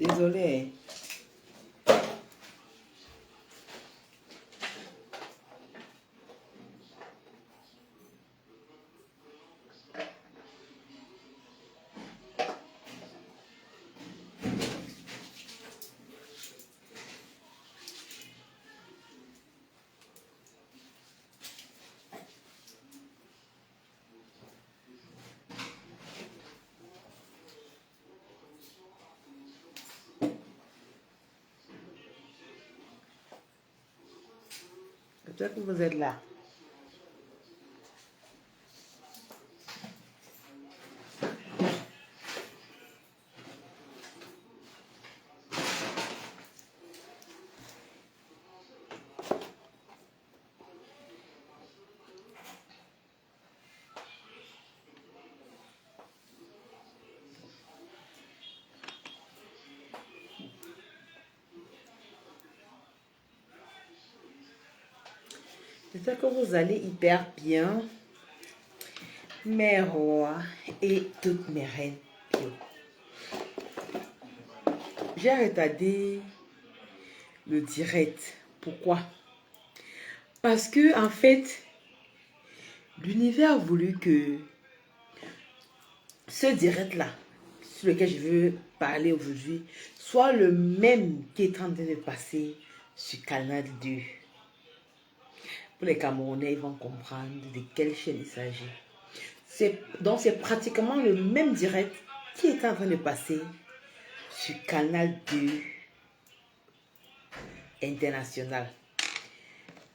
Désolée. Peut-être que vous êtes là. J'espère que vous allez hyper bien, mes rois et toutes mes reines. J'ai retardé le direct. Pourquoi? Parce que, en fait, l'univers a voulu que ce direct-là, sur lequel je veux parler aujourd'hui, soit le même qui est en train de passer sur Canal 2. Pour les Camerounais, ils vont comprendre de quelle chaîne il s'agit. Donc, c'est pratiquement le même direct qui est en train de passer sur Canal 2 international.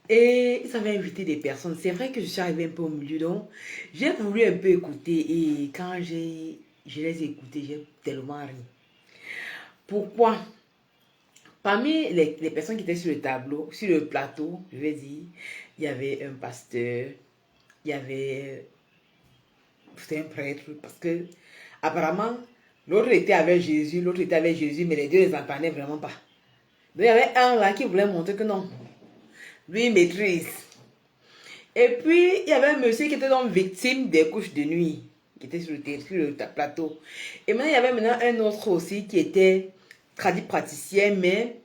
Et ils avaient invité des personnes. C'est vrai que je suis arrivée un peu au milieu, donc j'ai voulu un peu écouter. Et quand je les ai écoutés, j'ai tellement ri. Pourquoi? Parmi les personnes qui étaient sur le tableau, sur le plateau, je vais dire, il y avait un pasteur, il y avait... C'était un prêtre, parce que apparemment, l'autre était avec Jésus, l'autre était avec Jésus, mais les deux ne les entendaient vraiment pas. Donc il y avait un là qui voulait montrer que non, lui il maîtrise. Et puis, il y avait un monsieur qui était donc victime des couches de nuit, qui était sur le plateau. Et maintenant, il y avait maintenant un autre aussi qui était praticien, mais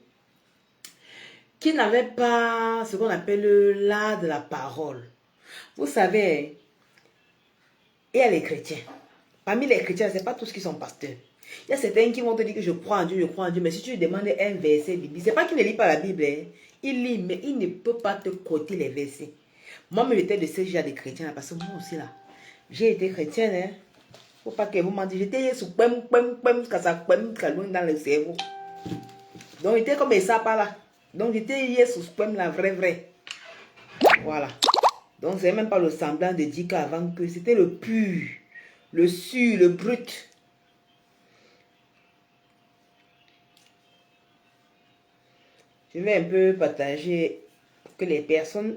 qui n'avait pas ce qu'on appelle l'art de la parole. Vous savez, il y a les chrétiens. Parmi les chrétiens, ce n'est pas tous qui sont pasteurs. Il y a certains qui vont te dire que je crois en Dieu, mais si tu lui demandes un verset biblique, ce n'est pas qu'il ne lit pas la Bible, hein. Il lit, mais il ne peut pas te quoter les versets. Moi, mais j'étais de ce genre de chrétien, parce que moi aussi, là, j'ai été chrétienne, hein. Faut pas que vous m'en dites, j'étais sous dans le cerveau. Donc, j'étais comme ça, par là. Donc, j'étais sous la vraie. Voilà. Donc, c'est même pas le semblant de dire qu'avant que c'était le pur, le sûr, le brut. Je vais un peu partager pour que les personnes,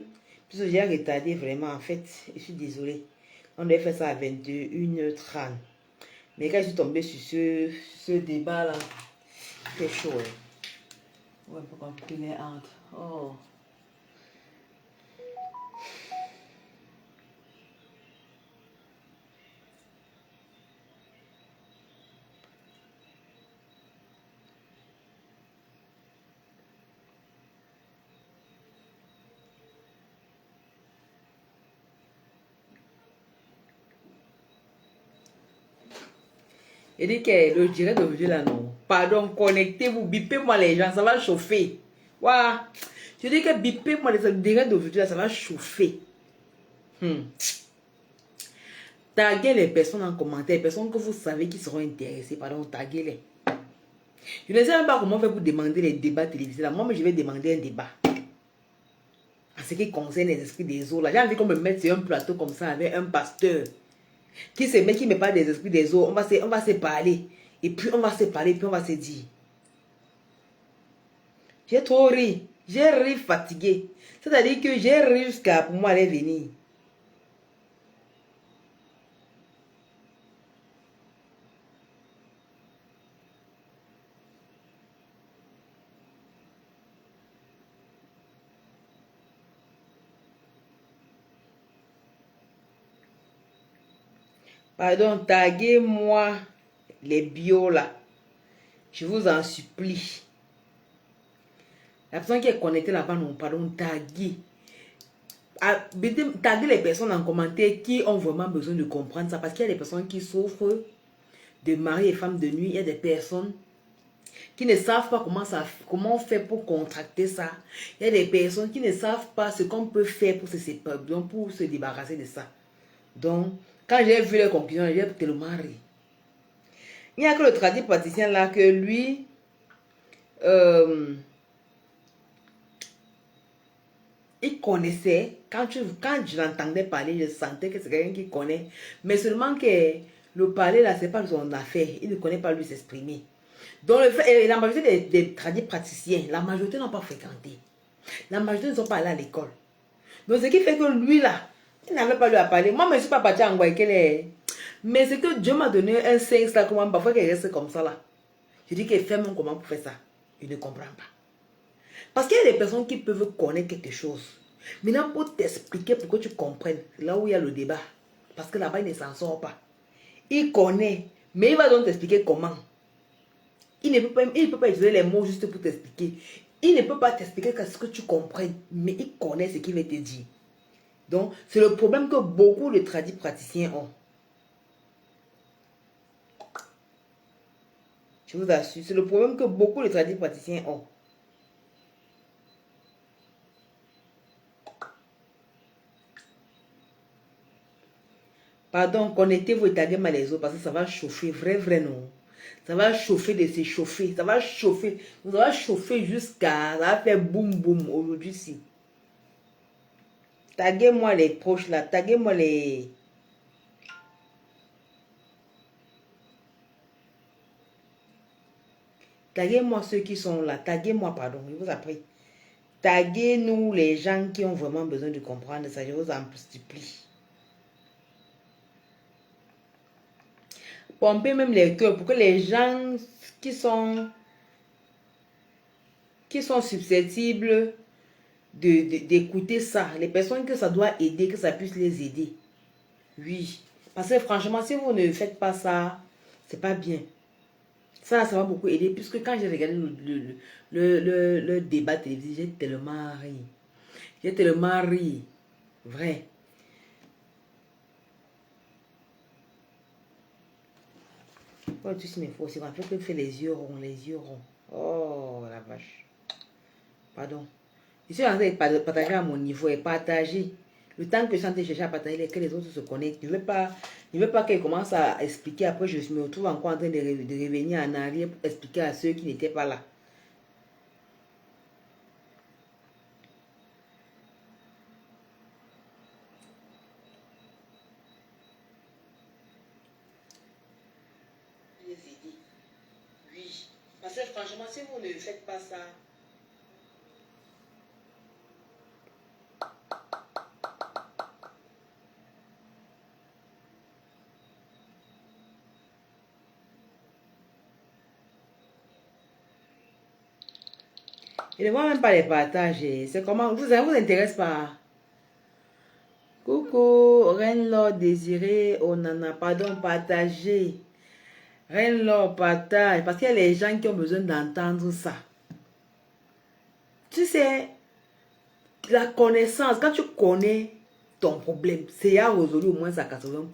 puisque j'ai retardé vraiment, en fait, je suis désolée. On devait faire ça à 21h30. Mais quand je suis tombée sur ce débat-là, c'est chaud. On va un peu compliquer les entre. Oh. Il dit que le direct d'aujourd'hui là, non. Pardon, connectez-vous, bipez-moi les gens, ça va chauffer. Voilà. Je dis que bipez-moi les direct d'aujourd'hui là, ça va chauffer. Taguez les personnes en commentaire, les personnes que vous savez qui seront intéressées, pardon, taguez-les. Je ne sais même pas comment faire pour demander les débats télévisés là. Moi, mais je vais demander un débat. En ce qui concerne les esprits des eaux là. J'ai envie qu'on me mette sur un plateau comme ça avec un pasteur qui met pas des esprits des eaux. On va se parler. Et puis on va se parler, puis on va se dire. J'ai trop ri. J'ai ri fatigué. C'est-à-dire que j'ai ri jusqu'à pour moi aller venir. Pardon, taguez-moi les bios là. Je vous en supplie. La personne qui est connectée là-bas, non, pardon, taguez. Taguez les personnes en commentaire qui ont vraiment besoin de comprendre ça. Parce qu'il y a des personnes qui souffrent de mari et femme de nuit. Il y a des personnes qui ne savent pas comment on fait pour contracter ça. Il y a des personnes qui ne savent pas ce qu'on peut faire pour se débarrasser de ça. Donc, quand j'ai vu les conclusions, j'ai tellement ri. Il n'y a que le tradipraticien là que lui, il connaissait. Quand je l'entendais parler, je sentais que c'est quelqu'un qui connaît. Mais seulement que le parler là, c'est pas son affaire. Il ne connaît pas lui s'exprimer. Donc, la majorité des tradipraticiens, la majorité n'ont pas fréquenté. La majorité ne sont pas allés à l'école. Donc, ce qui fait que lui là, il n'avait pas lui à parler. Moi, je ne suis pas partie en Guaïkele. Mais c'est que Dieu m'a donné un sens là, comment parfois qu'elle reste comme ça là. Je dis qu'elle fait mon comment pour faire ça. Il ne comprend pas. Parce qu'il y a des personnes qui peuvent connaître quelque chose. Maintenant, pour t'expliquer pour que tu comprennes, là où il y a le débat. Parce que là-bas, il ne s'en sort pas. Il connaît, mais il va donc t'expliquer comment. Il ne peut pas utiliser les mots juste pour t'expliquer. Il ne peut pas t'expliquer ce que tu comprennes, mais il connaît ce qu'il va te dire. Donc, c'est le problème que beaucoup de tradipraticiens ont. Je vous assure, c'est le problème que beaucoup de tradipraticiens ont. Pardon, connectez-vous et taguez mal les autres parce que ça va chauffer, vrai non. Ça va chauffer de s'échauffer, ça va chauffer, ça va chauffer jusqu'à, ça va faire boum boum aujourd'hui-ci. Taguez-moi les proches là, taguez-moi les... Taguez-moi ceux qui sont là, taguez-moi, pardon, je vous en prie. Taguez-nous les gens qui ont vraiment besoin de comprendre ça, je vous en supplie. Pompez même les cœurs pour que les gens qui sont susceptibles d'écouter ça, les personnes que ça doit aider, que ça puisse les aider. Oui. Parce que franchement, si vous ne faites pas ça, c'est pas bien. Ça va beaucoup aider. Puisque quand j'ai regardé le débat télévisé, j'ai tellement ri. J'ai tellement ri. Vrai. Oh, tu sais, mais faut aussi, on fait que faire les yeux ronds, les yeux ronds. Oh, la vache. Pardon. Je suis en train de partager à mon niveau et partager. Le temps que je suis en train de chercher à partager, que les autres se connectent. Je ne veux pas qu'elle commence à expliquer. Après, je me retrouve encore en train de revenir en arrière pour expliquer à ceux qui n'étaient pas là. Oui. Parce que franchement, si vous ne faites pas ça, je ne vois même pas les partages. C'est comment ça vous intéresse pas? Coucou, Reine Lord Désiré, Onana, pardon, partagez. Reine Lord, partage. Parce qu'il y a les gens qui ont besoin d'entendre ça. Tu sais, la connaissance, quand tu connais ton problème, c'est à résolu au moins à 80%.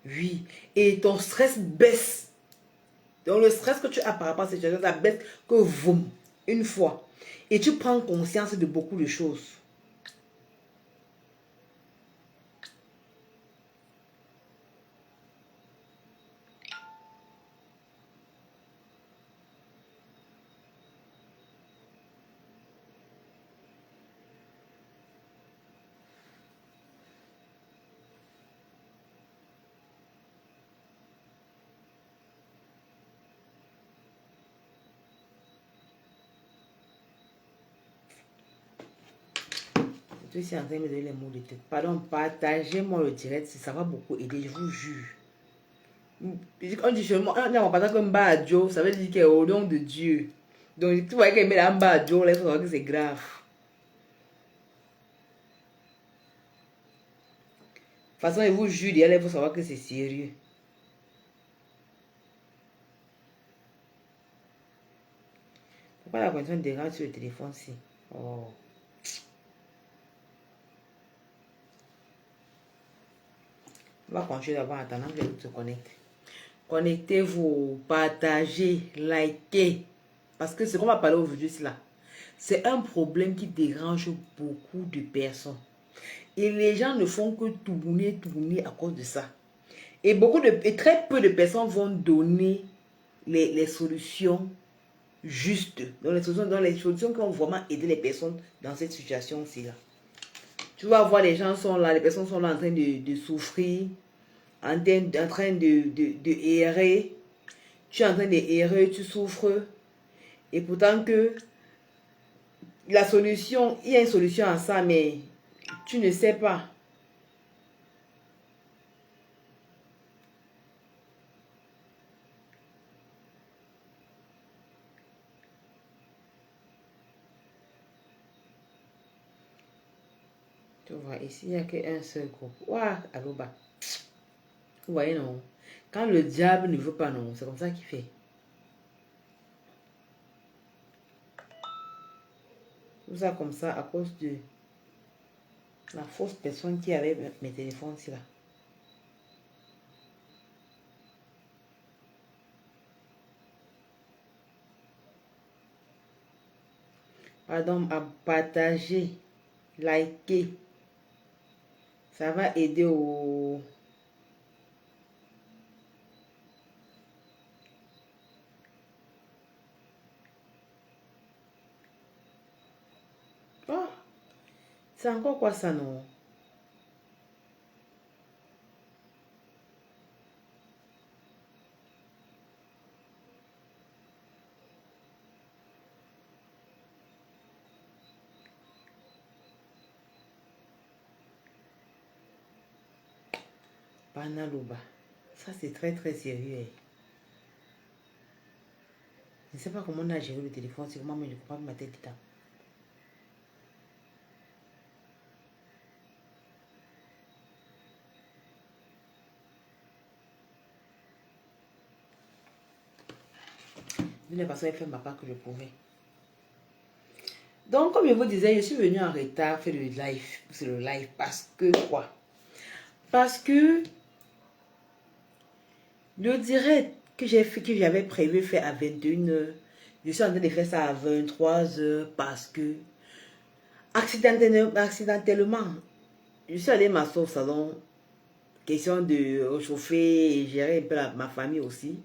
Oui. Et ton stress baisse. Donc le stress que tu as par rapport à cette situation, ça baisse que vous, une fois. Et tu prends conscience de beaucoup de choses. Je suis en train de me donner les mots de tête. Pardon, partagez-moi le direct, ça va beaucoup aider, je vous jure. On dit seulement, on n'a pas comme Badjo, ça veut dire qu'elle est au nom de Dieu. Donc, tu vois qu'elle met là en Badjo, là, il faut savoir que c'est grave. De toute façon, il vous jure, il faut savoir que c'est sérieux. Pourquoi la connexion dérange sur le téléphone si? Oh. On va continuer d'abord en attendant que l'autre se connecte. Connectez-vous, partagez, likez. Parce que ce qu'on va parler aujourd'hui, c'est là. C'est un problème qui dérange beaucoup de personnes. Et les gens ne font que tourner à cause de ça. Et très peu de personnes vont donner les solutions justes. Donc les solutions qui vont vraiment aider les personnes dans cette situation-ci là. Tu vas voir, les gens sont là, les personnes sont là en train de souffrir, en train de errer. Tu es en train de errer, tu souffres. Et pourtant que la solution, il y a une solution à ça, mais tu ne sais pas. Tu vois, ici, il n'y a qu'un seul groupe. Ouah, allô, bas. Vous voyez, non? Quand le diable ne veut pas, non, c'est comme ça qu'il fait. Tout ça comme ça à cause de la fausse personne qui avait mes téléphones ici là. Pardon, à partager, liker. Ça va aider au... Oh, c'est encore quoi ça, non? Panalouba. Ça, c'est très, très sérieux. Je ne sais pas comment on a géré le téléphone. C'est comment, mais je ne comprends pas ma tête dedans. De toute façon, elle fait ma part que je pouvais. Donc, comme je vous disais, je suis venue en retard faire le live. C'est le live parce que quoi? Parce que le direct que j'ai fait, que j'avais prévu faire à 21h, je suis en train de faire ça à 23h parce que accidentellement, je suis allée m'asseoir au salon, question de réchauffer et gérer un peu ma famille aussi.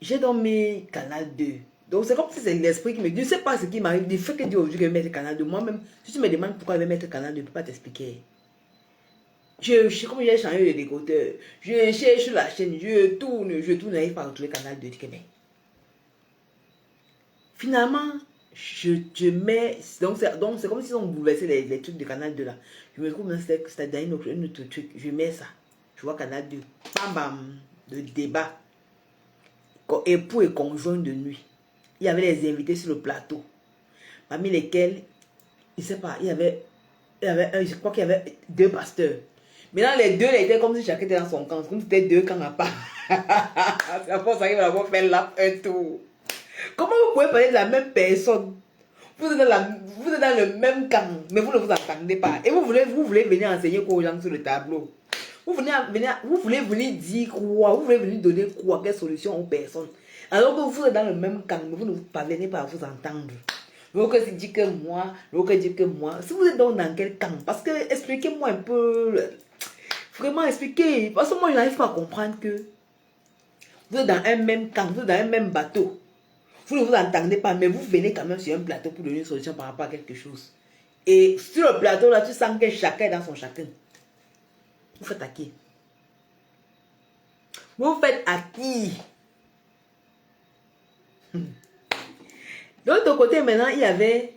J'ai dormi Canal 2. Donc c'est comme si c'est l'esprit qui me dit, je ne sais pas ce qui m'arrive, il faut que Dieu aujourd'hui que je mette Canal 2. Moi-même, si tu me demandes pourquoi je vais mettre Canal 2, je ne peux pas t'expliquer. Comme j'ai changé de décoteur, je cherche la chaîne, je tourne, n'arrive pas à retrouver Canal 2 du Québec. Finalement, je mets, donc c'est comme si on bouleversait les trucs de Canal 2 là. Je me trouve dans cette un autre truc, je mets ça. Je vois Canal 2, bam bam, le débat, époux et conjoint de nuit. Il y avait les invités sur le plateau, parmi lesquels, je ne sais pas, je crois qu'il y avait deux pasteurs. Maintenant, les deux étaient comme si chacun était dans son camp, comme si c'était deux camps à part. C'est la force arrive à avoir fait un tour. Comment vous pouvez parler de la même personne? Vous êtes dans le même camp, mais vous ne vous entendez pas. Et vous voulez venir enseigner quoi aux gens sur le tableau? Vous voulez venir dire quoi? Vous voulez venir donner quoi? Quelle solution aux personnes? Alors que vous êtes dans le même camp, mais vous ne parvenez pas à vous entendre. L'autre dit que moi, l'autre dit que moi. Si vous êtes donc dans quel camp? Parce que expliquez-moi un peu. Vraiment expliquez. Parce que moi, je n'arrive pas à comprendre que vous êtes dans un même camp, vous êtes dans un même bateau. Vous ne vous entendez pas, mais vous venez quand même sur un plateau pour donner une solution par rapport à quelque chose. Et sur le plateau, là, tu sens que chacun est dans son chacun. Vous faites à qui? Vous faites à qui? De l'autre côté, maintenant, il y avait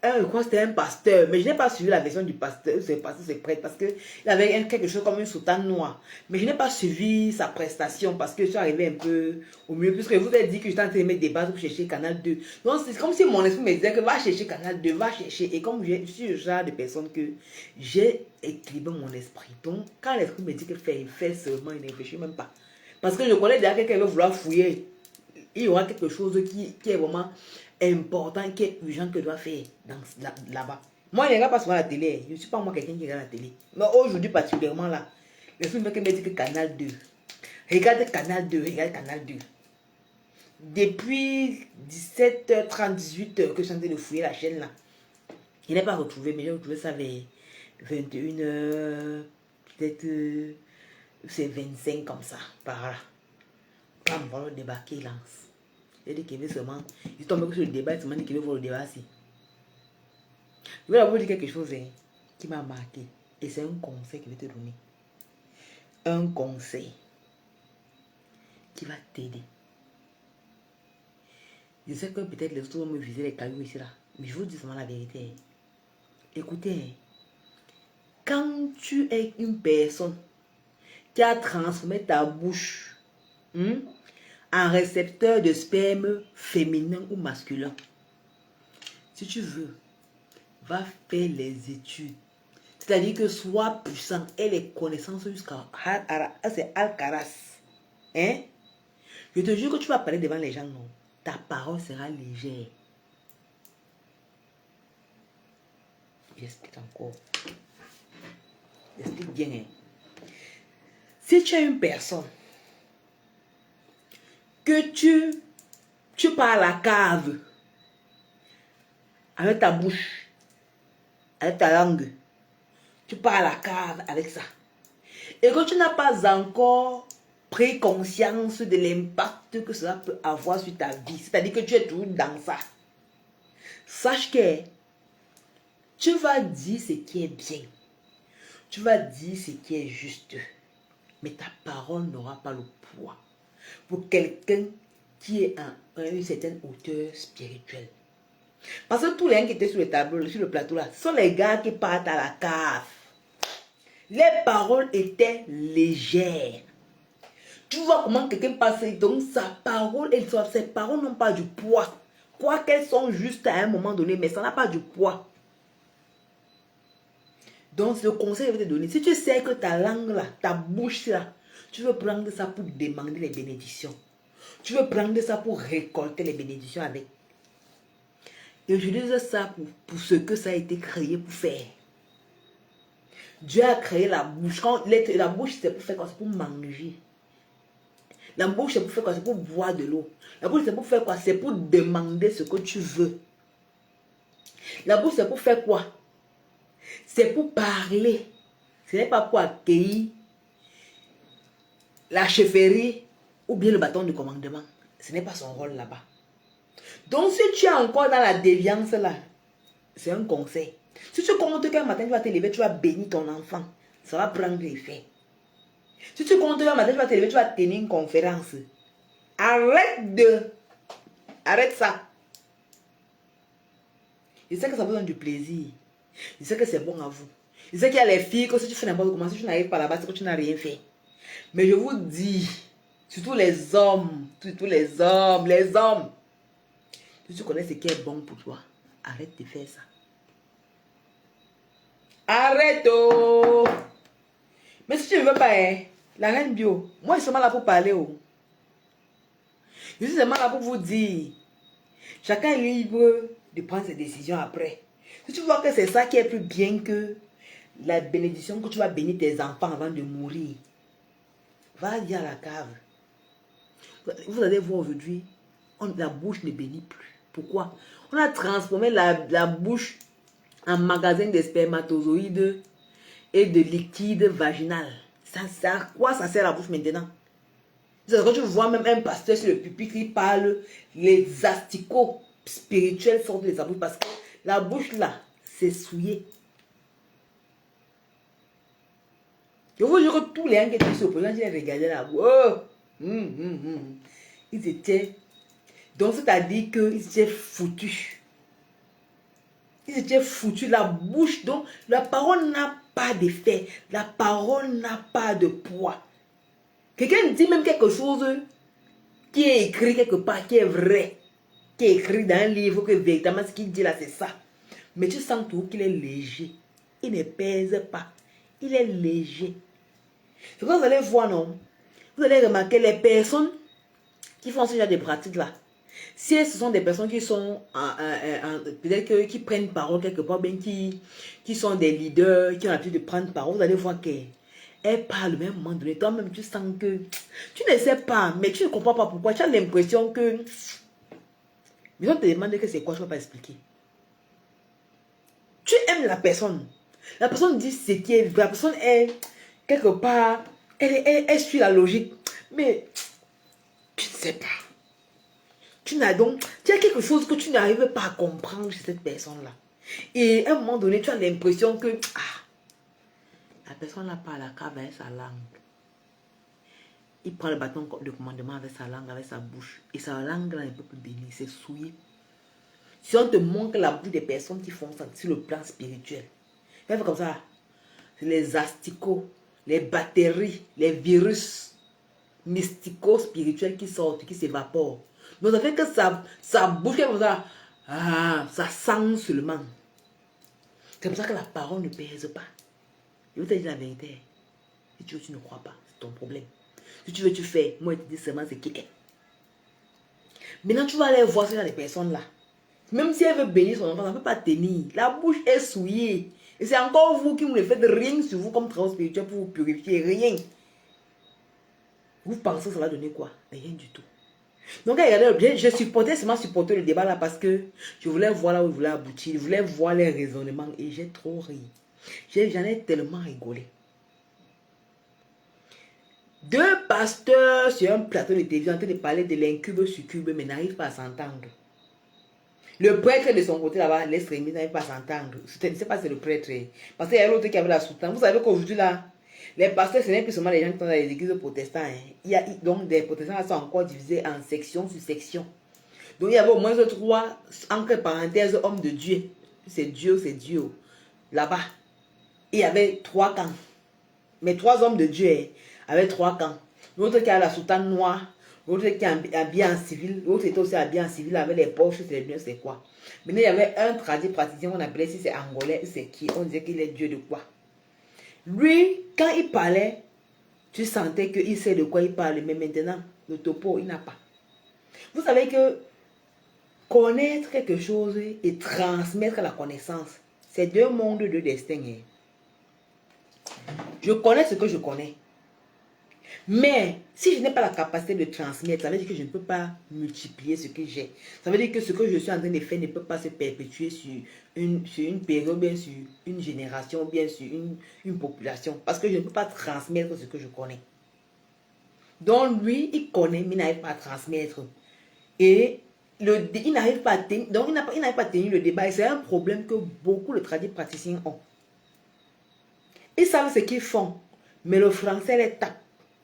je crois que c'était un pasteur, mais je n'ai pas suivi la version du pasteur, c'est prêtre, parce qu'il avait quelque chose comme une soutane noire. Mais je n'ai pas suivi sa prestation parce que je suis arrivé un peu au milieu, puisque vous avez dit que j'étais en train de mettre des bases pour chercher Canal 2. Donc c'est comme si mon esprit me disait que va chercher Canal 2, va chercher. Et comme je suis le genre de personne que j'ai équilibré mon esprit. Donc quand l'esprit me dit qu'il fait seulement, il ne réfléchit même pas. Parce que je connais déjà quelqu'un qui va vouloir fouiller il y aura quelque chose qui est vraiment important, qui est urgent que je dois faire là-bas. Moi, je ne regarde pas souvent la télé. Je ne suis pas moi quelqu'un qui regarde la télé. Mais aujourd'hui, particulièrement là, le film qui me dit que Canal 2. Regarde Canal 2, regarde Canal 2. Depuis 17h30, 18h que je suis en train de fouiller la chaîne là. Je n'ai pas retrouvé, mais j'ai retrouvé ça vers 21h. Peut-être c'est 25 comme ça, par là. Bam, voilà le débat qui lance. Il dit qu'il veut seulement. Il tombe sur le débat, il se dit qu'il veut voir le débat aussi. Je vais vous dire quelque chose qui m'a marqué. Et c'est un conseil que je vais te donner. Un conseil qui va t'aider. Je sais que peut-être les autres vont me viser les cailloux ici là. Mais je vous dis seulement la vérité. Écoutez, quand tu es une personne qui a transformé ta bouche en récepteur de sperme féminin ou masculin, si tu veux, va faire les études. C'est-à-dire que sois puissant et les connaissances jusqu'à c'est Alcaraz. Hein? Je te jure que tu vas parler devant les gens, non? Ta parole sera légère. J'explique encore. J'explique bien. Hein? Si tu es une personne que tu pars à la cave avec ta bouche, avec ta langue, tu pars à la cave avec ça, et que tu n'as pas encore pris conscience de l'impact que cela peut avoir sur ta vie, c'est-à-dire que tu es toujours dans ça, sache que tu vas dire ce qui est bien, tu vas dire ce qui est juste, mais ta parole n'aura pas le poids pour quelqu'un qui est à une certaine hauteur spirituelle. Parce que tous les gens qui étaient sur le tableau, sur le plateau là, sont les gars qui partent à la cave. Les paroles étaient légères. Tu vois comment quelqu'un passait, donc sa parole, ses paroles n'ont pas du poids. Quoi qu'elles sont justes à un moment donné, mais ça n'a pas du poids. Donc c'est le conseil que je vais te donner. Si tu sais que ta langue là, ta bouche là, tu veux prendre ça pour demander les bénédictions. Tu veux prendre ça pour récolter les bénédictions avec. Et utilise ça pour ce que ça a été créé pour faire. Dieu a créé la bouche. La bouche, c'est pour faire quoi? C'est pour manger. La bouche, c'est pour faire quoi? C'est pour boire de l'eau. La bouche, c'est pour faire quoi? C'est pour demander ce que tu veux. La bouche, c'est pour faire quoi? C'est pour parler. Ce n'est pas pour accueillir la chefferie ou bien le bâton de commandement. Ce n'est pas son rôle là-bas. Donc, si tu es encore dans la déviance là, c'est un conseil. Si tu comptes qu'un matin tu vas te lever, tu vas bénir ton enfant, ça va prendre effet. Si tu comptes qu'un matin tu vas te lever, tu vas tenir une conférence, arrête ça. Je sais que ça vous donne du plaisir. Je sais que c'est bon à vous. Je sais qu'il y a les filles que si tu fais n'importe comment, si tu n'arrives pas là-bas, c'est que tu n'as rien fait. Mais je vous dis, surtout les hommes, si tu connais ce qui est bon pour toi, arrête de faire ça. Arrête oh. Mais si tu ne veux pas, la reine bio, moi je suis seulement là pour parler. Je suis seulement là pour vous dire, chacun est libre de prendre ses décisions après. Si tu vois que c'est ça qui est plus bien que la bénédiction que tu vas bénir tes enfants avant de mourir, va dire à la cave. Vous allez voir aujourd'hui, la bouche ne bénit plus. Pourquoi? On a transformé la bouche en magasin de spermatozoïdes et de liquide vaginal. À quoi ça sert la bouche maintenant? C'est quand tu vois même un pasteur sur le pupitre qui parle, les asticots spirituels sortent de sa bouche parce que la bouche là, c'est souillé. Je vous jure que tous les gens qui étaient sur le projet, j'ai regardé la bouche. Oh! Ils étaient... Donc c'est-à-dire qu'ils étaient foutus. Ils étaient foutus, la bouche, donc la parole n'a pas d'effet, la parole n'a pas de poids. Quelqu'un dit même quelque chose qui est écrit quelque part, qui est vrai, qui est écrit dans un livre, que véritablement ce qu'il dit là, c'est ça. Mais tu sens tout qu'il est léger. Il ne pèse pas. Il est léger. C'est quand vous allez voir, non? Vous allez remarquer les personnes qui font ce genre de pratiques-là. Si ce sont des personnes qui sont, peut-être qui prennent parole quelque part, bien qui sont des leaders, qui ont l'habitude de prendre parole, vous allez voir qu'elles parlent au même moment donné. Toi-même, tu sens que tu ne sais pas, mais tu ne comprends pas pourquoi. Tu as l'impression que... Mais on te demande que c'est quoi, je ne peux pas expliquer. Tu aimes la personne. La personne dit ce qui est vrai. La personne est quelque part, elle suit la logique. Mais tu ne sais pas. Tu as quelque chose que tu n'arrives pas à comprendre chez cette personne-là. Et à un moment donné, tu as l'impression que la personne-là parle à cave avec sa langue. Il prend le bâton de commandement avec sa langue, avec sa bouche. Et sa langue-là ne peut plus bénir, c'est souillé. Si on te montre la bouche des personnes qui font ça sur le plan spirituel, fait comme ça, les asticots, les batteries, les virus mystico-spirituels qui sortent, qui s'évaporent. Donc ça fait que ça bouge comme ça. Ça sent seulement. C'est pour ça que la parole ne pèse pas. Je vais te dire la vérité. Si tu veux, tu ne crois pas. C'est ton problème. Si tu veux, tu fais. Moi, je te dis seulement ce qui est. Maintenant, tu vas aller voir ce genre de personnes-là. Même si elle veut bénir son enfant, ça ne peut pas tenir. La bouche est souillée. Et c'est encore vous qui ne faites rien sur vous comme travail spirituel pour vous purifier. Rien. Vous pensez que ça va donner quoi? Rien du tout. Donc, regardez, je supportais seulement supporter le débat là parce que je voulais voir là où il voulait aboutir. Je voulais voir les raisonnements et j'ai trop ri. J'en ai tellement rigolé. Deux pasteurs sur un plateau de télévision en train de parler de l'incube-succube mais n'arrivent pas à s'entendre. Le prêtre de son côté là-bas, l'extrémiste, n'arrive pas à s'entendre. Je ne sais pas si c'est le prêtre. Parce qu'il y a l'autre qui avait la soutane. Vous savez qu'aujourd'hui là, les pasteurs, ce n'est plus seulement les gens qui sont dans les églises protestants. Il y a donc des protestants qui sont encore divisés en sections sur sections. Donc il y avait au moins trois, entre parenthèses, hommes de Dieu. C'est Dieu. Là-bas, il y avait trois camps. Mais trois hommes de Dieu avaient trois camps. L'autre qui a la soutane noire, l'autre qui est habillé en civil, l'autre était aussi habillé en civil avec les poches, c'est quoi. Maintenant, il y avait un tradit praticien qu'on appelait, si c'est angolais, c'est qui, on disait qu'il est Dieu de quoi. Lui, quand il parlait, tu sentais qu'il sait de quoi il parle, mais maintenant, le topo, il n'a pas. Vous savez que connaître quelque chose et transmettre la connaissance, c'est deux mondes de destin. Je connais ce que je connais. Mais si je n'ai pas la capacité de transmettre, ça veut dire que je ne peux pas multiplier ce que j'ai. Ça veut dire que ce que je suis en train de faire ne peut pas se perpétuer sur une période, bien sur une génération, bien sur une population. Parce que je ne peux pas transmettre ce que je connais. Donc lui, il connaît, mais il n'arrive pas à transmettre. Et il n'arrive pas à tenir, donc il n'arrive pas à tenir le débat. Et c'est un problème que beaucoup de praticiens ont. Ils savent ce qu'ils font, mais le français les tape.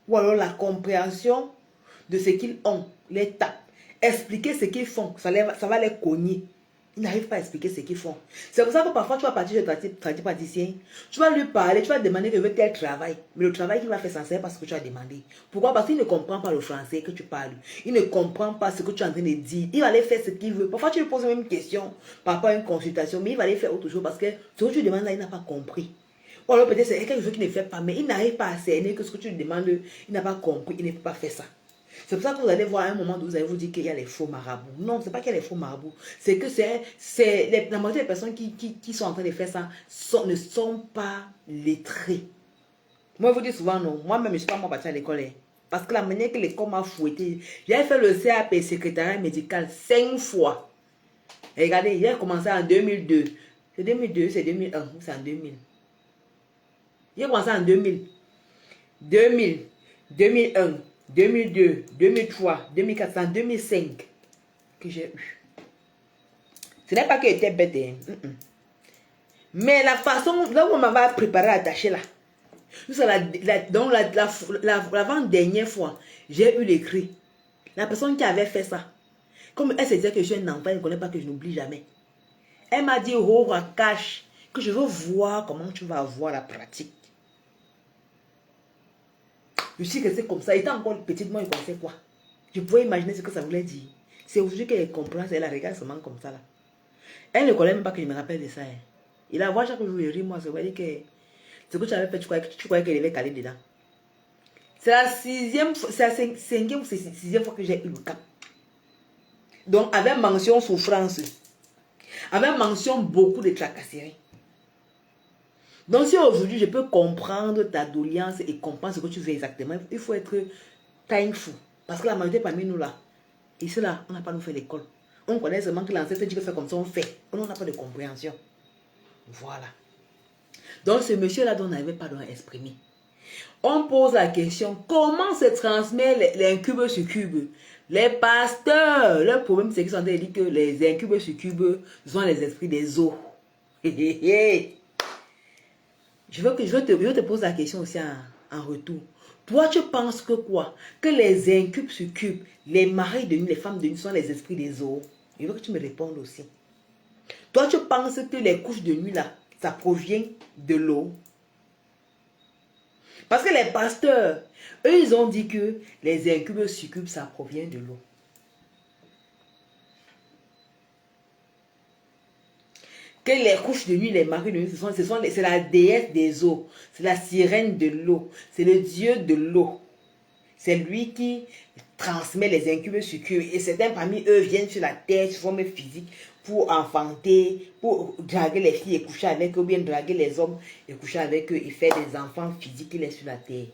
Ou alors la compréhension de ce qu'ils ont, les tape. Expliquer ce qu'ils font, ça va les cogner. Ils n'arrivent pas à expliquer ce qu'ils font. C'est pour ça que parfois tu vas partir chez le praticien, tu vas lui parler, tu vas demander de tel travail. Mais le travail qu'il va faire, ça ne sert pas ce que tu as demandé. Pourquoi? Parce qu'il ne comprend pas le français que tu parles. Il ne comprend pas ce que tu es en train de dire. Il va aller faire ce qu'il veut. Parfois tu lui poses même une question par rapport à une consultation, mais il va aller faire autre chose parce que ce que tu demandes là, il n'a pas compris. Ou alors peut-être c'est quelque chose qu'il ne fait pas, mais il n'arrive pas à cerner que ce que tu lui demandes, il n'a pas compris, il ne peut pas faire ça. C'est pour ça que vous allez voir à un moment où vous allez vous dire qu'il y a les faux marabouts. Non, ce n'est pas qu'il y a les faux marabouts. C'est que la majorité des personnes qui sont en train de faire ça ne sont pas lettrées. Moi, je vous dis souvent non. Moi-même, je ne suis pas partie à l'école. Parce que la manière que l'école m'a fouetté, j'ai fait le CAP, secrétariat médical, 5 fois. Et regardez, j'ai commencé en 2002. C'est 2002, c'est 2001, c'est en 2000. J'ai commencé en 2000, 2000, 2001, 2002, 2003, 2004, c'est en 2005 que j'ai eu. Ce n'est pas que j'étais bête. Mais la façon, là où on m'avait préparé à tâcher là, donc l'avant-dernière fois, j'ai eu l'écrit. La personne qui avait fait ça, comme elle se disait que je suis un enfant, elle ne connaît pas que je n'oublie jamais. Elle m'a dit, oh, cache, que je veux voir comment tu vas avoir la pratique. Je suis restée comme ça. Étant encore petite, moi, je pensais quoi? Je pouvais imaginer ce que ça voulait dire. C'est aujourd'hui qu'elle comprend, elle la regarde seulement comme ça là. Elle ne connaît même pas que je me rappelle de ça. Il a vu chaque jour, il rit, moi, ça veut dire que ce que tu avais fait, tu croyais qu'elle devait caler dedans. C'est la cinquième ou sixième fois que j'ai eu le cap. Donc, avec mention souffrance. Avec mention beaucoup de tracasseries. Donc, si aujourd'hui je peux comprendre ta doléance et comprendre ce que tu veux exactement, il faut être thankful. Parce que la majorité parmi nous là, ici là, on n'a pas nous fait l'école. On connaît seulement que l'ancêtre dit que faire comme ça, on fait. On n'a pas de compréhension. Voilà. Donc, ce monsieur-là dont on n'avait pas à exprimer. On pose la question, comment se transmet l'incube succube? Les pasteurs, le problème c'est qu'ils sont en train de dire que les incubes succubes sont les esprits des eaux. Je te pose la question aussi en retour. Toi, tu penses que quoi? Que les incubes succubes, les maris de nuit, les femmes de nuit sont les esprits des eaux? Je veux que tu me répondes aussi. Toi, tu penses que les couches de nuit là, ça provient de l'eau? Parce que les pasteurs, eux, ils ont dit que les incubes succubes, ça provient de l'eau. Que les couches de nuit, les maris de nuit, c'est la déesse des eaux. C'est la sirène de l'eau. C'est le dieu de l'eau. C'est lui qui transmet les incubes succubes. Et certains parmi eux viennent sur la terre, sur forme physique, pour enfanter, pour draguer les filles et coucher avec eux, ou bien draguer les hommes et coucher avec eux et faire des enfants physiques qui laissent sur la terre.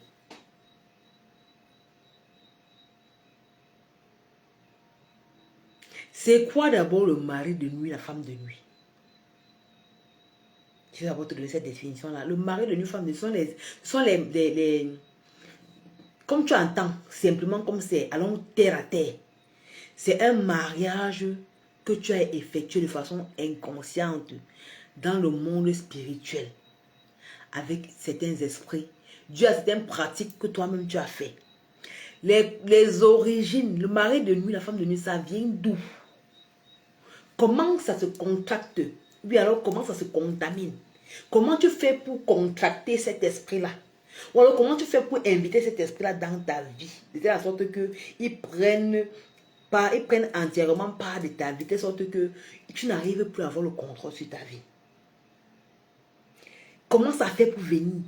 C'est quoi d'abord le mari de nuit, la femme de nuit? Je vais d'abord te donner cette définition-là. Le mari de nuit, femme de nuit, sont les comme tu entends, simplement comme c'est, allons terre à terre. C'est un mariage que tu as effectué de façon inconsciente dans le monde spirituel avec certains esprits, dû à certaines pratiques que toi-même tu as fait. Les origines, le mari de nuit, la femme de nuit, ça vient d'où? Comment ça se contracte? Ou bien alors comment ça se contamine? Comment tu fais pour contracter cet esprit-là? Ou alors comment tu fais pour inviter cet esprit-là dans ta vie? De telle sorte qu'ils prennent entièrement part de ta vie, de telle sorte que tu n'arrives plus à avoir le contrôle sur ta vie. Comment ça fait pour venir?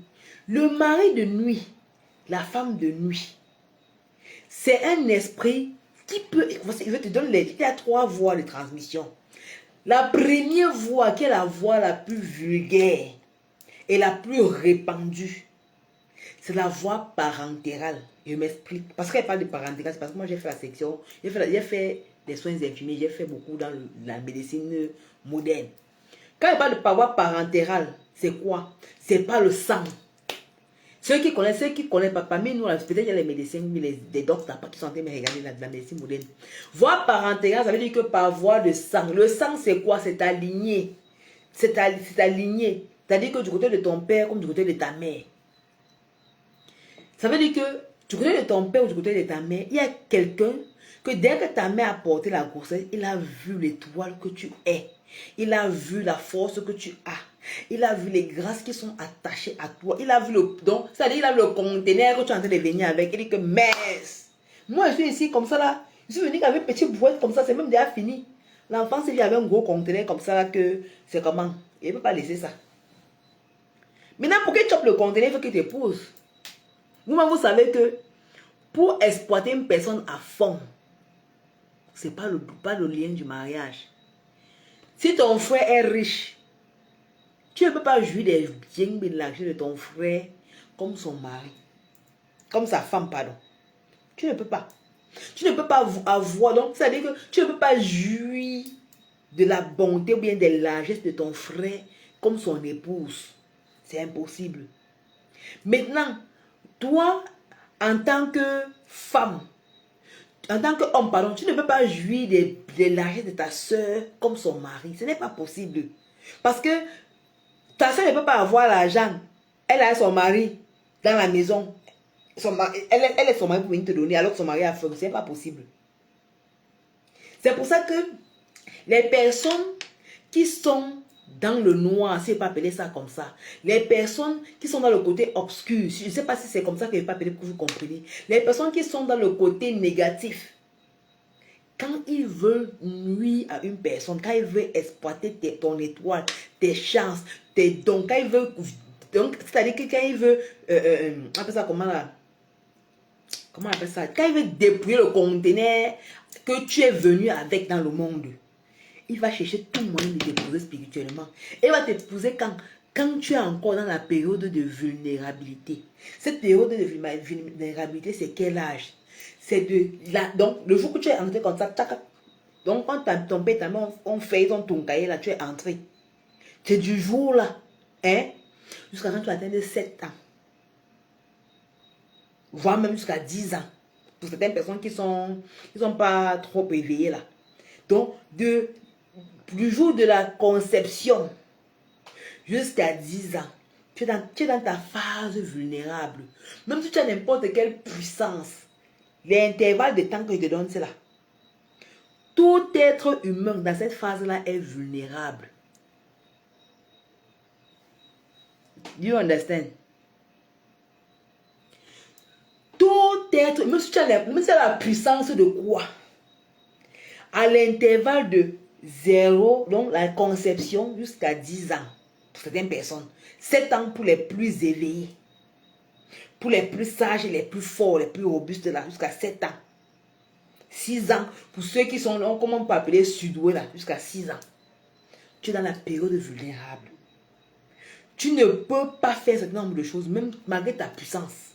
Le mari de nuit, la femme de nuit, c'est un esprit qui peut... Je te donne il y a 3 voies de transmission. La première voie, qui est la voie la plus vulgaire et la plus répandue, c'est la voie parentérale. Je m'explique. Parce qu'elle parle de parentérale, c'est parce que moi j'ai fait la section, j'ai fait des soins infirmiers, j'ai fait beaucoup dans la médecine moderne. Quand elle parle de voie parentérale, c'est quoi? C'est pas le sang. Ceux qui connaissent pas, parmi nous, peut-être il y a les médecins, des docteurs qui sont en train de regarder la médecine moderne. Voie parentérale, ça veut dire que par voie de sang. Le sang, c'est quoi? C'est ta lignée. C'est ta lignée. C'est-à-dire que du côté de ton père comme du côté de ta mère. Ça veut dire que du côté de ton père ou du côté de ta mère, il y a quelqu'un que dès que ta mère a porté la grossesse, il a vu l'étoile que tu es. Il a vu la force que tu as. Il a vu les grâces qui sont attachées à toi. Il a vu le don. C'est-à-dire il a vu le conteneur que tu es en train de venir avec. Il dit que mince. Moi, je suis ici comme ça là. Je suis venu avec une petite boîte comme ça. C'est même déjà fini. L'enfant, s'il y avait un gros conteneur comme ça là, que c'est comment? Il ne peut pas laisser ça. Maintenant, pour qu'il chope le conteneur, il faut qu'il t'épouse. Vous-même, vous savez que pour exploiter une personne à fond, ce n'est pas le lien du mariage. Si ton frère est riche, tu ne peux pas jouir des biens de l'argent de ton frère comme son mari. Comme sa femme, pardon. Tu ne peux pas. Tu ne peux pas avoir. Donc, ça veut dire que tu ne peux pas jouir de la bonté ou bien des largesses de ton frère comme son épouse. C'est impossible. Maintenant, toi, en tant que femme, en tant qu'homme, pardon, tu ne peux pas jouir des largesses de ta soeur comme son mari. Ce n'est pas possible. Parce que ta soeur ne peut pas avoir l'argent. Elle a son mari dans la maison. Elle est son mari pour venir te donner alors que son mari a faim. Ce n'est pas possible. C'est pour ça que les personnes qui sont dans le noir, si je ne peux pas appeler ça comme ça, les personnes qui sont dans le côté obscur, je ne sais pas si c'est comme ça que je ne peux pas appeler pour que vous compreniez, les personnes qui sont dans le côté négatif, quand ils veulent nuire à une personne, quand ils veulent exploiter ton étoile, tes chances, tes dons, quand ils veulent, donc c'est-à-dire que quand ils veulent, on appelle ça comment là, comment on appelle ça? Quand il veut dépouiller le conteneur que tu es venu avec dans le monde, il va chercher tout moyen de t'épouser spirituellement. Et il va t'épouser quand tu es encore dans la période de vulnérabilité. Cette période de vulnérabilité, c'est quel âge? C'est donc, le jour que tu es entré comme ça, tac, donc quand ton père, ta mère ont fait ton cahier là, tu es entré. C'est du jour là, hein, jusqu'à quand tu atteins 7 ans. Voire même jusqu'à 10 ans. Pour certaines personnes qui sont pas trop éveillées là. Donc, du jour de la conception jusqu'à 10 ans, tu es dans ta phase vulnérable. Même si tu as n'importe quelle puissance, l'intervalle de temps que je te donne, c'est là. Tout être humain dans cette phase-là est vulnérable. Do you understand? Tout être, même si tu as la puissance de quoi? À l'intervalle de 0, donc la conception, jusqu'à 10 ans, pour certaines personnes. 7 ans pour les plus éveillés. Pour les plus sages, les plus forts, les plus robustes, là, jusqu'à 7 ans. 6 ans, pour ceux qui sont, comment on peut appeler sudoués, là, jusqu'à 6 ans. Tu es dans la période vulnérable. Tu ne peux pas faire ce nombre de choses, même malgré ta puissance.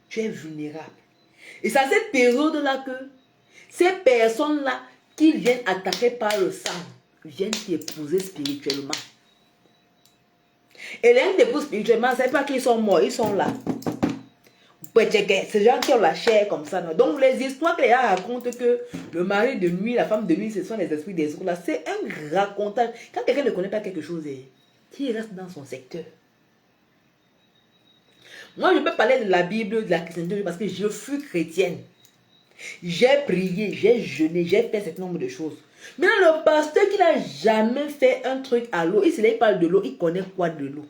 Tu es vulnérable. Et c'est à cette période-là que ces personnes-là qui viennent attaquer par le sang viennent t'épouser spirituellement. Et les gens t'épousent spirituellement, ce n'est pas qu'ils sont morts, ils sont là. C'est des gens qui ont la chair comme ça. Non? Donc les histoires que les gens racontent que le mari de nuit, la femme de nuit, ce sont les esprits des autres là, c'est un racontage. Quand quelqu'un ne connaît pas quelque chose, qui reste dans son secteur. Moi, je peux parler de la Bible, de la chrétienté, parce que je fus chrétienne. J'ai prié, j'ai jeûné, j'ai fait un certain nombre de choses. Maintenant, le pasteur qui n'a jamais fait un truc à l'eau, il parle de l'eau, il connaît quoi de l'eau?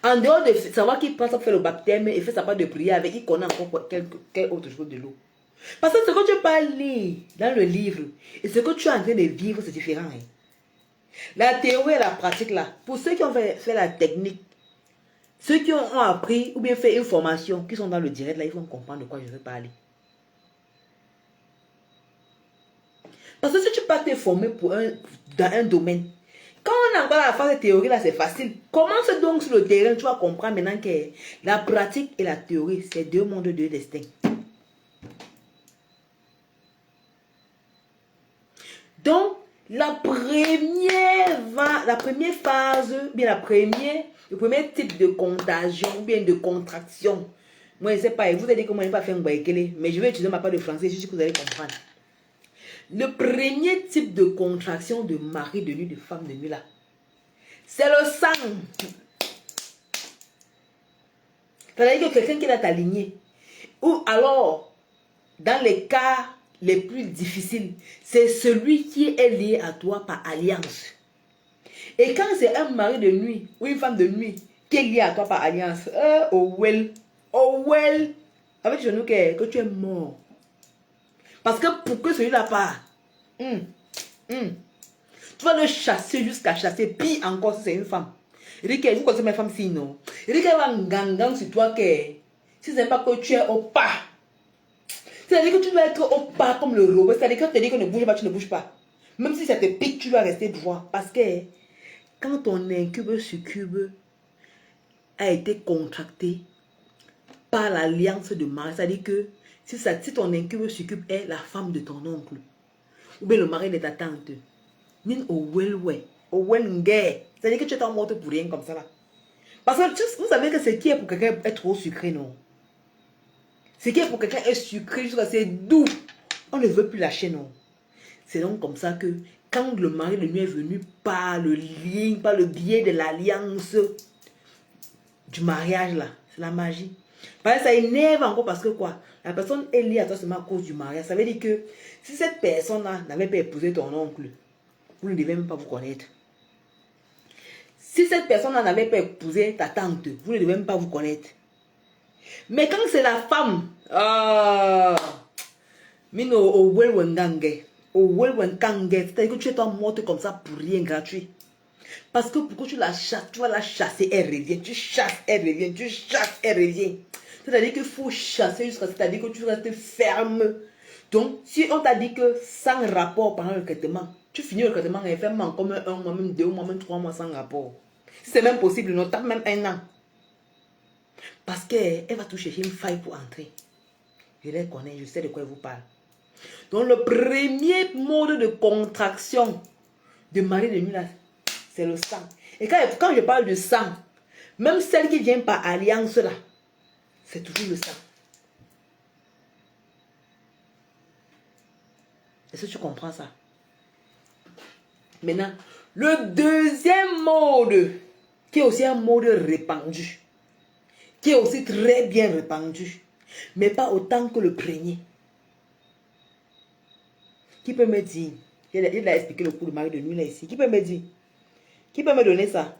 En dehors de savoir qu'il pense à faire le baptême et fait sa part de prière avec, il connaît encore quelle autre chose de l'eau. Parce que ce que tu peux lire dans le livre et ce que tu es en train de vivre, c'est différent. Hein? La théorie et la pratique là, pour ceux qui ont fait la technique, ceux qui ont appris ou bien fait une formation, qui sont dans le direct là, ils vont comprendre de quoi je veux parler. Parce que si tu peux te former dans un domaine, quand on a encore la phase de théorie là, c'est facile. Commence donc sur le terrain, tu vas comprendre maintenant que la pratique et la théorie, c'est deux mondes, deux destins. Donc, la première phase, bien le premier type de contagion, bien de contraction. Moi, je ne sais pas, vous allez dire comment il va faire un baïkele, mais je vais utiliser ma part de français, je suis sûr que vous allez comprendre. Le premier type de contraction de mari de nuit, de femme de nuit là, c'est le sang. C'est-à-dire que quelqu'un qui est dans ta lignée, ou alors, dans les cas les plus difficiles, c'est celui qui est lié à toi par alliance. Et quand c'est un mari de nuit ou une femme de nuit qui est lié à toi par alliance, oh well, avec genou que tu es mort. Parce que pour que celui-là part, tu vas le chasser jusqu'à chasser, pire encore si c'est une femme. Il dit que vous connaissez mes femmes si non. Il dit qu'elle va gangang sur toi que si ce n'est pas que tu es au pas. C'est-à-dire que tu dois être au pas comme le robot. C'est-à-dire que tu te dis que ne bouge pas, tu ne bouges pas. Même si ça te pique, tu dois rester droit. Parce que quand ton incube succube a été contracté par l'alliance de mari, c'est-à-dire que si ton incube succube est la femme de ton oncle, ou bien le mari de ta tante, c'est-à-dire que tu es en mort pour rien comme ça là. Parce que vous savez que ce qui est pour quelqu'un est trop sucré, non? Ce qui est pour quelqu'un est sucré, c'est doux. On ne veut plus lâcher, non? C'est donc comme ça que quand le mari de nuit est venu par le lien, par le biais de l'alliance du mariage là, c'est la magie. Parce que ça énerve encore parce que quoi? La personne est liée à toi seulement à cause du mariage. Ça veut dire que si cette personne-là n'avait pas épousé ton oncle, vous ne devez même pas vous connaître. Si cette personne-là n'avait pas épousé ta tante, vous ne devez même pas vous connaître. Mais quand c'est la femme, c'est-à-dire que tu es morte comme ça pour rien gratuit. Parce que pourquoi tu la chasses, tu vas la chasser, elle revient. Tu chasses, elle revient. Tu chasses, elle revient. C'est-à-dire qu'il faut chasser jusqu'à... C'est-à-dire que tu restes ferme. Donc, si on t'a dit que sans rapport pendant le traitement, tu finis le traitement et fais comme un mois, même 2 mois, même 3 mois sans rapport. C'est même possible, non, tape même 1 an. Parce qu'elle va tout chercher une faille pour entrer. Je les connais, je sais de quoi elle vous parle. Donc, le premier mode de contraction de mari de nuit, c'est le sang. Et quand je parle de sang, même celle qui vient par alliance, là, c'est toujours le sang. Est-ce que tu comprends ça? Maintenant, le deuxième mode, qui est aussi un mode répandu, qui est aussi très bien répandu, mais pas autant que le premier. Qui peut me dire? Il a expliqué le coup de mari de nuit là ici. Qui peut me dire? Qui peut me donner ça?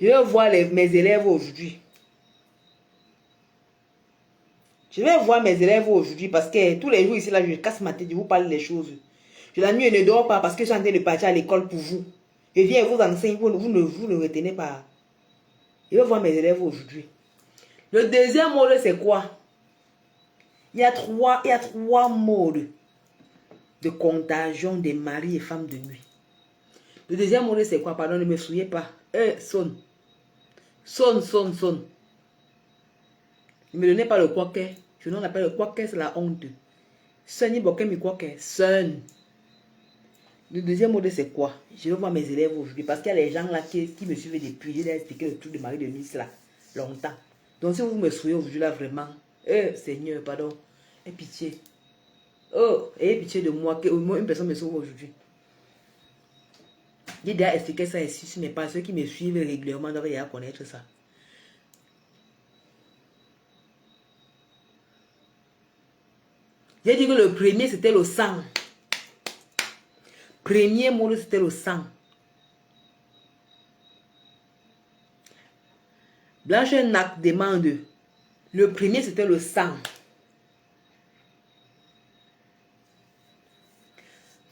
Je vais voir mes élèves aujourd'hui. Je vais voir mes élèves aujourd'hui parce que tous les jours ici, là, je casse ma tête, je vous parle des choses. Je la nuit, je ne dors pas parce que je suis en train de partir à l'école pour vous. Je viens vous enseigner, vous ne retenez pas. Je vais voir mes élèves aujourd'hui. Le deuxième mode, c'est quoi? Il y a trois modes de contagion des maris et femmes de nuit. Le deuxième mot, c'est quoi? Pardon, ne me souviens pas. Sonne. Sonne. Ne me donnez pas le quoique. Je n'en appelle le quoique, c'est la honte. Sonne, mi quoique. Sonne. Le deuxième mot, c'est quoi? Je vais voir mes élèves aujourd'hui parce qu'il y a les gens là qui me suivent depuis. Je leur ai expliqué le truc de mari de nuit là, longtemps. Donc si vous me souvenez aujourd'hui là vraiment, Seigneur, pardon, aie pitié. Oh, ayez pitié de moi, que au moins une personne me sauve aujourd'hui. J'ai déjà expliqué ça ici, mais pas ceux qui me suivent régulièrement doivent déjà connaître ça. J'ai dit que le premier c'était le sang. Premier mot c'était le sang. Blanche Nac demande. Le premier c'était le sang.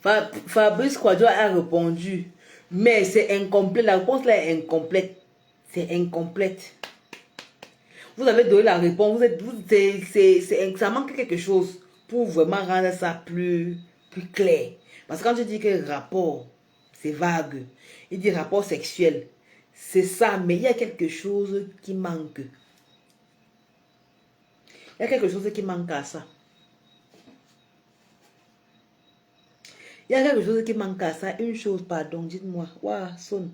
Fabrice Quadro a répondu. Mais c'est incomplet. La réponse là est incomplète. C'est incomplète. Vous avez donné la réponse. Ça manque quelque chose pour vraiment rendre ça plus clair. Parce que quand je dis que rapport, c'est vague. Il dit rapport sexuel. C'est ça, mais il y a quelque chose qui manque. Il y a quelque chose qui manque à ça. Il y a quelque chose qui manque à ça. Une chose, pardon, dites-moi. Waouh, sonne.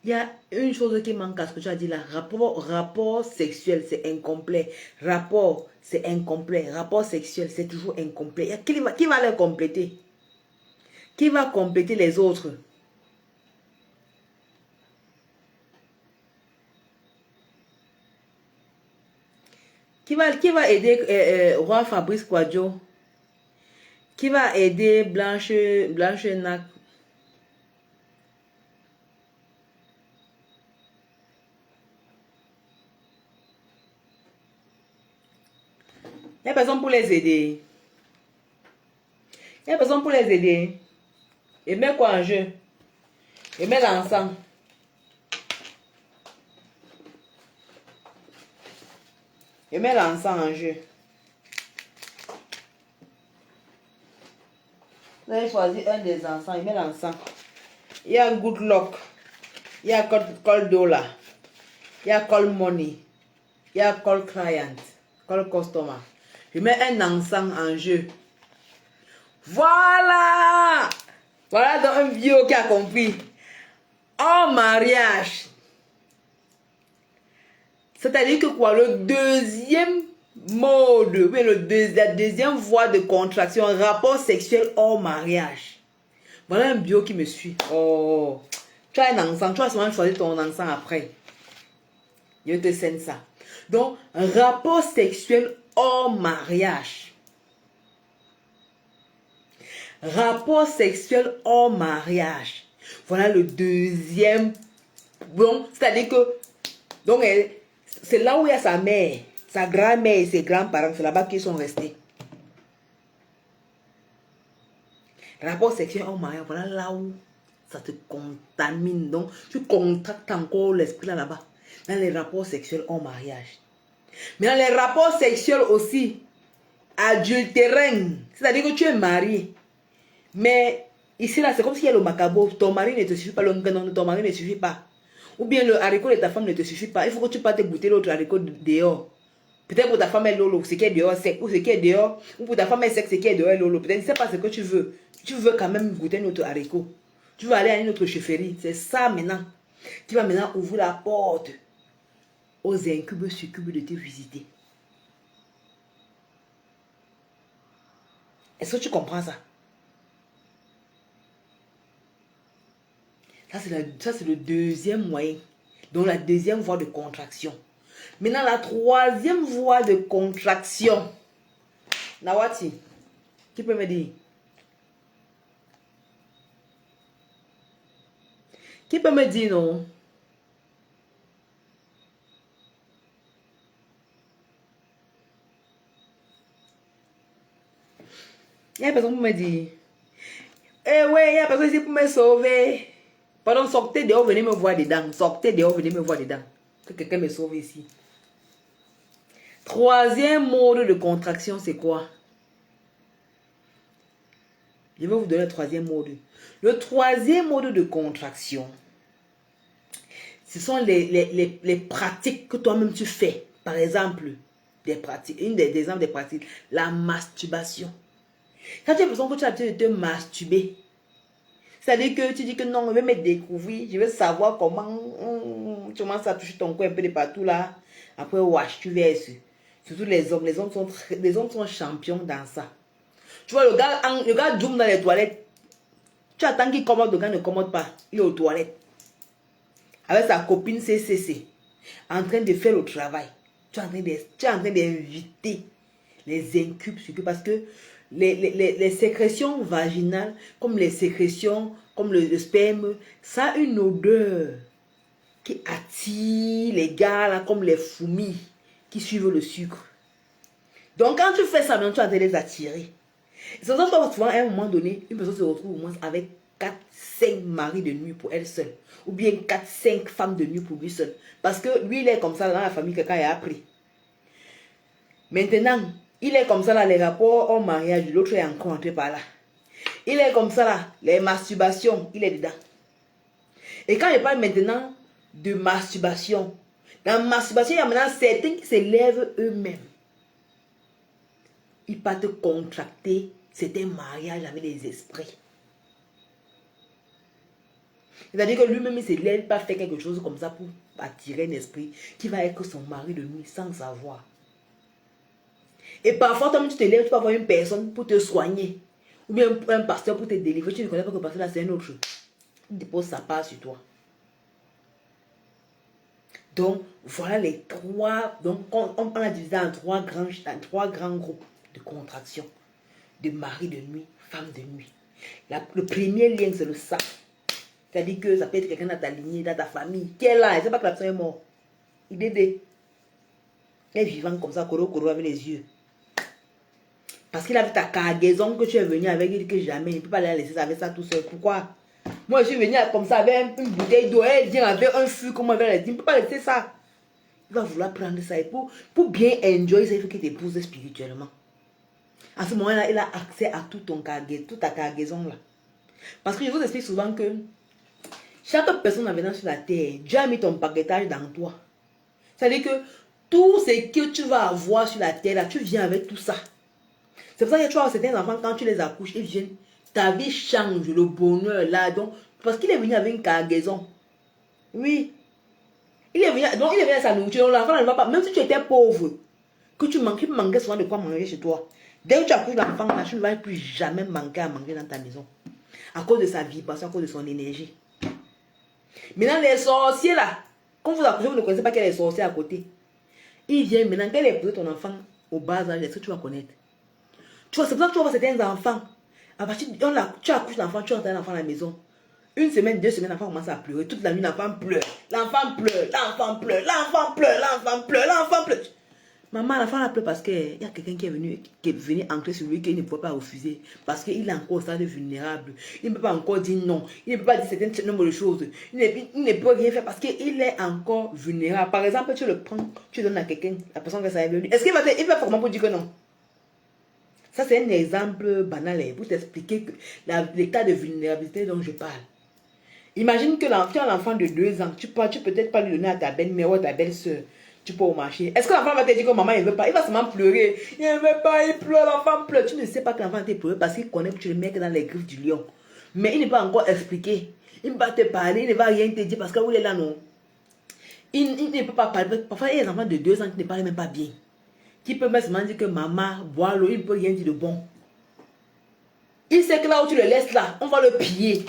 Il y a une chose qui manque à ce que tu as dit là. Rapport sexuel, c'est incomplet. Rapport, c'est incomplet. Rapport sexuel, c'est toujours incomplet. Qui va le compléter? Qui va compléter les autres? Qui va aider Roi Fabrice Quadjo? Qui va aider Blanche Nac? Il n'y a personne pour les aider. Il n'y a personne pour les aider. Et mets quoi en jeu? Et mets l'encens. Et mets l'encens en jeu. Vous allez choisir un des encens. Et mets l'encens. Il y a Good Luck. Il y a Call Dollar. Il y a Call Money. Il y a Call Client. Call Customer. Je mets un encens en jeu. Voilà! Voilà donc un vieux qui a compris. En mariage. C'est-à-dire que quoi? Le deuxième mode, oui, la deuxième voie de contraction, rapport sexuel hors mariage. Voilà un bio qui me suit. Oh, tu as un encens, tu vas seulement choisir ton encens après. Je te sens ça. Donc, un rapport sexuel hors mariage. Rapport sexuel hors mariage. Voilà le deuxième. Bon, c'est-à-dire que, donc, c'est là où il y a sa mère, sa grand-mère et ses grands-parents. C'est là-bas qu'ils sont restés. Rapport sexuel hors mariage, voilà là où ça te contamine. Donc, tu contractes encore l'esprit là-bas. dans les rapports sexuels hors mariage. Mais dans les rapports sexuels aussi, adultérins, c'est-à-dire que tu es marié. Mais ici, là, c'est comme s'il y a le macabo. Ton mari ne te suffit pas, le ganon de ton mari ne suffit pas. Ou bien le haricot de ta femme ne te suffit pas. Il faut que tu partes goûter l'autre haricot dehors. Peut-être pour ta femme est lolo, ce qui est dehors sec, ou ce qui est dehors, ou pour ta femme est sec, ce qui est dehors est lolo. Peut-être, ne sais pas ce que tu veux. Tu veux quand même goûter notre haricot. Tu veux aller à une autre chefferie. C'est ça maintenant. Tu vas maintenant ouvrir la porte aux incubes, succubes de te visiter. Est-ce que tu comprends ça? Ça, c'est le deuxième moyen. Donc, la deuxième voie de contraction. Maintenant, la troisième voie de contraction. Nawati, qui peut me dire? Qui peut me dire non? Il y a personne pour me dire. Eh ouais, il y a personne ici pour me sauver. Pardon, sortez dehors, venez me voir dedans. Sortez dehors, venez me voir dedans. Que quelqu'un me sauve ici. Troisième mode de contraction, c'est quoi? Je vais vous donner le troisième mode. Le troisième mode de contraction, ce sont les pratiques que toi-même tu fais. Par exemple, des pratiques. Une des exemples des pratiques, la masturbation. Quand tu as l'impression que tu as l'habitude de te masturber, c'est-à-dire que tu dis que non, je vais me découvrir, je vais savoir comment tu commences à toucher ton corps un peu de partout là. Après, wash, tu verses. Surtout les hommes. Les hommes sont champions dans ça. Tu vois, le gars zoom dans les toilettes. Tu attends qu'il commode, le gars ne commode pas. Il est aux toilettes. Avec sa copine CCC. En train de faire le travail. Tu es en train d'inviter les incubes parce que les sécrétions vaginales, comme les sécrétions, comme le sperme, ça a une odeur qui attire les gars là, comme les fourmis qui suivent le sucre. Donc quand tu fais ça, tu es en train de les attirer. C'est pour ça que souvent, à un moment donné, une personne se retrouve au moins avec 4-5 maris de nuit pour elle seule. Ou bien 4-5 femmes de nuit pour lui seul. Parce que lui, il est comme ça dans la famille, quelqu'un a appris. Maintenant, il est comme ça là, les rapports au mariage, l'autre est encore entré par là. Il est comme ça là, les masturbations, il est dedans. Et quand je parle maintenant de masturbation, dans la masturbation, il y a maintenant certains qui se lèvent eux-mêmes. Ils partent contracter certains mariages avec les esprits. C'est-à-dire que lui-même, il ne se lève pas faire quelque chose comme ça pour attirer un esprit qui va être son mari de nuit sans savoir. Et parfois, toi, tu te lèves, tu vas voir une personne pour te soigner. Ou bien un pasteur pour te délivrer. Tu ne connais pas que le pasteur là, c'est un autre. Il dépose sa part sur toi. Donc, voilà les trois. Donc, on a divisé en trois grands groupes de contraction. De mari de nuit, femme de nuit. Le premier lien, c'est le sang. C'est-à-dire que ça peut être quelqu'un dans ta lignée, dans ta famille, qui est là. Il ne sait pas que la personne est morte. Il est vivant comme ça, coro avec les yeux. Parce qu'il a vu ta cargaison que tu es venu avec, il dit que jamais, il ne peut pas la laisser avec ça tout seul. Pourquoi? Moi, je suis venu comme ça avec une bouteille d'eau, elle vient avec un fût, comment elle va laisser? Il ne peut pas laisser ça. Il va vouloir prendre ça. Et pour bien enjoy ça, il faut qu'il t'épouse spirituellement. À ce moment-là, il a accès à toute ta cargaison là. Parce que je vous explique souvent que chaque personne en venant sur la terre, Dieu a mis ton paquetage dans toi. C'est-à-dire que tout ce que tu vas avoir sur la terre, là, tu viens avec tout ça. C'est pour ça que tu vois certains enfants, quand tu les accouches, ils viennent, ta vie change, le bonheur là. Donc, parce qu'il est venu avec une cargaison. Oui. Il est venu avec sa nourriture. L'enfant ne va pas. Même si tu étais pauvre, que tu manquais souvent de quoi manger chez toi. Dès que tu accouches l'enfant, tu ne vas plus jamais manquer à manger dans ta maison. À cause de sa vibration, à cause de son énergie. Maintenant, les sorciers là, quand vous accouchez, vous ne connaissez pas qu'il y a les sorciers à côté. Ils viennent maintenant, quand il est posé ton enfant au bas âge, est-ce que tu vas connaître? Tu vois, c'est pour ça que tu vois certains enfants. À partir tu accouches l'enfant, tu entres l'enfant à la maison. Une semaine, 2 semaines, l'enfant commence à pleurer. Toute la nuit, l'enfant pleure. L'enfant pleure, l'enfant pleure, l'enfant pleure, l'enfant pleure, l'enfant pleure. Maman, l'enfant a pleuré parce qu'il y a quelqu'un qui est venu ancrer sur lui qu'il ne peut pas refuser. Parce qu'il est encore au stade vulnérable. Il ne peut pas encore dire non. Il ne peut pas dire certains nombre de choses. Il ne peut rien faire parce qu'il est encore vulnérable. Par exemple, tu le prends, tu donnes à quelqu'un, la personne que ça est venue. Est-ce qu'il va vraiment pour dire que non? Ça, c'est un exemple banal pour t'expliquer les cas de vulnérabilité dont je parle. Imagine que tu as un enfant de 2 ans. Tu peux peut-être pas lui donner à ta belle-mère ou à ta belle-soeur. Tu peux au marché. Est-ce que l'enfant va te dire que maman ne veut pas? Il va seulement pleurer. Il ne veut pas, il pleure, l'enfant pleure. Tu ne sais pas que l'enfant te pleure parce qu'il connaît que tu le mets dans les griffes du lion. Mais il ne peut pas encore expliquer. Il ne va te parler, il ne va rien te dire parce que où il est là, non. Il ne peut pas parler. Parfois, il y a des enfants de 2 ans qui ne parlent même pas bien. Qui peuvent même seulement dire que maman boit l'eau, il ne peut rien dire de bon. Il sait que là où tu le laisses là, on va le piller.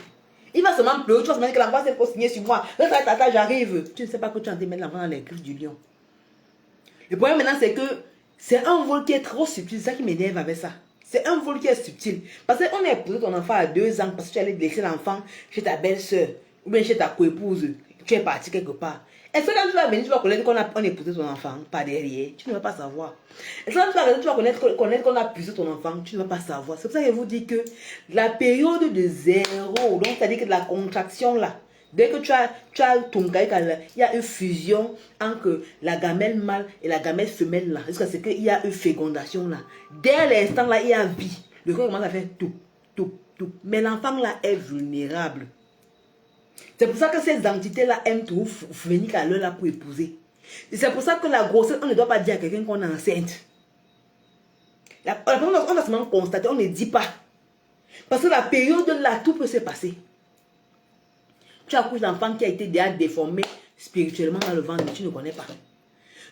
Il va seulement pleurer, tu vas seulement dire que l'enfant s'est pour signer sur moi. Là, tata, j'arrive. Tu ne sais pas que tu es en train de mettre l'enfant dans les griffes du lion. Le problème maintenant, c'est que c'est un vol qui est trop subtil. C'est ça qui m'énerve avec ça. C'est un vol qui est subtil. Parce qu'on a épousé ton enfant à 2 ans parce que tu allais laisser l'enfant chez ta belle-soeur ou bien chez ta coépouse. Tu es parti quelque part. Est-ce que quand tu vas venir, tu vas connaître qu'on a épousé ton enfant par derrière? Tu ne vas pas savoir. Est-ce que quand tu vas connaître qu'on a épousé ton enfant? Tu ne vas pas savoir. C'est pour ça que je vous dis que la période de 0, donc c'est-à-dire que la contraction là, dès que tu as ton cahier, il y a une fusion entre la gamelle mâle et la gamelle femelle là. Jusqu'à ce qu'il y a une fécondation là. Dès l'instant là, il y a vie. Le corps commence à faire tout, tout, tout. Mais l'enfant là est vulnérable. C'est pour ça que ces entités-là aiment tout venir à l'heure là pour épouser. C'est pour ça que la grossesse, on ne doit pas dire à quelqu'un qu'on est enceinte. On a seulement constaté, on ne dit pas. Parce que la période là, tout peut se passer. Tu accouches d'enfant qui a été déjà déformé spirituellement dans le ventre, tu ne connais pas.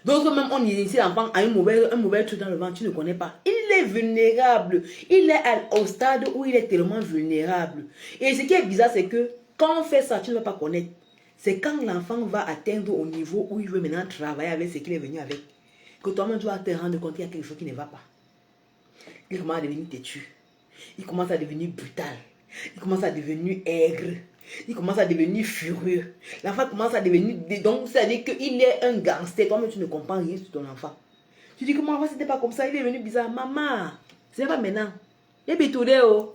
D'autres même, on initie l'enfant à un mauvais truc dans le ventre, tu ne connais pas. Il est vulnérable. Il est au stade où il est tellement vulnérable. Et ce qui est bizarre, c'est que quand on fait ça, tu ne vas pas connaître. C'est quand l'enfant va atteindre au niveau où il veut maintenant travailler avec ce qu'il est venu avec, que toi-même tu vas te rendre compte qu'il y a quelque chose qui ne va pas. Il commence à devenir têtu. Il commence à devenir brutal. Il commence à devenir aigre. Il commence à devenir furieux. L'enfant commence à devenir... Donc, c'est-à-dire qu'il est un gangster. Toi-même, tu ne comprends rien sur ton enfant. Tu dis que mon enfant, c'était pas comme ça. Il est venu bizarre. Maman, c'est pas maintenant. Il est tout oh.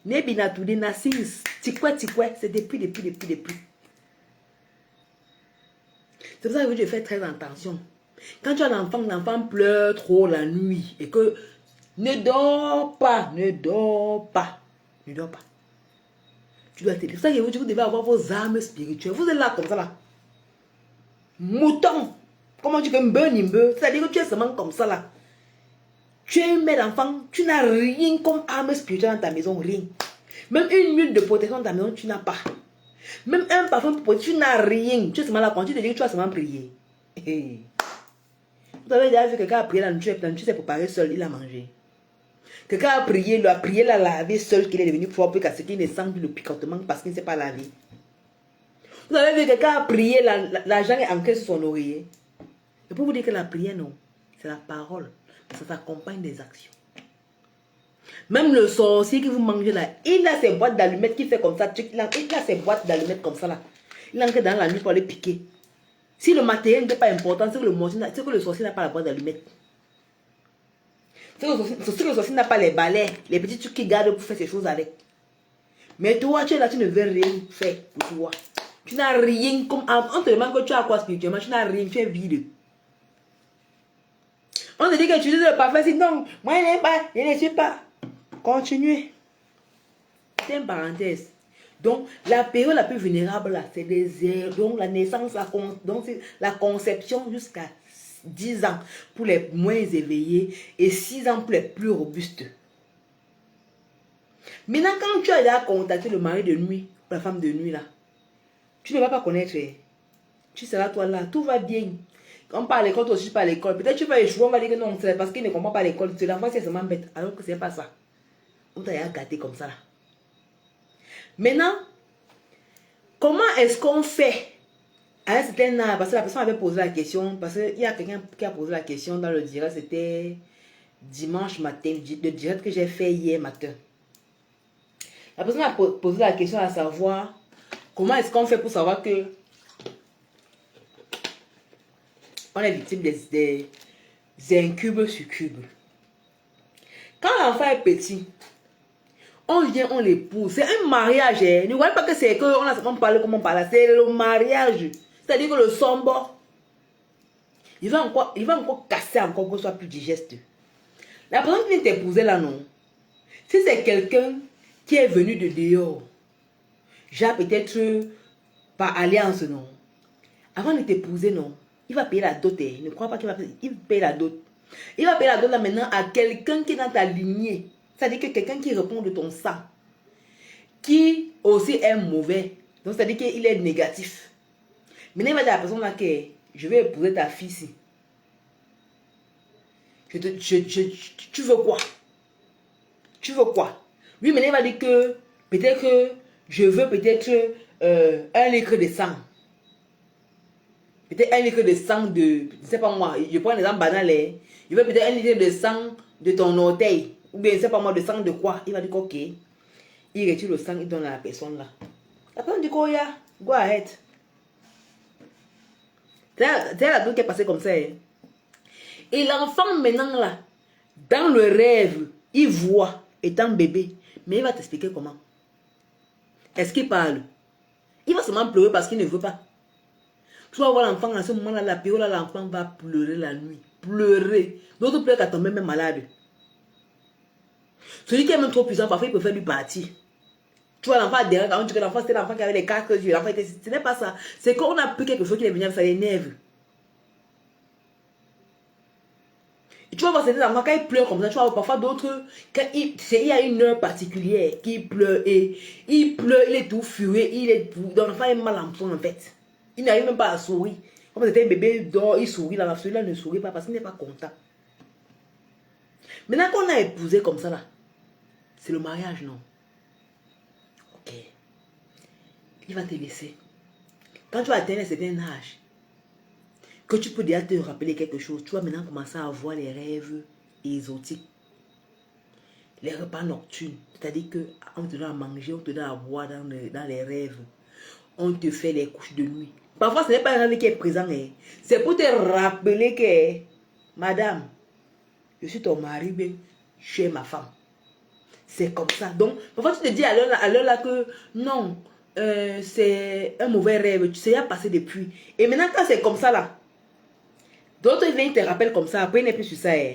Nebina tout nassis. Tikwe. C'est depuis. C'est pour ça que je fais très attention. Quand tu as un enfant, l'enfant pleure trop la nuit. Et que... Ne dors pas. Tu dois t'aider. C'est ça que vous devez avoir vos armes spirituelles. Vous êtes là comme ça là. Mouton. Comment tu peux me beurre? C'est-à-dire que tu es seulement comme ça là. Tu es une mère d'enfant. Tu n'as rien comme arme spirituelle dans ta maison. Rien. Même une huile de protection dans ta maison, tu n'as pas. Même un parfum pour protéger, tu n'as rien. Tu es seulement là. Quand tu te dis que tu vas seulement prier. Vous avez déjà vu quelqu'un a prié la nuit, tu s'est préparé seul, il a mangé. Quelqu'un a prié, l'a lavé seul, qu'il est devenu propre, parce qu'il ne sent plus le picotement parce qu'il ne s'est pas lavé. Vous avez vu quelqu'un a prié, l'argent est ancré sur son oreiller. Et pour vous dire que la prière, non, c'est la parole. Ça s'accompagne des actions. Même le sorcier qui vous mangez là, il a ses boîtes d'allumettes qui fait comme ça. Il a ses boîtes d'allumettes comme ça là. Il entre dans la nuit pour aller piquer. Si le matériel n'est pas important, c'est que le sorcier n'a pas la boîte d'allumettes. C'est que le sorcier n'a pas les balais, les petits trucs qu'il garde pour faire ces choses avec. Mais toi, tu es là, tu ne veux rien faire pour toi. Tu n'as rien comme... On te demande que tu as quoi spirituellement, tu n'as rien, tu es vide. On te dit que tu utilises le parfum, si non, moi je ne suis pas. Continuez. C'est une parenthèse. Donc, la période la plus vulnérable, là, c'est les airs. Donc, la naissance, la conception jusqu'à 10 ans pour les moins éveillés et 6 ans pour les plus robustes. Maintenant, quand tu as déjà contacté le mari de nuit, ou la femme de nuit, là, tu ne vas pas connaître. Tu seras toi là, tout va bien. Quand on parle à l'école, toi aussi tu parles à l'école. Peut-être tu vas échouer, on va dire que non, c'est parce qu'il ne comprend pas l'école. C'est l'enfant, c'est seulement bête. Alors que ce n'est pas ça. On t'a gâté comme ça là. Maintenant, comment est-ce qu'on fait à un certain âge? Parce que la personne avait posé la question, parce qu'il y a quelqu'un qui a posé la question dans le direct, c'était dimanche matin, le direct que j'ai fait hier matin. La personne a posé la question à savoir, comment est-ce qu'on fait pour savoir que on est victime incube sur cube. Quand l'enfant est petit, on vient, on l'épouse. C'est un mariage. Hein. Ne voyez pas que c'est qu'on a seulement parlé comme on parle. C'est le mariage. C'est-à-dire que le sombre, il va encore casser encore pour que ce soit plus digeste. La personne qui vient t'épouser là, non. Si c'est quelqu'un qui est venu de dehors, genre peut-être par alliance, non. Avant de t'épouser, non. Il va payer la dot. Hein. Ne crois pas qu'il va payer. Il paye la dot. Il va payer la dot là maintenant à quelqu'un qui est dans ta lignée. C'est-à-dire que quelqu'un qui répond de ton sang. Qui aussi est mauvais. Donc c'est-à-dire qu'il est négatif. Maintenant il va dire à la personne là que je vais épouser ta fille ici. Tu veux quoi? Tu veux quoi? Lui maintenant il va dire que peut-être que je veux peut-être 1 litre de sang. Peut-être 1 litre de sang de, je ne sais pas moi, je prends un exemple banal. Je veux peut-être 1 litre de sang de ton orteil. Ou bien je ne sais pas moi, de sang de quoi. Il va dire ok. Il retire le sang, il donne à la personne là. La personne dit quoi, yeah, go ahead. C'est la donne qui est passée comme ça. Hein. Et l'enfant maintenant là, dans le rêve, il voit, étant bébé, mais il va t'expliquer comment. Est-ce qu'il parle? Il va seulement pleurer parce qu'il ne veut pas. Tu vas voir l'enfant à ce moment-là, la période là, l'enfant va pleurer la nuit. Pleurer. D'autres pleurent qu'à tomber même malade. Celui qui est même trop puissant, parfois il peut faire du parti. Tu vois l'enfant derrière, quand tu dis que l'enfant c'était l'enfant qui avait les 4 yeux, l'enfant était... Ce n'est pas ça. C'est qu'on a pris quelque chose qui est venu, ça l'énerve. Et tu vas voir certains enfants, quand ils pleurent comme ça, tu vas voir parfois d'autres, il y a une heure particulière qui pleure et il pleure, il est tout furieux, donc l'enfant est mal en point en fait. Il n'arrive même pas à sourire. Comme c'était un bébé dort, il sourit, là, celui-là ne sourit pas parce qu'il n'est pas content. Maintenant qu'on a épousé comme ça là, c'est le mariage, non? Ok. Il va te laisser. Quand tu vas atteindre un certain âge, que tu peux déjà te rappeler quelque chose, tu vas maintenant commencer à avoir les rêves exotiques. Les repas nocturnes. C'est-à-dire qu'on te donne à manger, on te donne à boire dans les rêves. On te fait les couches de nuit. Parfois, ce n'est pas un rêve qui est présent. Hein. C'est pour te rappeler que, madame, je suis ton mari, mais tu es ma femme. C'est comme ça. Donc, parfois, tu te dis à l'heure là que non, c'est un mauvais rêve. Tu sais, il a passé depuis. Et maintenant, quand c'est comme ça là, d'autres viennent te rappellent comme ça. Après, il n'est plus sur ça. Hein.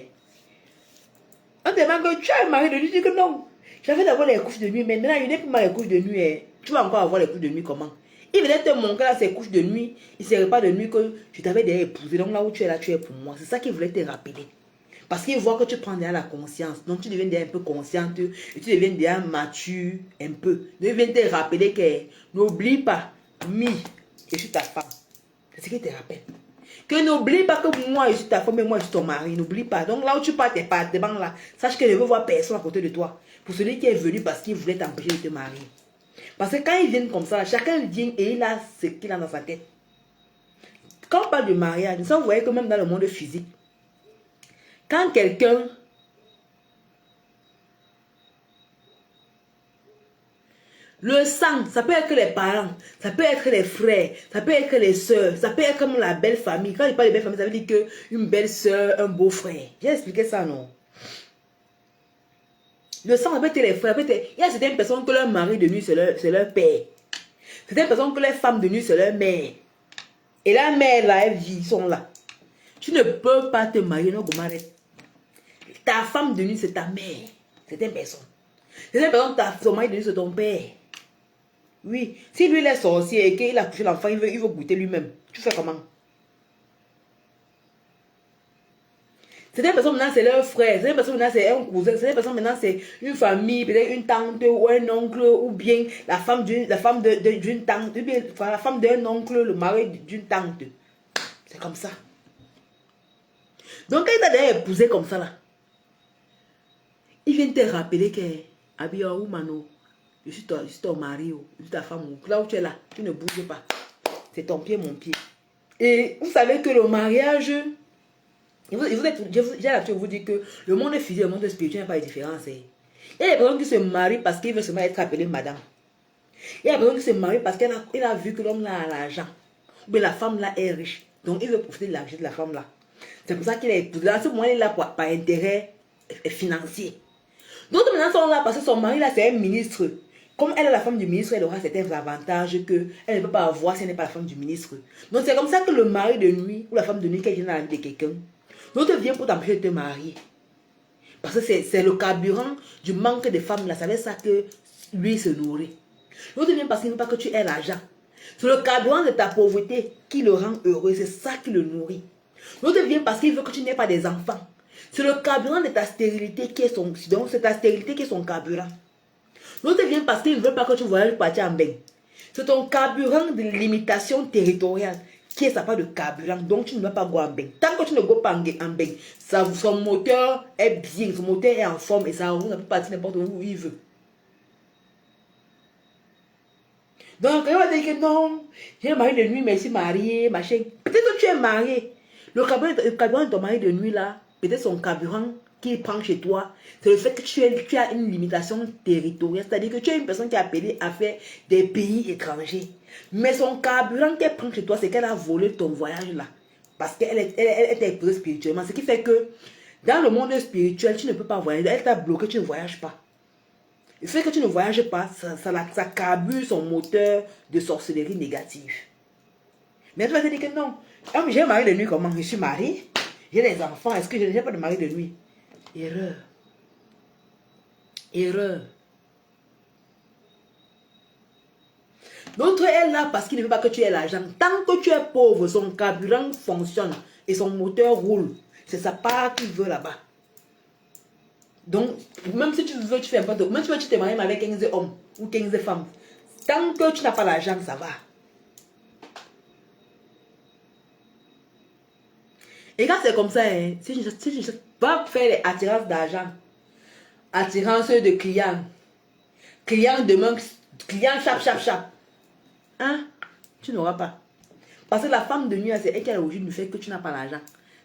On te demande que tu as un mari de nuit. Tu dis que non. J'avais d'abord les couches de nuit. Mais maintenant, il n'est plus mal les couches de nuit. Hein. Tu vas encore avoir les couches de nuit comment? Il venait te montrer là ses couches de nuit. Il ne serait pas de nuit que je t'avais déjà épousé. Donc là où tu es là, tu es pour moi. C'est ça qu'il voulait te rappeler. Parce qu'il voit que tu prends déjà la conscience. Donc tu deviens déjà un peu consciente. Et tu deviens déjà mature un peu. Donc il vient te rappeler que n'oublie pas, je suis ta femme. C'est ce qu'il te rappelle. Que n'oublie pas que moi je suis ta femme et moi je suis ton mari. N'oublie pas. Donc là où tu pars tes banques là, sache que je ne veux voir personne à côté de toi. Pour celui qui est venu parce qu'il voulait t'empêcher de te marier. Parce que quand ils viennent comme ça, chacun vient et il a ce qu'il a dans sa tête. Quand on parle de mariage, vous voyez que même dans le monde physique, quand quelqu'un le sang, ça peut être les parents, ça peut être les frères, ça peut être les soeurs, ça peut être comme la belle famille. Quand je parle de belle famille, ça veut dire qu'une belle soeur, un beau frère. J'ai expliqué ça, non? Le sang, ça peut être les frères. Il y a certaines personnes que leur mari de nuit, c'est leur père. Certaines personnes que les femmes de nuit, c'est leur mère. Et la mère, là, elle vit, ils sont là. Tu ne peux pas te marier, non, ta femme de nuit, c'est ta mère. Certaines personnes. Certaines personnes, ton mari de nuit, c'est ton père. Oui. Si lui, il est sorcier et qu'il a couché l'enfant, il veut goûter lui-même. Tu fais comment? Certaines personnes maintenant c'est leur frère, certaines personnes maintenant c'est un cousin, certaines personnes maintenant c'est une famille, peut-être une tante ou un oncle, ou bien la femme d'une tante, ou bien la femme d'un oncle, le mari d'une tante. C'est comme ça. Donc quand il t'a déjà épousé comme ça là, il vient te rappeler que Abia ou Mano, je suis ton mari, je suis ta femme, là où tu es là, tu ne bouges pas. C'est ton pied, mon pied. Et vous savez que le mariage, j'ai l'habitude de vous dire que le monde physique et le monde spirituel n'a pas de différence. Il y a des personnes qui se marient parce qu'ils veulent seulement être appelés madame. Il y a des personnes qui se marient parce qu'elle a vu que l'homme là a l'argent. Ou bien la femme là est riche. Donc il veut profiter de l'argent de la femme là. C'est pour ça qu'il est épousé. Dans ce moment, il est là par intérêt financier. D'autres maintenant sont là parce que son mari là c'est un ministre. Comme elle est la femme du ministre, elle aura certains avantages que elle ne peut pas avoir si elle n'est pas la femme du ministre. Donc c'est comme ça que le mari de nuit ou la femme de nuit qui vient dans la vie de quelqu'un, l'autre vient pour t'empêcher de te marier. Parce que c'est le carburant du manque de femmes là, c'est avec ça que lui se nourrit. L'autre vient parce qu'il ne veut pas que tu aies l'argent. C'est le carburant de ta pauvreté qui le rend heureux, c'est ça qui le nourrit. L'autre vient parce qu'il veut que tu n'aies pas des enfants. C'est le carburant de ta stérilité qui est son... Donc c'est ta stérilité qui est son carburant. L'autre vient parce qu'il ne veut pas que tu voyages partir en bain. C'est ton carburant de limitation territoriale qui est sa part de carburant. Donc tu ne vas pas go en bain. Tant que tu ne go pas en bain, son moteur est bien, son moteur est en forme et ça roule, ça peut partir n'importe où il veut. Donc, elle va dire que non, j'ai un mari de nuit, mais je suis mariée, machin. Peut-être que tu es marié. Le carburant de ton mari de nuit, là, peut-être son carburant qu'il prend chez toi, c'est le fait que tu as une limitation territoriale. C'est-à-dire que tu es une personne qui est appelée à faire des pays étrangers. Mais son carburant qu'elle prend chez toi, c'est qu'elle a volé ton voyage, là. Parce qu'elle était épousée spirituellement. Ce qui fait que dans le monde spirituel, tu ne peux pas voyager. Elle t'a bloqué, tu ne voyages pas. Le fait que tu ne voyages pas, ça carbure son moteur de sorcellerie négative. Mais tu vas te dire que non. Ah, j'ai un mari de nuit, comment? Je suis mariée, j'ai des enfants, est-ce que je n'ai pas de mari de nuit? Erreur. Erreur. L'autre est là parce qu'il ne veut pas que tu aies l'argent. Tant que tu es pauvre, son carburant fonctionne et son moteur roule. C'est sa part qu'il veut là-bas. Donc, même si tu veux, tu fais un peu de... Même si tu te maries avec 15 hommes ou 15 femmes, tant que tu n'as pas l'argent, ça va. Et quand c'est comme ça, hein, si je vais faire les attirances d'argent, attirance de clients, clients demain, clients chap. Hein? Tu n'auras pas. Parce que la femme de nuit, c'est elle qui a l'origine du fait que tu n'as pas l'argent.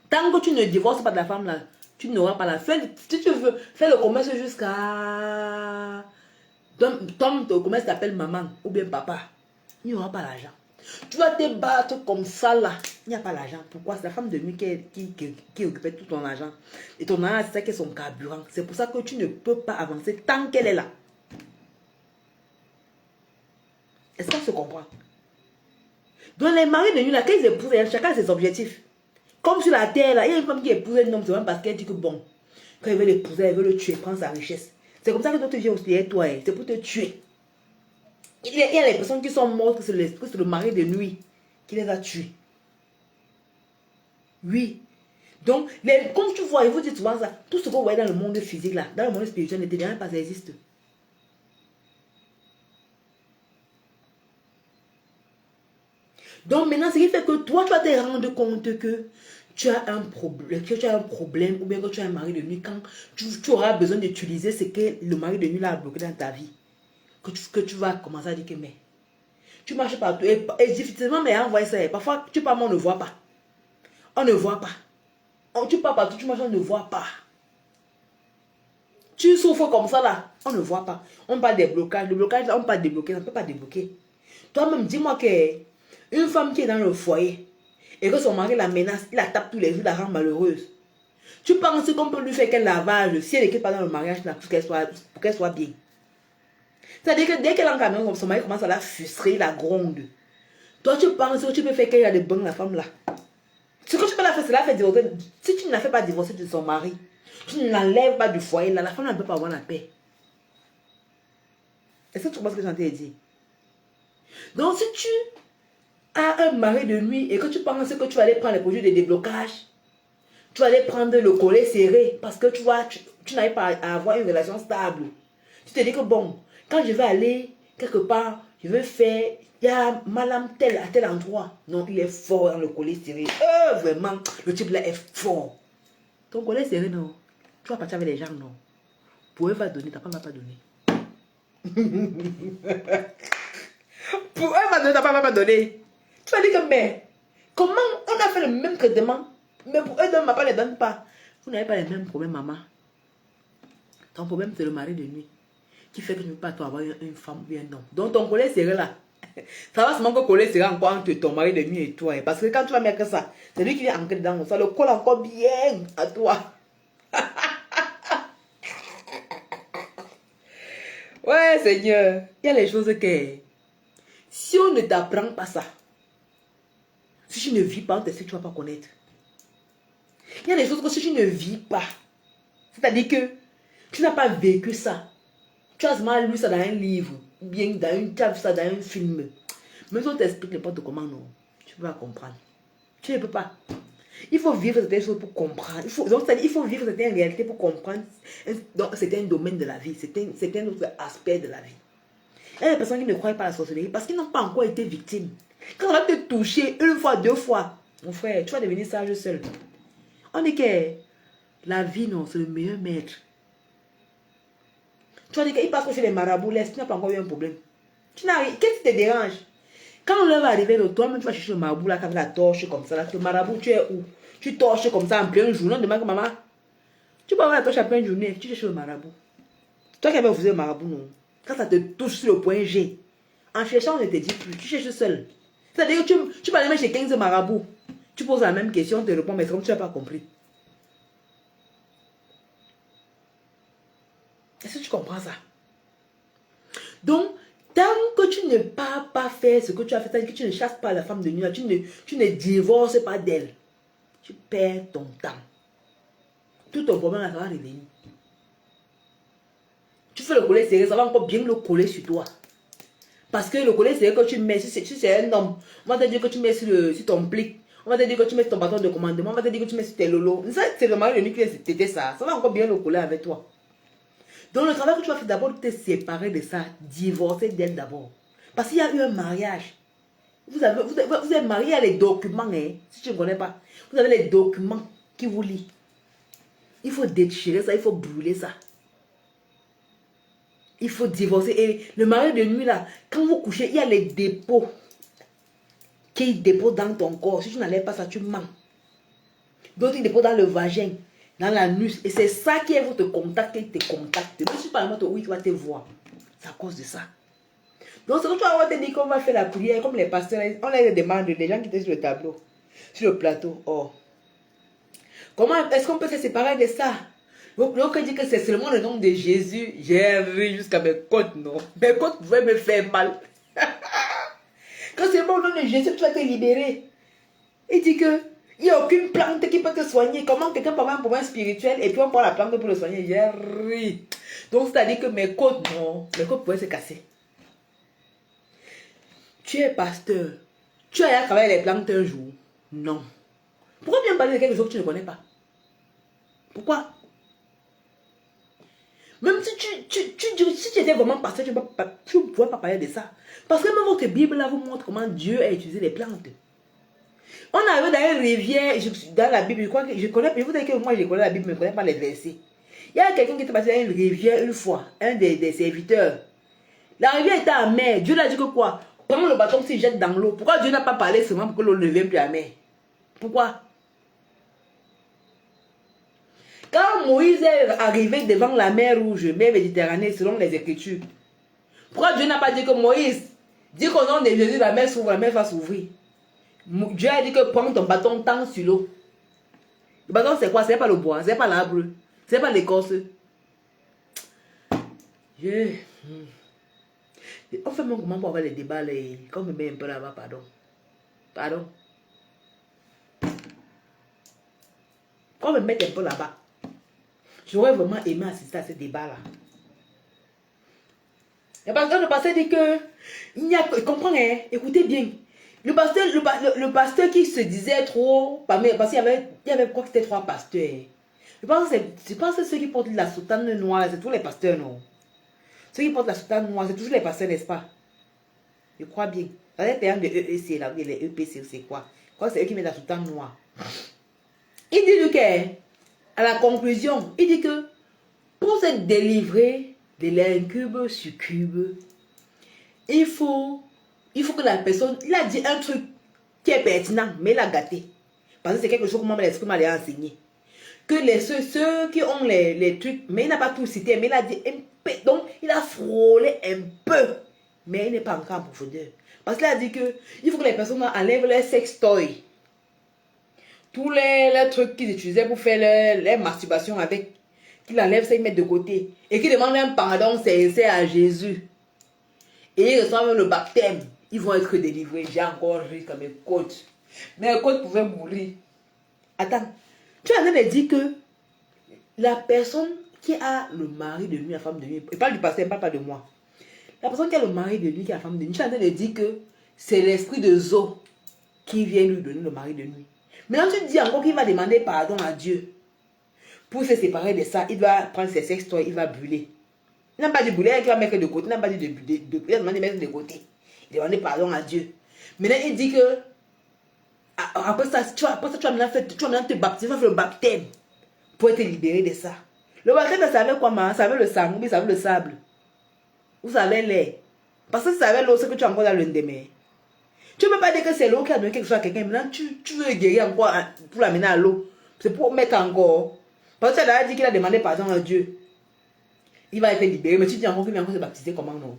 Tant que tu ne divorces pas de la femme là, tu n'auras pas la fin. Si tu veux faire le commerce jusqu'à... Tom, ton commerce t'appelle maman ou bien papa. Il n'y aura pas l'argent. Tu vas te battre comme ça là. Il n'y a pas l'argent. Pourquoi? C'est la femme de nuit qui occupait tout ton argent. Et ton argent, c'est ça qui est son carburant. C'est pour ça que tu ne peux pas avancer tant qu'elle est là. Est-ce qu'on se comprend? Donc les maris de nuit là, quand ils épousent, chacun a ses objectifs. Comme sur la terre là, il y a une femme qui épouse un homme, c'est même parce qu'elle dit que bon, quand il veut l'épouser, elle veut le tuer, prendre sa richesse. C'est comme ça que d'autres viennent aussi derrière toi, c'est pour te tuer. Il y a les personnes qui sont mortes, que c'est le mari de nuit qui les a tués. Oui. Donc, comme tu vois, il vous dit souvent ça, tout ce que vous voyez dans le monde physique là, dans le monde spirituel, ne te dirait pas ça existe. Donc maintenant, ce qui fait que toi, tu vas te rendre compte que tu as un problème, ou bien que tu as un mari de nuit, quand tu auras besoin d'utiliser ce que le mari de nuit a bloqué dans ta vie, que tu vas commencer à dire que mais tu marches partout, et difficilement, mais envoie ça, parfois tu parles, mais on ne voit pas. On ne voit pas. Tu parles partout, tu marches, on ne voit pas. Tu souffres comme ça là, on ne voit pas. On parle des blocages, le blocage là, on peut débloquer, on ne peut pas débloquer. Toi-même, dis-moi que une femme qui est dans le foyer et que son mari la menace, il la tape tous les jours, la rend malheureuse. Tu penses qu'on peut lui faire quel lavage si elle n'est pas dans le mariage là, pour qu'elle soit bien. C'est-à-dire que dès qu'elle est en camion, son mari commence à la frustrer, la gronde. Toi, tu penses que tu peux faire qu'elle a des bonnes, la femme là. Ce que tu peux la faire, c'est la faire divorcer. Si tu ne la fais pas divorcer de son mari, tu ne l'enlèves pas du foyer là, la femme ne peut pas avoir la paix. Est-ce que tu comprends ce que j'en ai dit? Donc, si tu as un mari de nuit et que tu penses que tu vas aller prendre les produits de déblocage, tu vas aller prendre le collet serré parce que tu vois, tu n'arrives pas à avoir une relation stable. Tu te dis que bon, quand je vais aller quelque part, je vais faire, il y a madame tel à tel endroit. Non, il est fort dans le collet serré. Vraiment, le type là est fort. Ton collet serré, non. Tu vas partir avec les gens, non. Pour eux, va donner, ta femme ne va pas donner. Pour eux, va donner, ta femme ne va pas donner. Tu vas dire que, mais, comment on a fait le même traitement, mais pour eux, ma papa ne les donne pas. Vous n'avez pas les mêmes problèmes, maman. Ton problème, c'est le mari de nuit qui fait que tu ne peux pas avoir une femme ou un homme. Donc ton collet serré là, Ça va seulement que coller sera encore entre ton mari de nuit et toi. Parce que quand tu vas mettre ça, c'est lui qui vient ancrer dedans. Ça le colle encore bien à toi. Ouais, Seigneur. Il y a les choses que... Si on ne t'apprend pas ça, si tu ne vis pas, on te sait que tu ne vas pas connaître. Il y a des choses que si tu ne vis pas, c'est-à-dire que tu n'as pas vécu ça, tu as seulement lu ça dans un livre, ou bien tu as vu ça dans un film. Mais si on t'explique n'importe comment, non, tu ne peux pas comprendre. Tu ne peux pas. Il faut vivre certaines choses pour comprendre. Il faut vivre certaines réalités pour comprendre certains domaines de la vie, certains autres aspects de la vie. Il y a des personnes qui ne croient pas à la sorcellerie parce qu'ils n'ont pas encore été victimes. Quand on va te toucher une fois, deux fois, mon frère, tu vas devenir sage seul. On dit que la vie, non, c'est le meilleur maître. Tu vas dire qu'il passe chez les marabouts, laisse, tu n'as pas encore eu un problème. Tu n'as rien. Qu'est-ce qui te dérange? Quand l'heure va arriver de toi-même, tu vas chercher le marabout là, avec la torche comme ça. Là. Le marabout, tu es où? Tu torches comme ça en plein jour. Non, demande maman. Tu peux avoir la torche en pleine journée, tu cherches le marabout. Toi qui avais refusé le marabout, non. Quand ça te touche sur le point G, en cherchant, on ne te dit plus. Tu cherches seul. C'est-à-dire que tu vas aller chez 15 marabouts. Tu poses la même question, on te répond, mais c'est comme tu n'as pas compris. Est-ce que tu comprends ça? Donc, tant que tu ne pars pas faire ce que tu as fait, c'est-à-dire que tu ne chasses pas la femme de nuit, tu ne divorces pas d'elle, tu perds ton temps. Tout ton problème, ça va revenir. Tu fais le collet serré, ça va encore bien le coller sur toi. Parce que le collet serré que tu mets, si c'est un homme, on va te dire que tu mets sur ton plic, on va te dire que tu mets ton bâton de commandement, on va te dire que tu mets sur tes lolos. C'est le mari de nuit qui t'était ça. Ça va encore bien le coller avec toi. Donc le travail que tu vas faire d'abord, te séparer de ça, divorcer d'elle d'abord. Parce qu'il y a eu un mariage. Vous êtes marié, il y a les documents, hein, si tu ne connais pas. Vous avez les documents qui vous lient. Il faut déchirer ça, il faut brûler ça. Il faut divorcer. Et le mari de nuit, là, quand vous couchez, il y a les dépôts qui déposent dans ton corps. Si tu n'enlèves pas ça, tu mens. D'autres, ils déposent dans le vagin, dans l'anus. Et c'est ça qui est votre contact, qui te contacte. Même si par exemple, oui, tu vas te voir. C'est à cause de ça. Donc, c'est que tu vas te dire qu'on va faire la prière, comme les pasteurs, on les demande, les gens qui étaient sur le tableau, sur le plateau. Oh. Comment est-ce qu'on peut se séparer de ça? Donc, on dit que c'est seulement le nom de Jésus. J'ai ri jusqu'à mes côtes, non? Mes côtes pouvaient me faire mal. Quand c'est bon le nom de Jésus, tu vas te libérer. Il dit que il n'y a aucune plante qui peut te soigner. Comment quelqu'un peut avoir un problème spirituel et puis on prend la plante pour le soigner? J'ai ri. Donc, c'est-à-dire que mes côtes, non, mes côtes pouvaient se casser. Tu es pasteur. Tu as travaillé les plantes un jour? Non. Pourquoi bien parler de quelque chose que tu ne connais pas? Pourquoi? Même si tu étais vraiment pasteur, tu ne pourrais pas parler de ça. Parce que même votre Bible là vous montre comment Dieu a utilisé les plantes. On arrive dans une rivière, dans la Bible, je crois que je connais, vous savez que moi je connais la Bible, mais je ne connais pas les versets. Il y a quelqu'un qui était passé dans une rivière une fois, un des serviteurs. La rivière était amère. Dieu l'a dit que quoi? Prends le bâton, s'il jette dans l'eau. Pourquoi Dieu n'a pas parlé seulement pour que l'eau ne vienne plus amère? Pourquoi? Quand Moïse est arrivé devant la mer Rouge, mer Méditerranée, selon les Écritures, pourquoi Dieu n'a pas dit que Moïse, dit qu'au nom de Jésus, la mer s'ouvre, la mer va s'ouvrir? Dieu a dit que prends ton bâton, tends sur l'eau. Le bâton, c'est quoi? C'est pas le bois, c'est pas l'arbre, c'est pas l'écorce. On fait mon comment pour avoir les débats, quand on me met un peu là-bas, pardon. Pardon. Quand on me met un peu là-bas, j'aurais vraiment aimé assister à ce débat-là. Le pasteur dit que, il n'y a, comprenez, écoutez bien, le pasteur qui se disait trop, parce qu'il y avait quoi que c'était trois pasteurs. Je pense que ceux qui portent la soutane noire, c'est tous les pasteurs, non? Ceux qui portent la soutane noire, c'est toujours les pasteurs, n'est-ce pas? Je crois bien. Dans les termes de EEC, là, les EPC, c'est quoi? Je crois que c'est eux qui mettent la soutane noire. Il dit que, à la conclusion, il dit que pour se délivrer de l'incube succube, il faut que la personne, il a dit un truc qui est pertinent, mais il a gâté. Parce que c'est quelque chose que moi, l'esprit m'a enseigné. Que ceux qui ont les trucs, mais il n'a pas tout cité, mais il a dit un peu, donc il a frôlé un peu, mais il n'est pas encore en profondeur. Parce qu'il a dit que il faut que les personnes enlèvent les sextoys. Tous les trucs qu'ils utilisaient pour faire les masturbations avec, qu'ils enlèvent ça, ils mettent de côté. Et qu'ils demandent un pardon sincère à Jésus. Et ils reçoivent le baptême. Ils vont être délivrés. J'ai encore ri comme mes coachs. Mes coachs pouvaient mourir. Attends. Tu es en train de dire que la personne qui a le mari de nuit, la femme de nuit, il parle du pasteur, il ne parle pas de moi. La personne qui a le mari de nuit, qui a la femme de nuit, tu es en train de dire que c'est l'esprit de Zo qui vient lui donner le mari de nuit. Maintenant, tu dis encore qu'il va demander pardon à Dieu. Pour se séparer de ça, il va prendre ses sextoys, il va brûler. Il n'a pas dit brûler, il va mettre de côté. Il n'a pas dit il a demandé de mettre de côté. Il a demandé pardon à Dieu. Maintenant, il dit que après ça, tu vas maintenant te baptiser, tu vas faire le baptême pour être libéré de ça. Le baptême, ça savait quoi, ça savait le sang, ou ça savait le sable. Vous savez l'air. Parce que ça savait l'eau, c'est que tu es encore dans le lendemain. Tu ne peux pas dire que c'est l'eau qui a donné quelque chose à quelqu'un. Maintenant, tu veux guérir encore pour l'amener à l'eau. C'est pour mettre encore. Parce que tu as dit qu'il a demandé pardon à Dieu. Il va être libéré. Mais tu dis encore qu'il vient encore se baptiser. Comment non?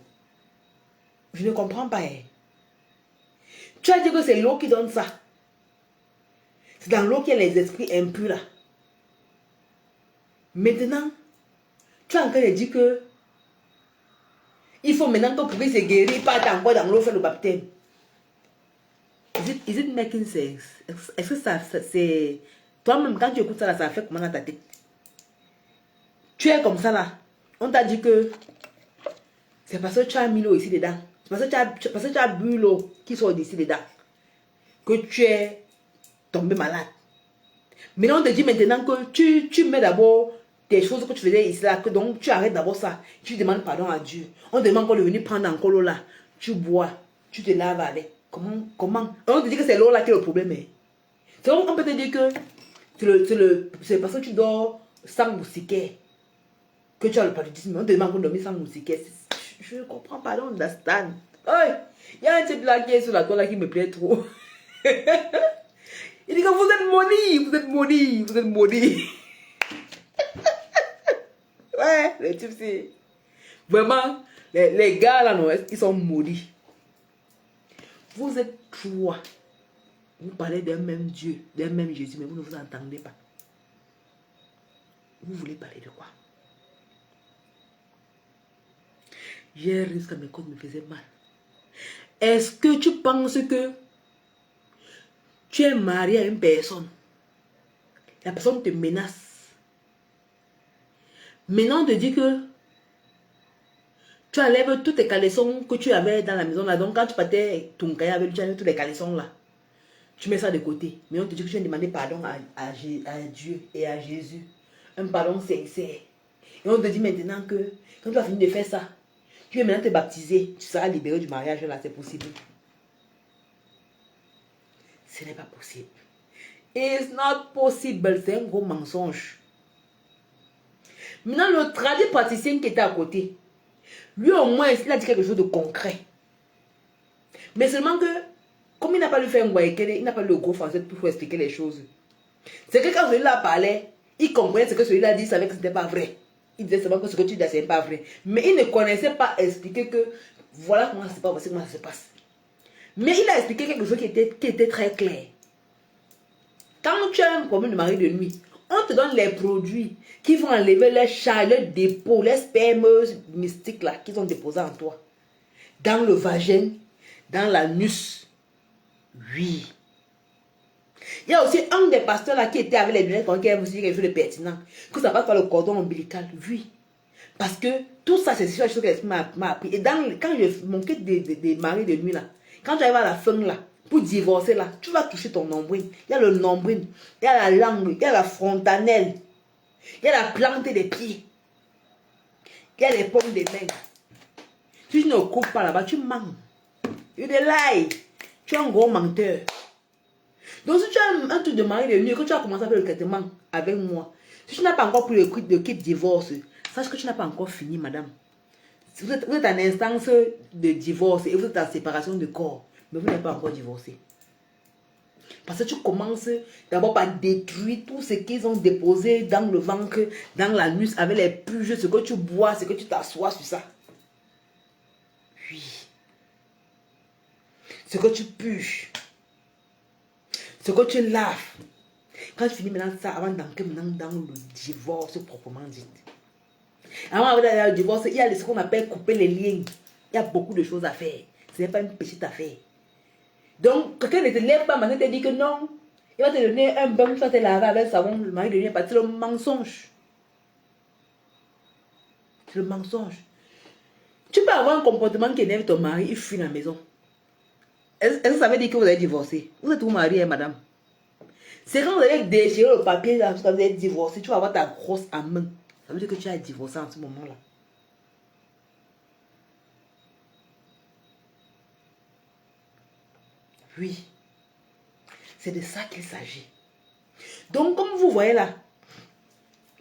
Je ne comprends pas. Hein. Tu as dit que c'est l'eau qui donne ça. C'est dans l'eau qu'il y a les esprits impurs là. Maintenant, tu as encore dit que il faut maintenant que pour se guérir, pas encore dans l'eau faire le baptême. Is it making sense? Est-ce que ça c'est... Toi-même, quand tu écoutes ça, là, ça fait comment dans ta tête? Tu es comme ça là. On t'a dit que c'est parce que tu as mis l'eau ici dedans. C'est parce que tu as bu l'eau qui sort d'ici dedans. Que tu es tombé malade. Mais on te dit maintenant que tu mets d'abord des choses que tu faisais ici là. Que donc tu arrêtes d'abord ça. Tu demandes pardon à Dieu. On te demande encore de venir prendre encore l'eau là. Tu bois. Tu te laves avec. Comment? On te dit que c'est l'eau là qui est le problème. C'est on peut te dire que c'est parce que tu dors sans moustiquaire que tu as le paludisme. On te demande de dormir sans moustiquaire. Je ne comprends pas, on understand. Il y a un type là qui est sur la toile là qui me plaît trop. Il dit que vous êtes maudits, vous êtes maudits, vous êtes maudits. Ouais, le type c'est... Vraiment, les gars là, non, ils sont maudits. Vous êtes trois. Vous parlez d'un même Dieu, d'un même Jésus, mais vous ne vous entendez pas. Vous voulez parler de quoi? J'ai risqué mes côtes me faisaient mal. Est-ce que tu penses que tu es marié à une personne? La personne te menace. Maintenant, on te dit que tu enlèves tous tes caleçons que tu avais dans la maison là. Donc, quand tu partais ton cahier avec, tu enlèves tous les caleçons là. Tu mets ça de côté. Mais on te dit que tu viens demander pardon à Dieu et à Jésus. Un pardon sincère. Et on te dit maintenant que quand tu as fini de faire ça, tu viens maintenant te baptiser. Tu seras libéré du mariage là. C'est possible. Ce n'est pas possible. It's not possible. C'est un gros mensonge. Maintenant, le tradit praticien qui était à côté, lui au moins, il a dit quelque chose de concret. Mais seulement que, comme il n'a pas lu faire un guaïkele, il n'a pas lu le gros français pour expliquer les choses. C'est que quand celui-là parlait, il comprenait ce que celui-là dit, il savait que ce n'était pas vrai. Il disait seulement que ce que tu dis, ce n'est pas vrai. Mais il ne connaissait pas expliquer que voilà comment ça se passe, comment ça se passe. Mais il a expliqué quelque chose qui était très clair. Quand tu as un problème de mari de nuit, on te donne les produits qui vont enlever les chats, les dépôts, les spermes mystiques là qu'ils ont déposés en toi. Dans le vagin, dans l'anus. Oui. Il y a aussi un des pasteurs là qui était avec les lunettes qui a aussi quelque chose de pertinent. Que ça passe par le cordon ombilical. Oui. Parce que tout ça, c'est quelque chose que l'esprit m'a appris. Et quand mon kit des maris de nuit là, quand tu arrives à la fin là, pour divorcer là, tu vas toucher ton nombril. Il y a le nombril, il y a la langue, il y a la frontanelle, il y a la plante des pieds, il y a les paumes des mains. Si tu ne coupes pas là-bas, tu mens. You the lie. Tu es un gros menteur. Donc si tu as un truc de mari de nuit, que tu as commencé à faire le traitement avec moi, si tu n'as pas encore pris le kit divorce, sache que tu n'as pas encore fini, madame. Vous êtes en instance de divorce et vous êtes en séparation de corps, mais vous n'êtes pas encore divorcé. Parce que tu commences d'abord par détruire tout ce qu'ils ont déposé dans le ventre, dans l'anus, avec les puges, ce que tu bois, ce que tu t'assois sur ça. Oui. ce que tu puges, ce que tu laves. Quand tu finis maintenant ça, avant d'entrer maintenant dans le divorce proprement dit. Avant d'aller au divorce, il y a ce qu'on appelle couper les liens. Il y a beaucoup de choses à faire. Ce n'est pas une petite affaire. Donc, quelqu'un ne te lève pas, maintenant te dit que non. Il va te donner un bain, tu vas te laver avec le savon, le mari devient parti. C'est le mensonge. C'est le mensonge. Tu peux avoir un comportement qui énerve ton mari, il fuit la maison. Est-ce que ça veut dire que vous avez divorcé? Vous êtes vous marié, madame? C'est quand vous avez déchiré le papier, là, parce que vous avez divorcé, tu vas avoir ta grosse en main. Ça veut dire que tu as divorcé en ce moment-là. Oui. C'est de ça qu'il s'agit. Donc, comme vous voyez là,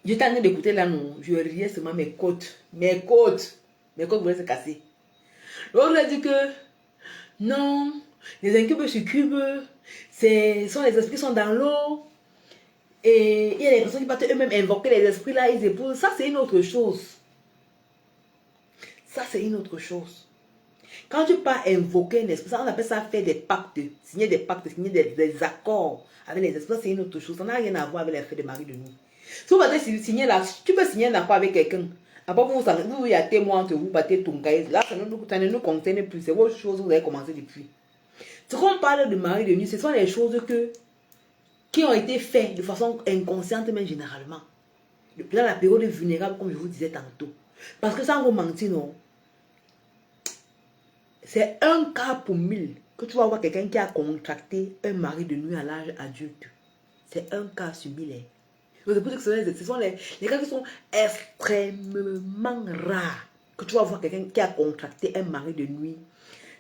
je t'en ai d'écouter là, non. Je riais seulement mes côtes. Mes côtes voulaient se casser. L'autre a dit que non, les incubes succubes, sont les esprits qui sont dans l'eau. Et il y a des personnes qui partent eux-mêmes invoquer les esprits là, ils épousent. Ça, c'est une autre chose. Ça, c'est une autre chose. Quand tu pars invoquer un esprit, ça, on appelle ça faire des pactes, signer des pactes, signer des accords avec les esprits, c'est une autre chose. Ça n'a rien à voir avec les faits de mari de nuit. Si vous partez signer là, tu peux signer un accord avec quelqu'un. Après, vous y a témoin entre vous, battez ton gars. Là, ça ne nous concerne plus. C'est vos choses que vous avez commencé depuis. Ce qu'on parle de mari de nuit, ce sont les choses qui ont été faites de façon inconsciente, mais généralement. Dans la période vulnérable, comme je vous disais tantôt. Parce que sans vous mentir, non. C'est un cas pour 1000 que tu vas voir quelqu'un qui a contracté un mari de nuit à l'âge adulte. C'est un cas sur 1000. C'est pour ça que ce sont les cas qui sont extrêmement rares. Que tu vas voir quelqu'un qui a contracté un mari de nuit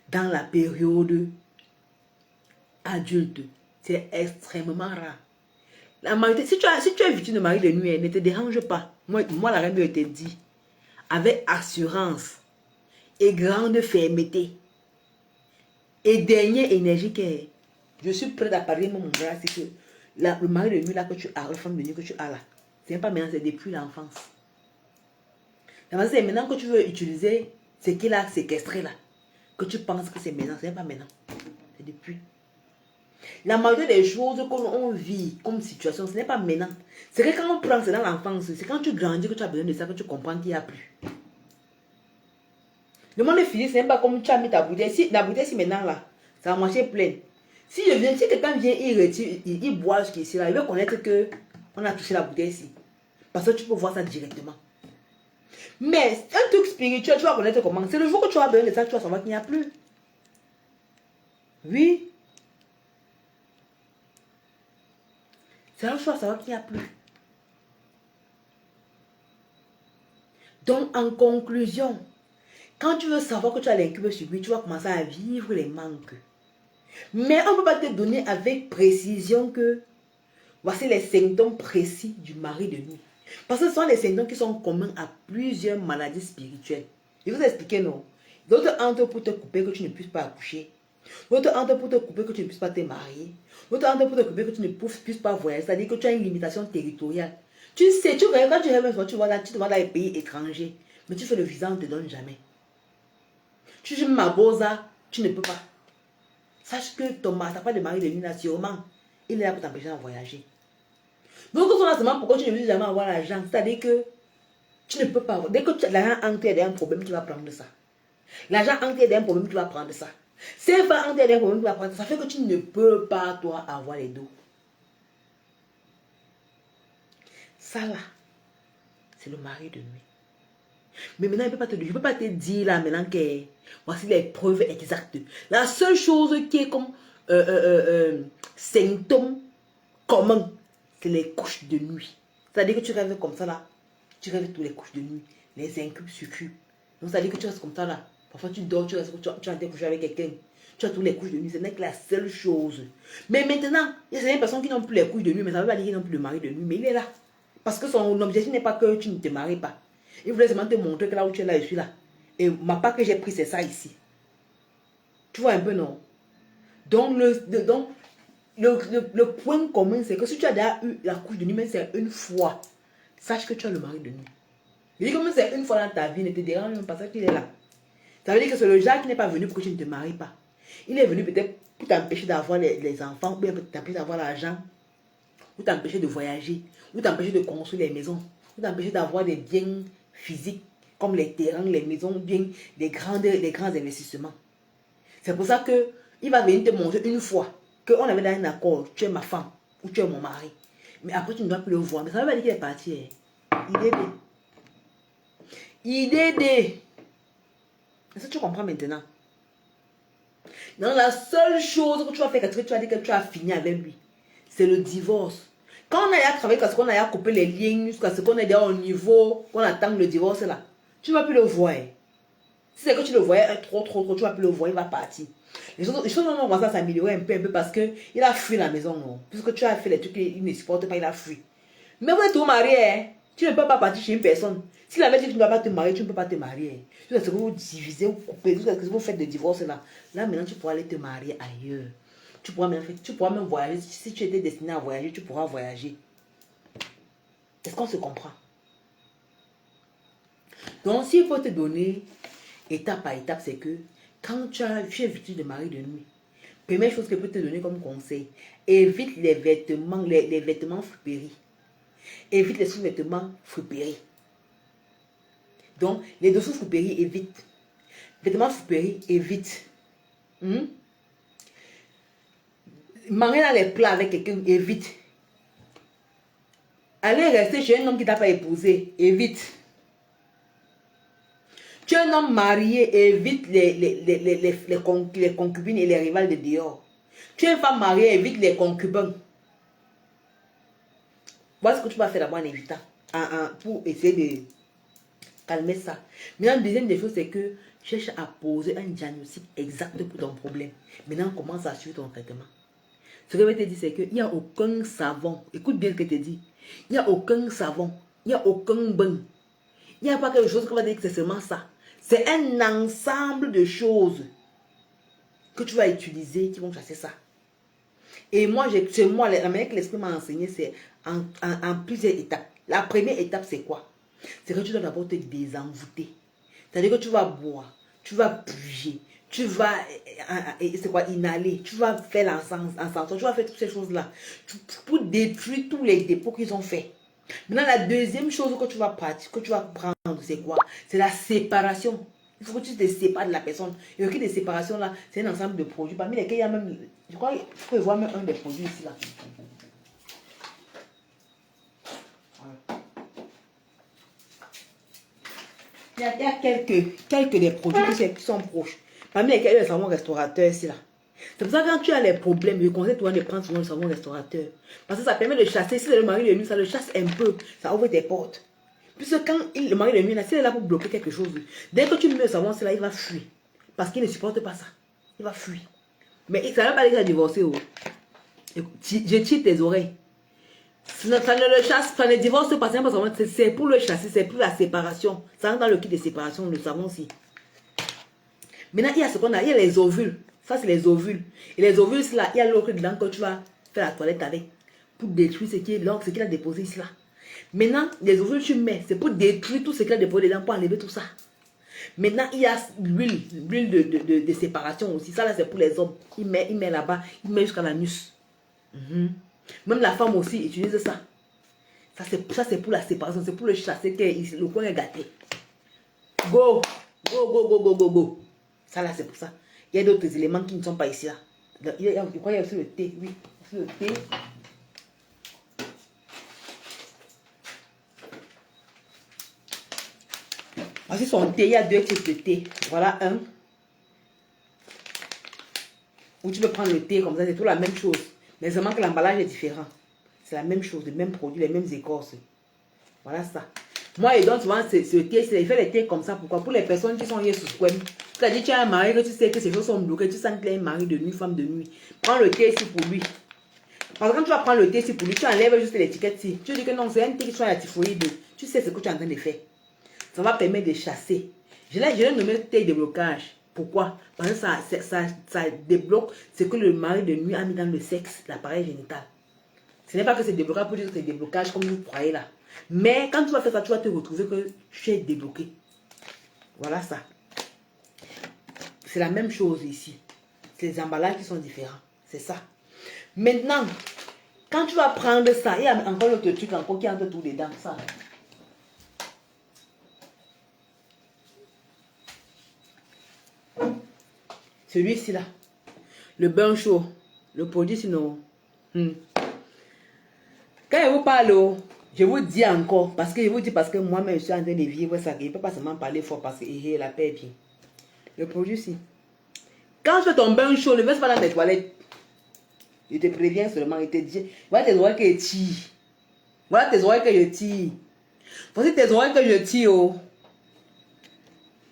dans la période adulte. C'est extrêmement rare. La majorité, si tu es victime de mari de nuit, ne te dérange pas. Moi la reine te dit, avec assurance et grande fermeté et dernière énergie que je suis prêt à parier mon bras, c'est que le mari de nuit là que tu as, la femme de nuit que tu as là, c'est pas maintenant, c'est depuis l'enfance. C'est maintenant que tu veux utiliser ce qu'il a séquestré là, que tu penses que c'est maintenant, c'est pas maintenant, c'est depuis. La majorité des choses qu'on vit comme situation, ce n'est pas maintenant. C'est que quand on prend, c'est dans l'enfance, c'est quand tu grandis que tu as besoin de ça, que tu comprends qu'il n'y a plus. Le monde est fini, c'est même pas comme tu as mis ta bouteille. Si la bouteille, si maintenant là, ça a marché pleine. Si quelqu'un vient, il boit jusqu'ici là, il veut connaître que on a touché la bouteille ici. Parce que tu peux voir ça directement. Mais un truc spirituel, tu vas connaître comment. C'est le jour que tu as besoin de ça, tu vas savoir qu'il n'y a plus. Oui. C'est un choix à savoir qu'il n'y a plus. Donc, en conclusion, quand tu veux savoir que tu as l'incube sur lui, tu vas commencer à vivre les manques. Mais on ne peut pas te donner avec précision que voici les symptômes précis du mari de nuit. Parce que ce sont les symptômes qui sont communs à plusieurs maladies spirituelles. Je vais vous expliquer, non. D'autres entrent pour te couper que tu ne puisses pas accoucher. D'autres entrent pour te couper que tu ne puisses pas te marier. D'autres entrent pour te couper que tu ne puisses pas voyager. C'est-à-dire que tu as une limitation territoriale. Tu sais, quand tu rêves, tu te vas dans les pays étrangers. Mais tu fais le visa, on ne te donne jamais. Tu joues Mabosa, tu ne peux pas. Sache que ton mari, t'as pas de mari de nuit, sûrement, il est là pour t'empêcher de voyager. Donc, on a seulement pourquoi tu ne veux jamais avoir l'argent. C'est-à-dire que tu ne peux pas avoir. Dès que l'argent entre est un problème, tu vas prendre ça. L'argent entre est un problème, tu vas prendre ça. C'est pas entre est un problème, tu vas prendre ça. Ça fait que tu ne peux pas, toi, avoir les deux. Ça là, c'est le mari de nuit. Mais maintenant, je ne peux pas te dire là maintenant que voici les preuves exactes. La seule chose qui est comme symptôme commun, c'est les couches de nuit. C'est-à-dire que tu rêves comme ça là. Tu rêves tous les couches de nuit. Les incubes succubes. Donc, c'est-à-dire que tu restes comme ça là. Parfois, tu dors, tu as découché avec quelqu'un. Tu as tous les couches de nuit. Ce n'est que la seule chose. Mais maintenant, il y a certaines personnes qui n'ont plus les couches de nuit. Mais ça ne veut pas dire qu'ils n'ont plus le mari de nuit. Mais il est là. Parce que son objectif n'est pas que tu ne te maries pas. Il voulait seulement te montrer que là où tu es là, je suis là. Et ma part que j'ai pris, c'est ça ici. Tu vois un peu, non? Donc, le point commun, c'est que si tu as déjà eu la couche de nuit, même c'est une fois, sache que tu as le mari de nuit. Je dis comme c'est une fois dans ta vie, ne te dérange même pas, ça qu'il est là. Ça veut dire que c'est le genre qui n'est pas venu pour que tu ne te maries pas. Il est venu peut-être pour t'empêcher d'avoir les enfants, ou bien pour t'empêcher d'avoir l'argent, ou t'empêcher de voyager, ou t'empêcher de construire les maisons, ou t'empêcher d'avoir des biens physiques, comme les terrains, les maisons, bien des grands investissements. C'est pour ça que il va venir te montrer une fois qu'on avait dans un accord, tu es ma femme, ou tu es mon mari. Mais après, tu ne dois plus le voir. Mais ça ne veut pas dire qu'il est parti. IDD. Est-ce que tu comprends maintenant? Non, la seule chose que tu vas faire, quand tu as dit que tu as fini avec lui, c'est le divorce. Quand on a travaillé, parce qu'on a coupé les lignes, jusqu'à ce qu'on est déjà au niveau, qu'on attend le divorce là, tu ne vas plus le voir. Si c'est que tu le voyais trop, tu ne vas plus le voir, il va partir. Les choses vont commencer à s'améliorer un peu parce qu'il a fui la maison, non? Puisque tu as fait les trucs qu'il ne supporte pas, il a fui. Mais vous êtes tout marié, hein? Tu ne peux pas partir chez une personne. S'il avait dit que tu ne dois pas te marier, tu ne peux pas te marier. Tout ce que vous divisez, vous coupez, tout ce que vous faites de divorce là. Là maintenant, tu pourras aller te marier ailleurs. Tu pourras même voyager. Si tu étais destiné à voyager, tu pourras voyager. Est-ce qu'on se comprend? Donc, s'il faut te donner étape par étape, c'est que quand tu es victime de mari de nuit, première chose que je peux te donner comme conseil, évite les vêtements friperies. Évite les sous-vêtements friperies. Donc, les dessous friperies, évite. Vêtements friperies, évite. Manger dans les plats avec quelqu'un, évite. Aller rester chez un homme qui t'a pas épousé, évite. Tu es un homme marié, évite les concubines et les rivales de dehors. Tu es une femme mariée, évite les concubins. Voilà ce que tu vas faire d'abord en évitant. Pour essayer de calmer ça. Maintenant, la deuxième des choses, c'est que cherche à poser un diagnostic exact pour ton problème. Maintenant, commence à suivre ton traitement. Ce que je vais te dire, c'est qu'il n'y a aucun savon. Écoute bien ce que je te dis. Il n'y a aucun savon. Il n'y a aucun bain. Il n'y a pas quelque chose qui va dire que c'est seulement ça. C'est un ensemble de choses que tu vas utiliser qui vont chasser ça. Et moi, la manière que l'esprit m'a enseigné, c'est en plusieurs étapes. La première étape, c'est quoi? C'est que tu dois d'abord te désenvoûter. C'est-à-dire que tu vas boire, tu vas bouger, tu vas inhaler, tu vas faire l'encens, tu vas faire toutes ces choses-là pour détruire tous les dépôts qu'ils ont fait. Maintenant, la deuxième chose que tu vas prendre, c'est quoi? C'est la séparation. Il faut que tu te sépares de la personne. Et le kit de séparation, là, c'est un ensemble de produits. Parmi lesquels il y a même, je crois qu'il faut voir même un des produits ici, là. Il y a quelques des produits qui sont proches. Parmi lesquels il y a le savon restaurateur ici, là. C'est pour ça que quand tu as les problèmes, je conseille toi de prendre souvent le savon restaurateur. Parce que ça permet de chasser. Si le mari de nuit, ça le chasse un peu. Ça ouvre tes portes. Puisque quand le mari de nuit, s'il est là pour bloquer quelque chose, dès que tu mets le savon, c'est là, il va fuir. Parce qu'il ne supporte pas ça. Il va fuir. Mais ça ne veut pas dire qu'il a divorcé. Oh. Je tire tes oreilles. Ça ne le chasse, ça ne divorce pas. C'est pour le chasser, c'est pour la séparation. Ça rentre dans le kit de séparation, le savon aussi. Maintenant, il y a ce qu'on a, il y a les ovules. Ça, c'est les ovules. Et les ovules, là, il y a l'eau dedans que tu vas faire la toilette avec. Pour détruire ce qu'il a déposé ici, là. Maintenant, les ovules, tu mets. C'est pour détruire tout ce qu'il a déposé dedans, pour enlever tout ça. Maintenant, il y a l'huile de séparation aussi. Ça, là, c'est pour les hommes. Il met là-bas. Il met jusqu'à l'anus. Même la femme aussi utilise ça. Ça, c'est pour la séparation. C'est pour le chasser. Le coin est gâté. Go. Go. Ça, là, c'est pour ça. Il y a d'autres éléments qui ne sont pas ici, là. Je crois qu'il y a aussi le thé. Oui, aussi le thé. Voici son thé. Il y a deux types de thé. Voilà un. Où tu peux prendre le thé comme ça. C'est tout la même chose. Mais seulement que l'emballage est différent. C'est la même chose. Les mêmes produits, les mêmes écorces. Voilà ça. Moi, et donc, souvent, ce thé, il fait les thés comme ça. Pourquoi? Pour les personnes qui sont liées sous squem. C'est-à-dire, tu as un mari que tu sais que ces choses sont bloquées. Tu sens qu'il est un mari de nuit, femme de nuit. Prends le thé ici pour lui. Parce que quand tu vas prendre le thé ici pour lui, tu enlèves juste l'étiquette ici. Tu dis que non, c'est un thé qui soit à la typhoïde. Tu sais ce que tu es en train de faire. Ça va permettre de chasser. Je l'ai nommé thé de blocage. Pourquoi? Parce que ça débloque ce que le mari de nuit a mis dans le sexe, l'appareil génital. Ce n'est pas que c'est déblocage pour dire que c'est déblocage comme vous croyez là. Mais quand tu vas faire ça, tu vas te retrouver que tu es débloqué. Voilà ça. C'est la même chose ici. C'est les emballages qui sont différents. C'est ça. Maintenant, quand tu vas prendre ça, il y a encore l'autre truc encore qui entre tout dedans. Ça. Celui-ci là. Le bain chaud. Le produit sinon. Quand je vous parle, je vous dis encore. Parce que je vous dis parce que moi-même je suis en train de vivre ça. Je ne peux pas seulement parler fort parce que la paix est bien. Le produit ici. Quand tu fais ton bain chaud, ne laisse pas dans tes toilettes. Je te préviens seulement. Je te dis. Voilà tes oreilles que je tire. Voilà tes oreilles que je tire. Voici tes oreilles que je tire. Oh.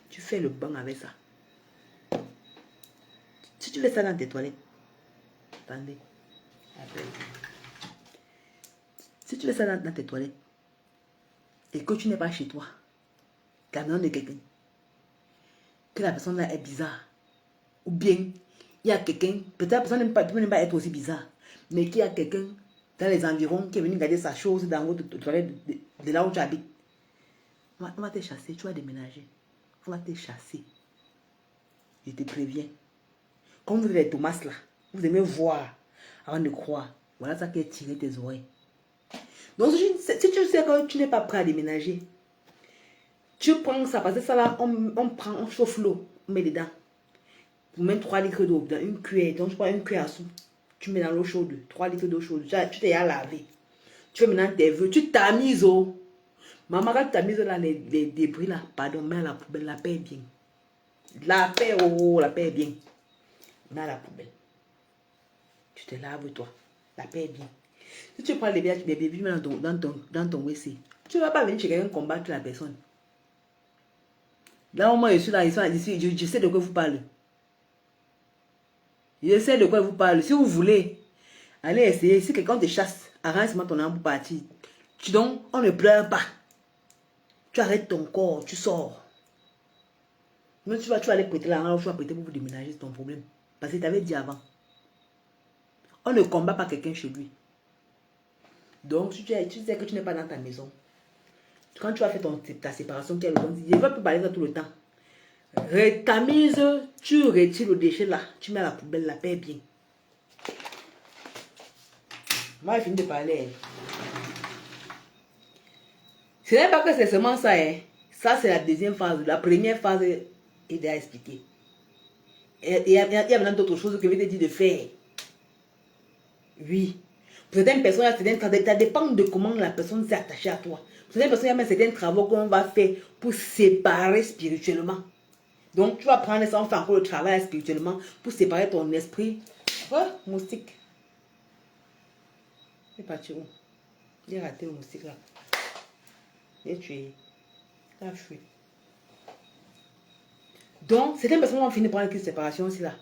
Tu fais le bain avec ça. Si tu fais ça dans tes toilettes. Attendez. Après. Si tu fais ça dans tes toilettes. Et que tu n'es pas chez toi. Tu as besoin de quelqu'un. Que la personne là est bizarre. Ou bien, il y a quelqu'un, peut-être la personne ne peut pas être aussi bizarre, mais qu'il y a quelqu'un dans les environs qui est venu garder sa chose dans votre toilette de là où tu habites. On va te chasser, tu vas déménager. On va te chasser. Je te préviens. Comme vous avez les tomates là, vous aimez voir avant de croire. Voilà ça qui est tiré tes oreilles. Donc si tu sais que tu n'es pas prêt à déménager, tu prends ça, parce que ça là, on chauffe l'eau, on met dedans. Vous mettez 3 litres d'eau dans une cuillère. Donc, tu prends une cuillère à soupe. Tu mets dans l'eau chaude. 3 litres d'eau chaude. Tu t'es à laver. Tu fais maintenant tes vœux. Tu tamises. Oh. Maman, quand tu tamises là, les débris là, pardon, mets à la poubelle. La paix est bien. La paix, oh, la paix est bien. Mets à la poubelle. Tu te laves toi. La paix est bien. Si tu prends les bébés, tu mets dans ton WC. Tu ne vas pas venir chez quelqu'un combattre la personne. Là, au moins, je suis là, je sais de quoi vous parlez. Je sais de quoi vous parle. Si vous voulez, allez essayer. Si quelqu'un te chasse, arrange ton âme pour partir. Donc, on ne pleure pas. Tu arrêtes ton corps, tu sors. Même tu vas aller prêter l'argent, tu vas prêter pour vous déménager, c'est ton problème. Parce que tu avais dit avant. On ne combat pas quelqu'un chez lui. Donc, si tu sais que tu n'es pas dans ta maison, quand tu as fait ta séparation, je ne veux plus parler ça tout le temps. Tamise, tu retires le déchet là, tu mets à la poubelle, la paix est bien. Moi, je finis de parler. Ce n'est pas que c'est seulement ça. Ça, c'est la deuxième phase. La première phase est déjà expliquée. Il y a maintenant d'autres choses que je vais te dire de faire. Oui. Pour certaines personnes, ça dépend de comment la personne s'est attachée à toi. Pour certaines personnes, il y a même certains travaux qu'on va faire pour séparer spirituellement. Donc, tu vas prendre ça, on fait encore le travail spirituellement pour séparer ton esprit. Oh, moustique. Il est parti où? Il a raté le moustique là. Il est tué. Il a fui. Donc, certaines personnes vont finir par une séparation aussi là.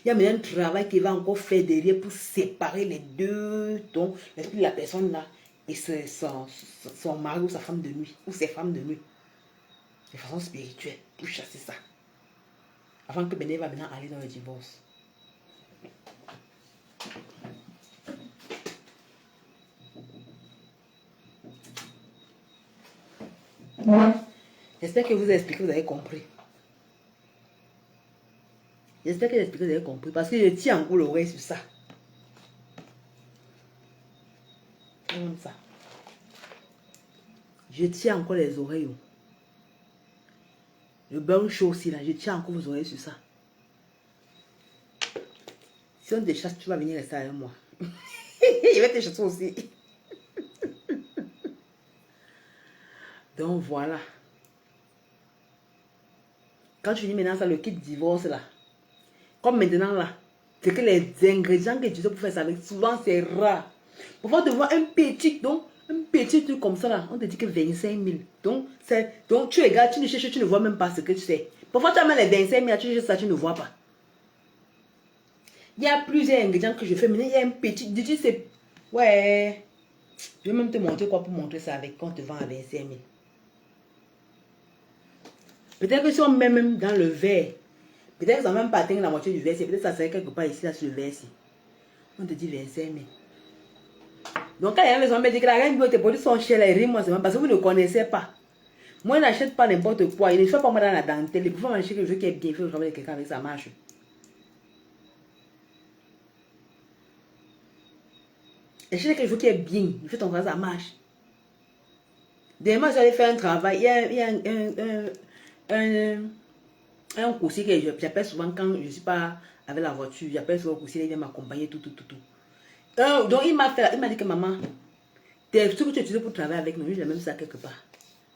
Il y a maintenant un travail qui va encore faire derrière pour séparer les deux. Donc, l'esprit de la personne là et son mari ou sa femme de nuit. Ou ses femmes de nuit. De façon spirituelle. Pour chasser ça. Avant que Béné va maintenant aller dans le divorce. J'espère que vous avez expliqué, vous avez compris. J'espère que j'ai expliqué, vous avez compris. Parce que je tiens encore l'oreille sur ça. Comme ça. Je tiens encore les oreilles. Le bain chaud aussi là, je tiens encore vos oreilles sur ça. Si on te chasse, tu vas venir rester avec moi. Je vais te chasser aussi. Donc voilà. Quand tu finis maintenant ça, le kit divorce là. Comme maintenant là, c'est que les ingrédients que tu utilises pour faire ça avec, souvent c'est rare. Parfois tu vois un petit, donc un petit truc comme ça là, on te dit que 25 000. Donc tu regardes, tu ne cherches, tu ne vois même pas ce que tu sais. Parfois tu as même les 25 000, tu cherches ça, tu ne vois pas. Il y a plusieurs ingrédients que je fais, mais il y a un petit, tu sais, ouais. Je vais même te montrer quoi pour montrer ça avec quand on te vend à 25 000. Peut-être que si on met même dans le verre, peut-être que ça n'a même pas atteint la moitié du verre, peut-être que ça serait quelque part ici, là, sur le verre ici. On te dit 25 000. Donc quand il y a des gens qui me disent que la reine de tes produits sont chers, les rimes, c'est parce que vous ne connaissez pas. Moi, je n'achète pas n'importe quoi. Il ne fait pas moi dans la dentelle. Il faut m'acheter quelque chose qui est bien fait au travail de quelqu'un avec sa marche. Et je sais quelque chose qui est bien. Il fait ton travail, ça marche. Demain, j'allais faire un travail. Il y a un coursier que j'appelle souvent quand je ne suis pas avec la voiture. J'appelle souvent le coursier, il vient m'accompagner, tout. Donc, il m'a dit que maman, ce que tu utilises pour travailler avec nous, j'ai même ça quelque part.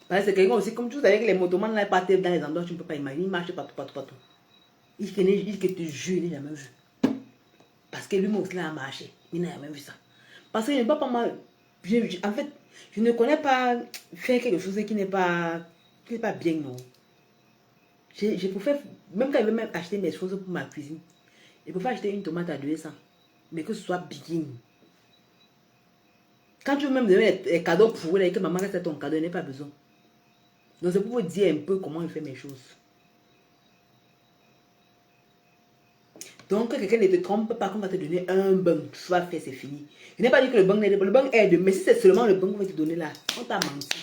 Parce que c'est quelqu'un aussi, comme tu savais que les motomans là partent dans les endroits où tu ne peux pas imaginer, ils marchent partout. Il que te jure, il n'a jamais vu. Parce que lui aussi là a marché. Il n'a jamais vu ça. Parce que je ne peux pas mal. En fait, je ne connais pas faire quelque chose qui n'est pas bien, non. Je préfère, même quand je veux même acheter mes choses pour ma cuisine, je préfère acheter une tomate à 200, mais que ce soit bien. Quand tu veux même donner les cadeaux pour et que maman reste ton cadeau, il n'est pas besoin. Donc c'est pour vous dire un peu comment je fais mes choses. Donc, quelqu'un ne te trompe pas qu'on va te donner un bon, tu vas faire, c'est fini. Je n'ai pas dit que le bon aide, le bon aide, mais si c'est seulement le bon qu'on va te donner là, on t'a menti.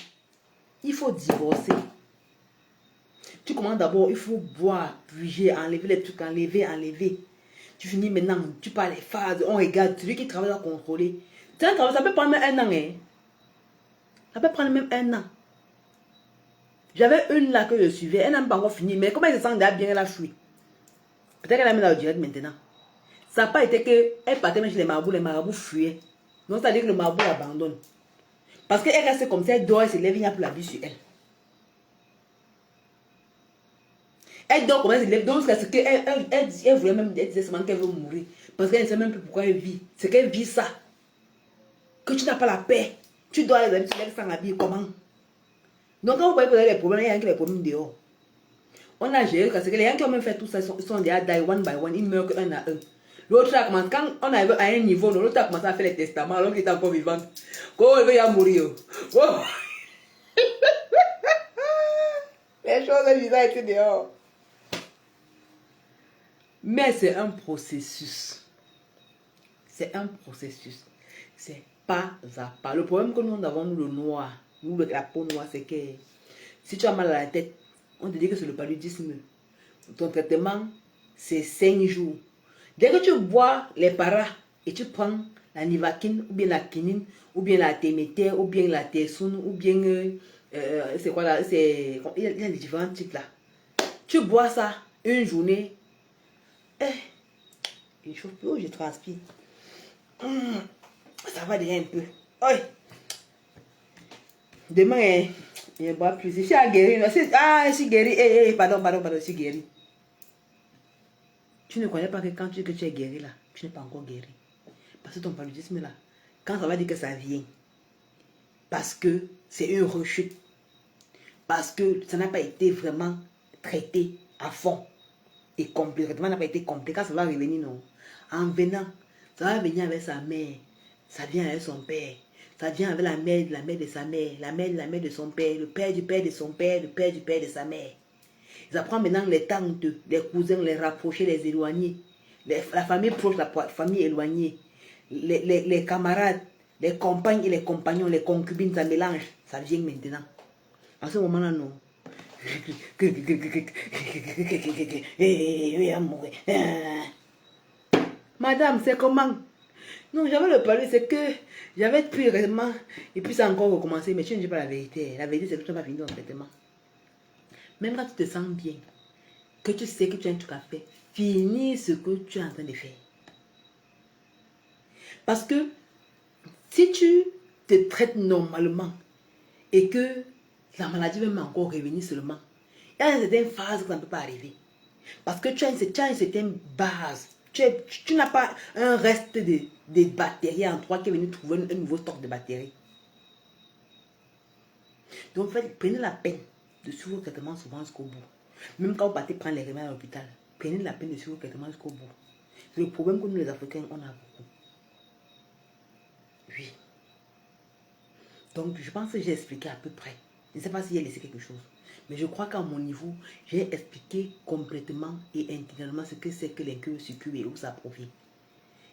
Il faut divorcer. Tu commences d'abord, il faut boire, bouger, enlever les trucs, enlever. Tu finis maintenant, tu parles les phases, on regarde, celui qui travaille à contrôler. Ça peut prendre même 1 an. Hein. Ça peut prendre même 1 an. J'avais une là que je suivais, elle n'a pas encore fini, mais comment elle se sent déjà bien, elle a fui. Peut-être qu'elle a mis là au direct maintenant. Ça n'a pas été qu'elle partait même chez les marabouts fuyaient. Donc ça veut dire que le marabout l'abandonne. Parce qu'elle reste comme ça, elle dort, elle se lève, il n'y a plus la vie sur elle. Elle dort comme elle se lève, donc c'est qu'elle voulait même, elle disait seulement qu'elle veut mourir. Parce qu'elle ne sait même plus pourquoi elle vit. C'est qu'elle vit ça. Que tu n'as pas la paix. Tu dois aller tu lèves sans habiller, comment? Donc quand vous voyez que vous avez des problèmes, il y a des problèmes dehors. On a géré, parce que les gens qui ont même fait tout ça, ils sont déjà die one by one, ils meurent un à un. L'autre a commencé, quand on arrive à un niveau, l'autre a commencé à faire les testaments, alors qu'il est encore vivant. Quand il veut y mourir. Oh. Les choses bizarres étaient dehors. Mais c'est un processus. C'est un processus. C'est pas à pas. Le problème que nous avons, nous, le noir, nous, la peau noire, c'est que si tu as mal à la tête, on te dit que c'est le paludisme. Ton traitement, c'est 5 jours. Dès que tu bois les paras et tu prends la nivaquine, ou bien la quinine, ou bien la téméter, ou bien la tersoune, ou bien, c'est quoi là, il y a des différents types là. Tu bois ça une journée, il chauffe plus, je transpire. Ça va déjà un peu. Oi. Demain, je ne bois plus. Je suis guéri. Je suis guéri. Pardon, je suis guéri. Tu ne connais pas que quand tu dis que tu es guéri là, tu n'es pas encore guéri. Parce que ton paludisme là, quand ça va dire que ça vient, parce que c'est une rechute, parce que ça n'a pas été vraiment traité à fond et complet, le traitement n'a pas été complet, quand ça va revenir, non. En venant, ça va venir avec sa mère, ça vient avec son père, ça vient avec la mère de sa mère, la mère de son père, le père de son père, le père de sa mère. Ça prend maintenant les tantes, les cousins, les rapprocher, les éloigner, la famille proche, la famille éloignée, les camarades, les compagnes et les compagnons, les concubines, ça mélange, ça vient maintenant. À ce moment-là, non. Madame, c'est comment? Non, j'avais le palais, c'est que j'avais pris récemment, et puis ça a encore recommencé, mais tu ne dis pas la vérité. La vérité, c'est que tu n'as pas fini ton traitement. Même quand tu te sens bien, que tu sais que tu as un truc à faire, finis ce que tu es en train de faire. Parce que si tu te traites normalement et que la maladie va même encore revenir seulement, il y a une certaine phase que ça ne peut pas arriver. Parce que tu as une certaine base. Tu n'as pas un reste de bactéries en toi qui est venu trouver un nouveau stock de bactéries. Donc, en fait, prenez la peine de suivre le traitement souvent jusqu'au bout. Même quand vous partez prendre les remèdes à l'hôpital, prenez la peine de suivre le traitement jusqu'au bout. C'est le problème que nous, les Africains, on a beaucoup. Oui. Donc, je pense que j'ai expliqué à peu près. Je ne sais pas si j'ai laissé quelque chose. Mais je crois qu'à mon niveau, j'ai expliqué complètement et intégralement ce que c'est que les cubes sur cubes et où ça provient.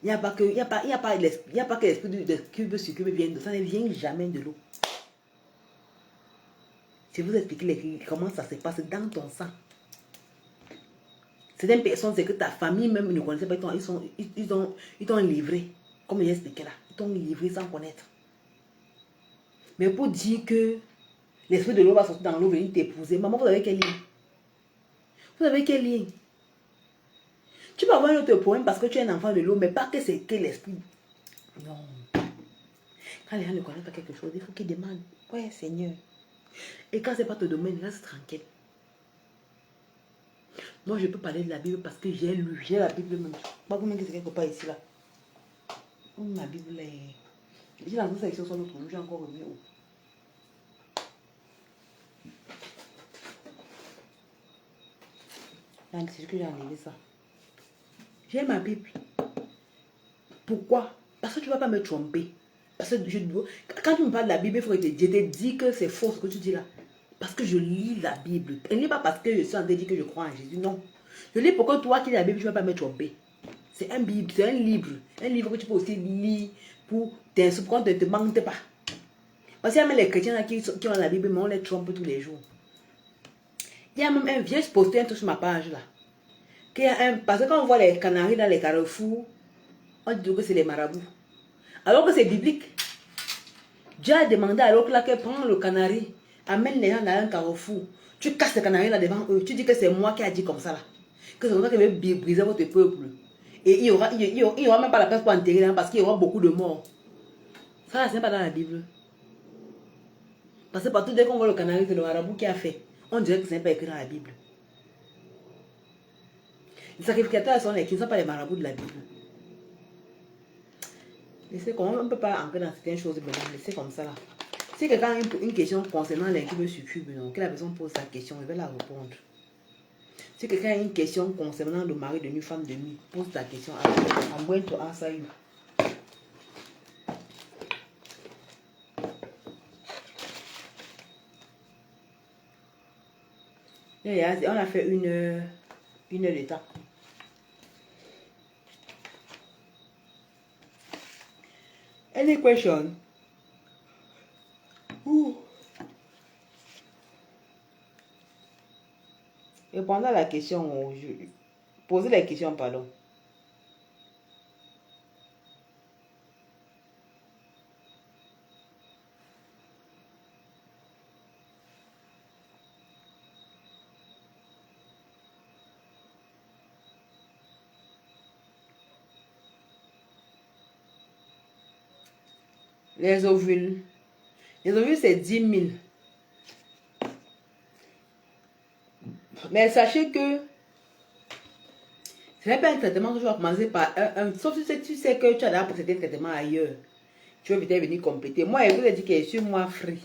Il n'y a pas que l'esprit de cube sur cube vient de ça, ne vient jamais de l'eau. Je vais vous expliquer comment ça se passe dans ton sang. Certaines personnes, c'est que ta famille même ne connaissait pas, ils t'ont livré. Comme j'ai expliqué là, t'ont livré sans connaître. Mais pour dire que l'esprit de l'eau va sortir dans l'eau, venir t'épouser. Maman, vous avez quel lien? Vous avez quel lien? Tu peux avoir un autre problème parce que tu es un enfant de l'eau, mais pas que c'est que l'esprit. Non. Quand les gens ne connaissent pas quelque chose, il faut qu'ils demandent. Ouais, Seigneur. Et quand c'est pas ton domaine, reste tranquille. Moi, je peux parler de la Bible parce que j'ai lu, j'ai la Bible même. Pas comme c'est quelque part ici, là. Ma Bible est... J'ai dans une section sur l'autre, j'ai encore remis où? C'est que j'ai enlevé ça. J'ai ma Bible. Pourquoi? Parce que tu ne vas pas me tromper. Parce que quand tu me parles de la Bible, il faut que je te dise que c'est faux ce que tu dis là. Parce que je lis la Bible. Je ne lis pas parce que je suis en train de dire que je crois en Jésus. Non. Je lis pour que toi qui lis la Bible, tu ne vas pas me tromper. C'est un Bible, c'est un livre. Un livre que tu peux aussi lire pour qu'on ne te mente pas. Parce qu'il y a même les chrétiens là qui ont la Bible, mais on les trompe tous les jours. Il y a même un vieux posté un truc sur ma page là. Parce que quand on voit les canaris dans les carrefours, on dit que c'est les marabouts. Alors que c'est biblique. Dieu a demandé à l'autre là que prend le canari, amène les gens dans un carrefour. Tu casses le canari là devant eux. Tu dis que c'est moi qui a dit comme ça là. Que c'est comme ça que je vais briser votre peuple. Et il y aura même pas la place pour enterrer là parce qu'il y aura beaucoup de morts. Ça, ce n'est pas dans la Bible. Parce que partout dès qu'on voit le canari, c'est le marabout qui a fait. On dirait que ce n'est pas écrit dans la Bible. Les sacrificateurs sont les qui ne sont pas les marabouts de la Bible. Laissez comme on ne peut pas entrer dans certaines choses maintenant. Laissez comme ça là. Si quelqu'un a une question concernant l'incube succube, que la personne pose sa question, je vais la répondre. Si quelqu'un a une question concernant le mari de nuit, femme de nuit, pose ta question. I'm going to answer you. On a fait une heure de temps. Any question? Répondez à la question. Posez la question, pardon. Les ovules. Les ovules, c'est 10 000. Mais sachez que ce n'est pas un traitement que tu vas commencer par sauf si tu sais que tu as déjà procédé un traitement ailleurs. Tu vas peut-être venir compléter. Moi, je vous ai dit que je suis moi free.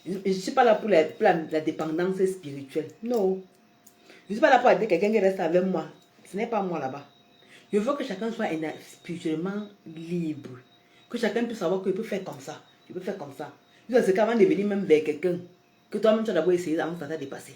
Je ne suis pas là pour la dépendance spirituelle. Non. Je ne suis pas là pour aider quelqu'un qui reste avec moi. Ce n'est pas moi là-bas. Je veux que chacun soit spirituellement libre. Que chacun puisse savoir qu'il peut faire comme ça. Tu peux faire comme ça. C'est qu'avant de venir même vers quelqu'un, que toi-même tu as d'abord essayé avant de t'en dépasser.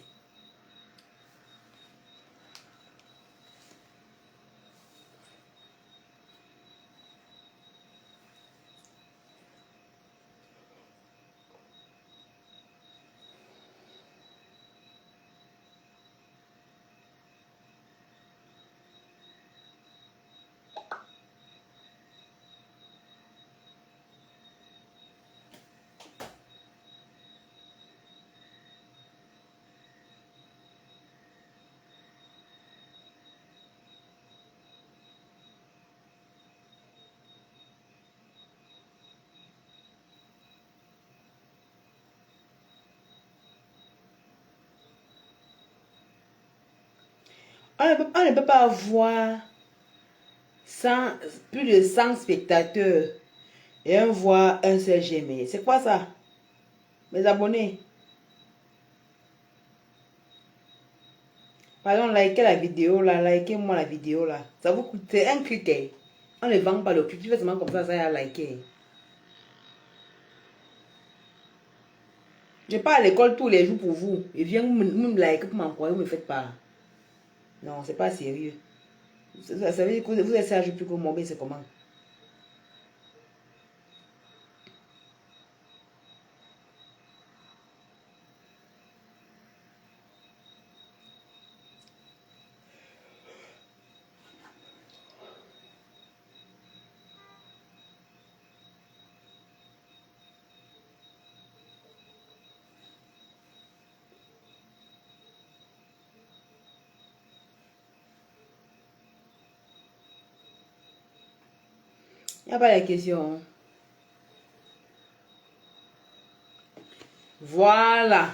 On ne peut pas avoir plus de 100 spectateurs et un voix, un seul j'aimé. C'est quoi ça? Mes abonnés. Pardon, likez la vidéo là, likez-moi la vidéo là. Ça vous coûte, c'est un clic. On ne vend pas le clic, tu fais seulement comme ça y a liké. Je pars à l'école tous les jours pour vous. Et viens me liker pour m'encourager, vous ne me faites pas. Non, c'est pas sérieux. Ça veut dire que vous êtes sage plus que moi, mais c'est comment? n'y a pas de question. Voilà.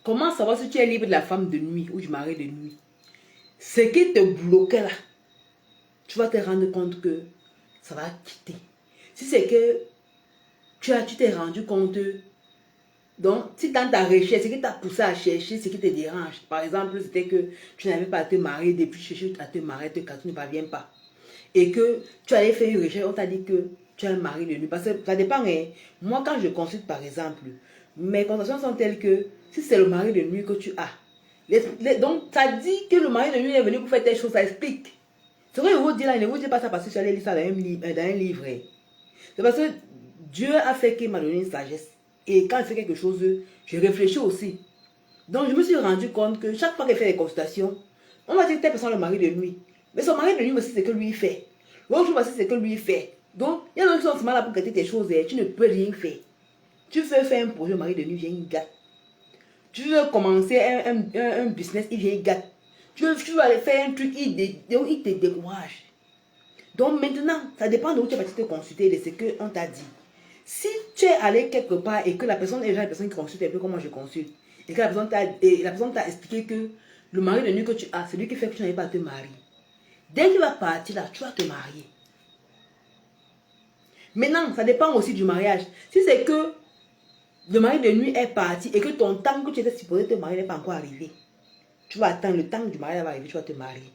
Comment savoir si tu es libre de la femme de nuit ou du mari de nuit? Ce qui te bloquait là, tu vas te rendre compte que ça va quitter. Si c'est que tu t'es rendu compte, donc si dans ta recherche, ce qui t'a poussé à chercher, ce qui te dérange, par exemple, c'était que tu n'avais pas à te marier, depuis chercher à te marier, quand tu ne parviens pas. Et que tu allais faire une recherche, on t'a dit que tu as un mari de nuit. Parce que ça dépend. Hein. Moi, quand je consulte, par exemple, mes consultations sont telles que si c'est le mari de nuit que tu as, donc ça dit que le mari de nuit est venu pour faire telle chose, ça explique. Ce que je vous dis là, il ne vous dit pas ça parce que tu allais lire ça dans un livre. Hein. C'est parce que Dieu a fait qu'il m'a donné une sagesse. Et quand il fait quelque chose, je réfléchis aussi. Donc je me suis rendu compte que chaque fois qu'il fait des consultations, on va dire que telle personne le mari de nuit. Mais son mari de nuit aussi, c'est que lui fait. L'autre chose aussi, c'est que lui fait. Donc, il y a d'autres qui sont là pour gâter tes choses. Et tu ne peux rien faire. Tu veux faire un projet, le mari de nuit vient, il gâte. Tu veux commencer un business, il vient, il gâte. Tu veux aller faire un truc, il te décourage. Donc maintenant, ça dépend de où tu es parti te consulter, de ce qu'on t'a dit. Si tu es allé quelque part et que la personne est déjà une personne qui consulte un peu comme moi je consulte, et que la personne t'a expliqué que le mari de nuit que tu as, c'est lui qui fait que tu n'arrives pas à te marier. Dès qu'il va partir là, tu vas te marier. Maintenant, ça dépend aussi du mariage. Si c'est que le mari de nuit est parti et que ton temps que tu étais supposé te marier n'est pas encore arrivé, tu vas attendre, le temps du mariage va arriver, tu vas te marier.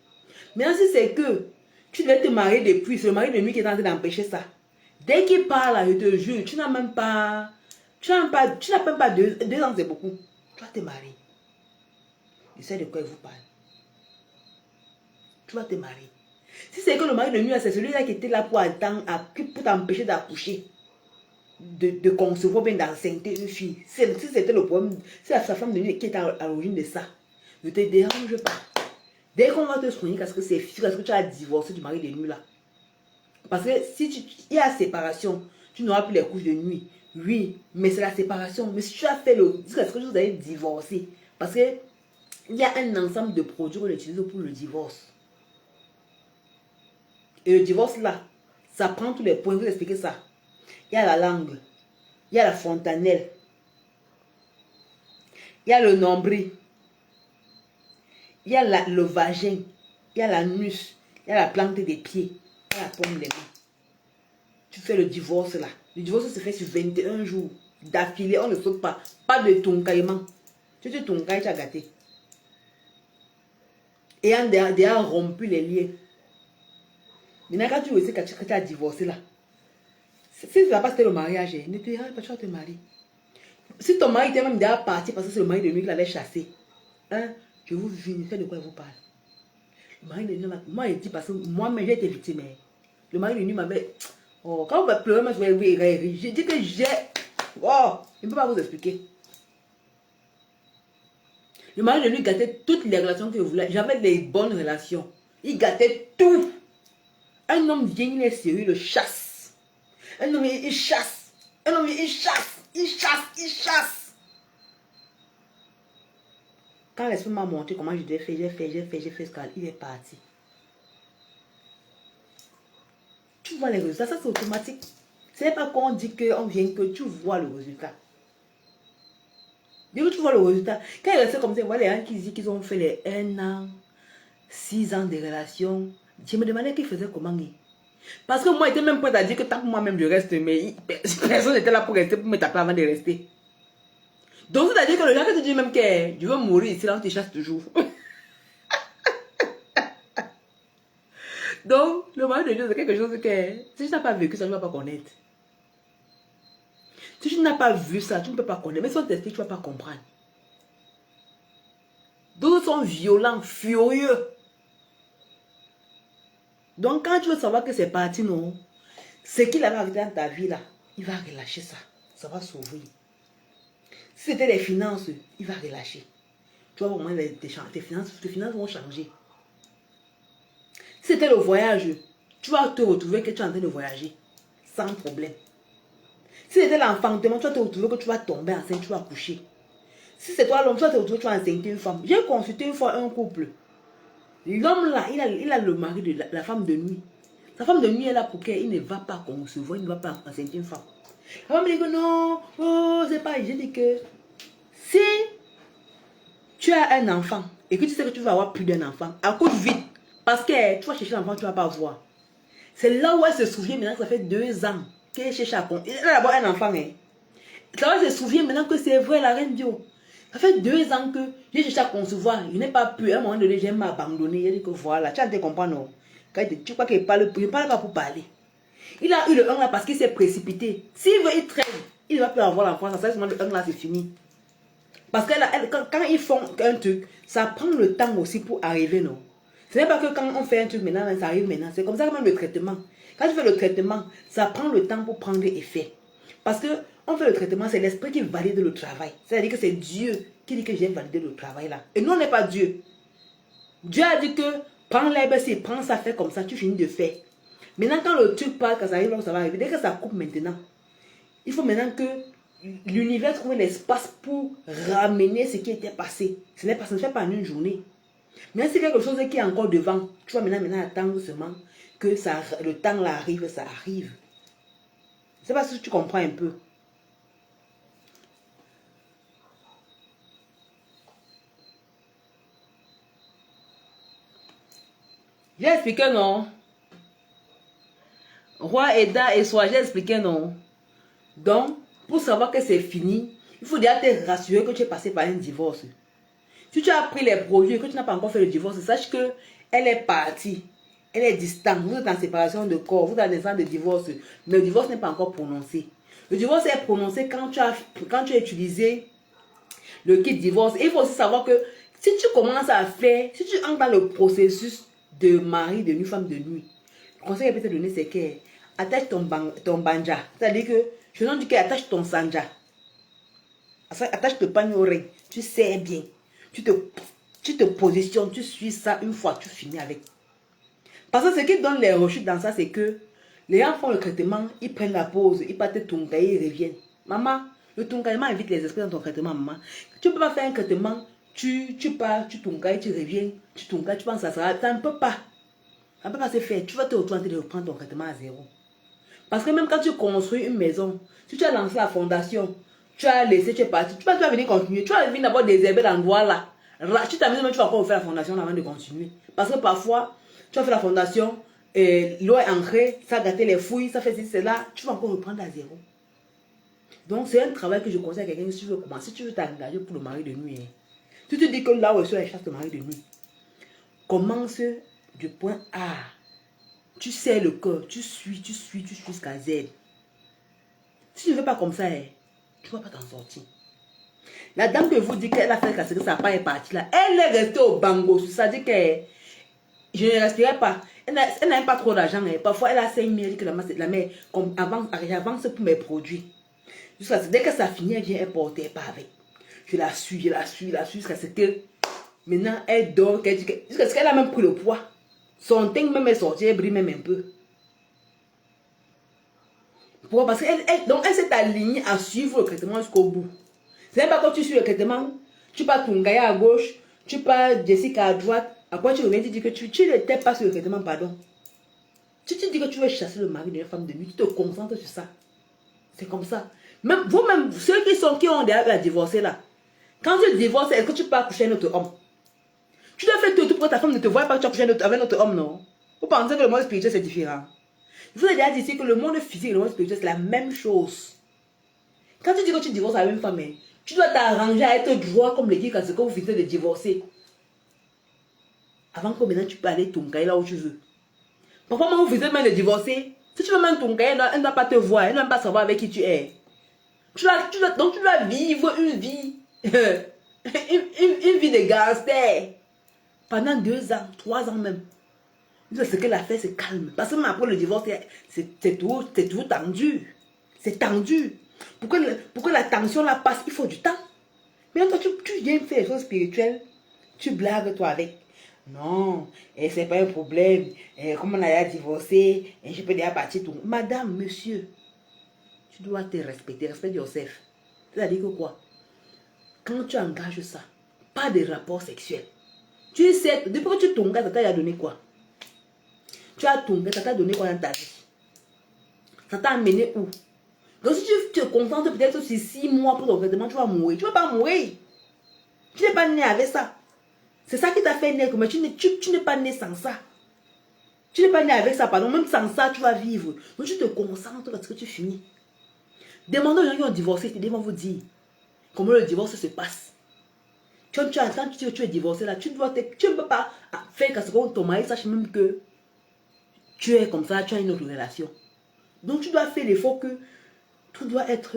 Maintenant, si c'est que tu devais te marier depuis, c'est le mari de nuit qui est en train d'empêcher ça. Dès qu'il parle, là, je te jure, tu n'as même pas 2 ans, c'est beaucoup. Tu vas te marier. Je sais de quoi il vous parle. Tu vas te marier. Si c'est que le mari de nuit, c'est celui-là qui était là pour attendre, pour t'empêcher d'accoucher, de concevoir, bien d'enceinte une fille. Si c'était le problème, c'est sa femme de nuit qui est à l'origine de ça. Ne te dérange pas. Dès qu'on va te soigner, parce que c'est fini, parce que tu as divorcé du mari de nuit là. Parce que si il y a séparation, tu n'auras plus les couches de nuit. Oui, mais c'est la séparation. Mais si tu as fait jusqu'à ce que vous allez divorcer, parce que il y a un ensemble de produits qu'on utilise pour le divorce. Et le divorce là, ça prend tous les points. Vous expliquez ça. Il y a la langue, il y a la fontanelle, il y a le nombril, il y a le vagin, il y a l'anus, il y a la plante des pieds, il y a la paume des mains. Tu fais le divorce là. Le divorce se fait sur 21 jours d'affilée. On ne saute pas. Pas de toncaillement. Tu te toncailles, tu as gâté. Et en derrière rompu les liens. Maintenant, quand tu sais que tu as divorcé là, si tu vas pas c'était le mariage, ne te dérange pas, tu vas te marier. Si ton mari était même déjà parti parce que c'est le mari de nuit qui l'avait chassé, hein, je vous sais de quoi il vous parle. Le mari de nuit, moi, il dit parce que moi-même j'ai été victime. Le mari de nuit m'avait. Oh, quand vous va pleurer, moi je vais rire. J'ai dit que j'ai. Oh, je ne peux pas vous expliquer. Le mari de nuit gâtait toutes les relations que je voulais. J'avais des bonnes relations. Il gâtait tout. Un homme vient, il est sérieux, il le chasse. Un homme, il chasse. Un homme, il chasse. Il chasse, il chasse. Quand l'esprit m'a montré comment je devais faire, j'ai fait ce qu'il est parti. Tu vois les résultats, ça c'est automatique. Ce n'est pas qu'on dit qu'on vient que tu vois le résultat. Dès que tu vois le résultat, quand il est resté comme ça, voilà les gens qui disent qu'ils ont fait les 1 an, 6 ans de relation. Je me demandais qu'ils faisaient comment. Parce que moi, j'étais même prêt à dire que tant que moi-même je reste, mais personne n'était là pour rester, pour me taper avant de rester. Donc, c'est-à-dire que le gars qui te dit même que je veux mourir ici, là, on te chasse toujours. Donc, le mari de Dieu, c'est quelque chose que si tu n'as pas vécu ça, tu ne vas pas connaître. Si tu n'as pas vu ça, tu ne peux pas connaître. Mais si on t'explique, tu ne vas pas comprendre. D'autres sont violents, furieux. Donc, quand tu veux savoir que c'est parti, non, ce qu'il avait arrivé dans ta vie, là, il va relâcher ça. Ça va s'ouvrir. Si c'était les finances, il va relâcher. Tu vois, au moins, tes finances vont changer. Si c'était le voyage, tu vas te retrouver que tu es en train de voyager. Sans problème. Si c'était l'enfantement, tu vas te retrouver que tu vas tomber enceinte, tu vas accoucher. Si c'est toi l'homme, tu vas te retrouver que tu vas enceinte une femme. J'ai consulté une fois un couple. L'homme là, il a le mari de la femme de nuit. Sa femme de nuit est là pour qu'elle ne va pas concevoir, il ne va pas enceinte une femme. La femme me dit que non, oh, c'est pas. Je dis que si tu as un enfant et que tu sais que tu vas avoir plus d'un enfant, accouche vite. Parce que tu vas chercher l'enfant, tu ne vas pas voir. C'est là où elle se souvient maintenant que ça fait 2 ans qu'elle cherche à concevoir. Elle a d'abord un enfant. Hein. Ça elle se souvient maintenant que c'est vrai, la reine Dio. Ça fait 2 ans que j'ai cherché à concevoir. Je n'ai pas pu. À un moment donné, j'ai m'abandonné. Il dit que voilà, tu as compris, non? Quand tu crois qu'il parle, il ne parle pas pour parler. Il a eu le 1 là parce qu'il s'est précipité. S'il veut, il traîne. Il ne va plus avoir l'enfant. Ça fait seulement le 1 là, c'est fini. Parce que quand ils font un truc, ça prend le temps aussi pour arriver, non? Ce n'est pas que quand on fait un truc maintenant, ça arrive maintenant. C'est comme ça que même le traitement. Quand tu fais le traitement, ça prend le temps pour prendre effet. Parce que on fait le traitement, c'est l'esprit qui valide le travail. C'est-à-dire que c'est Dieu qui dit que j'ai validé le travail là. Et nous, on n'est pas Dieu. Dieu a dit que prends l'herbe, c'est prends ça, fait comme ça, tu finis de faire. Maintenant, quand le truc part, quand ça arrive, ça va arriver. Dès que ça coupe maintenant, il faut maintenant que l'univers trouve l'espace pour ramener ce qui était passé. Ce n'est pas, ça ne fait pas en une journée. Mais c'est quelque chose qui est encore devant. Tu vas maintenant attendre seulement que ça, le temps là arrive, ça arrive. Je ne sais pas si tu comprends un peu. J'ai expliqué non. Roi Eda et Soi, j'ai expliqué non. Donc, pour savoir que c'est fini, il faut déjà te rassurer que tu es passé par un divorce. Si tu as pris les produits et que tu n'as pas encore fait le divorce, sache que elle est partie. Elle est distante. Vous êtes en séparation de corps. Vous êtes en instance de divorce. Mais le divorce n'est pas encore prononcé. Le divorce est prononcé quand tu as utilisé le kit divorce. Et il faut aussi savoir que si tu commences à faire, si tu entres dans le processus de mari, de nuit, femme de nuit, le conseil que je peux te donner, c'est que attache ton banja. C'est-à-dire que, je ne dis qu'attache ton sanja. Attache le pagne au oreille. Tu sais bien. Tu te positionnes, tu suis ça une fois, tu finis avec. Parce que ce qui donne les rechutes dans ça, c'est que les gens font le traitement, ils prennent la pause, ils partent tungaï, ils reviennent. Maman, le tungaïement invite les esprits dans ton traitement, maman. Tu ne peux pas faire un traitement, tu pars, tu tungaï, tu reviens, tu tungaï, tu penses à ça. Ça ne peut pas. Ça ne peut pas se faire. Tu vas te retrouver de reprendre ton traitement à zéro. Parce que même quand tu construis une maison, si tu as lancé la fondation, tu as laissé, tu es parti, tu vas venir continuer. Tu vas venir d'abord désherber l'endroit là. Tu t'amuses, mais tu vas encore faire la fondation avant de continuer. Parce que parfois, tu as fait la fondation, l'eau est ancrée, ça a gâté les fouilles, ça fait ceci, cela, tu vas encore reprendre à zéro. Donc, c'est un travail que je conseille à quelqu'un si tu veux commencer, si tu veux t'engager pour le mari de nuit. Hein. Tu te dis que là où je suis, chasse le mari de nuit. Commence du point A. Tu sais le cœur, tu suis jusqu'à Z. Si tu ne fais pas comme ça, hein, tu ne vas pas t'en sortir. La dame que vous dites qu'elle a fait casser, que sa part est partie là, elle est restée au bango. Ça dit que je ne respirais pas. Elle n'a même pas trop d'argent. Hein. Parfois, elle a 5 000, elle dit que la mère avance pour mes produits. Dès que ça finit, elle vient, elle porte, elle part avec. Je la suis, jusqu'à ce que maintenant, elle dort, jusqu'à ce qu'elle a même pris le poids. Son teint même est sorti, elle brille même un peu. Pourquoi? Parce qu'elle s'est alignée à suivre le traitement jusqu'au bout. C'est pas quand tu suis le traitement, tu pars Tungaya à gauche, tu pars Jessica à droite, après tu reviens, tu dis que tu ne t'es pas sur le traitement, pardon. Tu te dis que tu veux chasser le mari d'une femme de nuit, tu te concentres sur ça. C'est comme ça. Même vous-même, ceux qui ont déjà divorcé là, quand tu divorces, est-ce que tu pars coucher un autre homme? Tu dois faire tout pour que ta femme ne te voie pas que tu as couché avec un autre homme, non? Vous pensez que le monde spirituel c'est différent? Je vous ai déjà dit ici que le monde physique et le monde spirituel c'est la même chose. Quand tu dis que tu divorces avec une femme, tu dois t'arranger à être droit comme les dit quand c'est que vous finissez de divorcer. Avant que maintenant tu peux aller Tungaï là où tu veux. Parfois, quand vous finissez même de divorcer, si tu veux même Tungaï, elle ne va pas te voir, elle ne va pas savoir avec qui tu es. Donc tu dois vivre une vie, une vie de gangster. Pendant 2 ans, 3 ans même. Ce qu'elle a fait, c'est calme. Parce que même après le divorce, c'est toujours tendu. C'est tendu. Pour que la tension là passe, il faut du temps. Mais toi, tu viens faire des choses spirituelles, tu blagues toi avec. Non, c'est pas un problème. Comme on a divorcé, je peux déjà partir tout. Madame, monsieur, tu dois te respecter, respecte yourself. C'est-à-dire que quoi? Quand tu engages ça, pas de rapport sexuel. Tu sais, depuis que tu t'engages, ça t'a donné quoi? Tu as tombé, ça t'a donné quoi dans ta vie? Ça t'a amené où? Donc si tu te concentres peut-être sur 6 mois pour ton traitement, tu vas mourir. Tu ne vas pas mourir. Tu n'es pas né avec ça. C'est ça qui t'a fait naître, mais tu n'es pas né sans ça. Tu n'es pas né avec ça, pardon. Même sans ça, tu vas vivre. Donc tu te concentres parce que tu finis. Demandez aux gens qui ont divorcé, ils vont vous dire comment le divorce se passe. Quand tu es divorcé là, tu ne peux pas faire que ton mari sache même que tu es comme ça, tu as une autre relation. Donc tu dois faire l'effort que tout doit être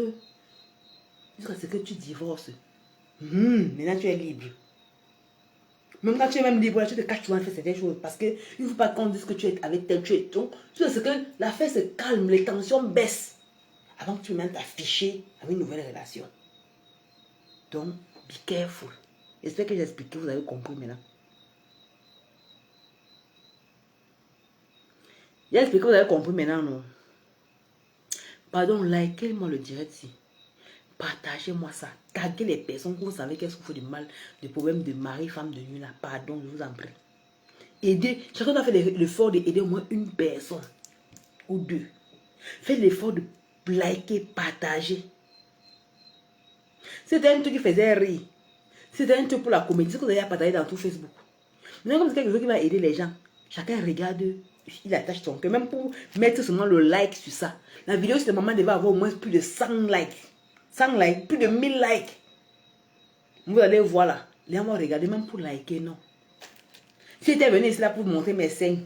jusqu'à ce que tu divorces. Maintenant tu es libre. Même quand tu es même libre, là, tu te caches, tu vas faire certaines choses. Parce qu'il ne faut pas qu'on dise que tu es avec tel, tu es donc. Tu sais que l'affaire se calme, les tensions baissent. Avant que tu viennes t'afficher avec une nouvelle relation. Donc, be careful. J'espère que j'ai expliqué, vous avez compris maintenant. J'ai expliqué, vous avez compris maintenant, non? Pardon, likez-moi le direct si. Partagez-moi ça. Taguez les personnes que vous savez qu'elles souffrent du mal, des problèmes de mari, femme, de nuit là. Pardon, je vous en prie. Aidez. Chacun doit faire l'effort d'aider au moins une personne ou deux. Faites l'effort de liker, partager. C'était un truc qui faisait rire. C'était un truc pour la comédie. C'est que vous allez partager dans tout Facebook. Mais comme c'est quelque chose qui va aider les gens, chacun regarde, il attache son cœur. Même pour mettre seulement le like sur ça. La vidéo, c'est le moment devait avoir au moins plus de 100 likes. 100 likes, plus de 1000 likes. Vous allez voir là. Les gens vont regarder même pour liker, non. Si j'étais venu ici là pour montrer mes seins,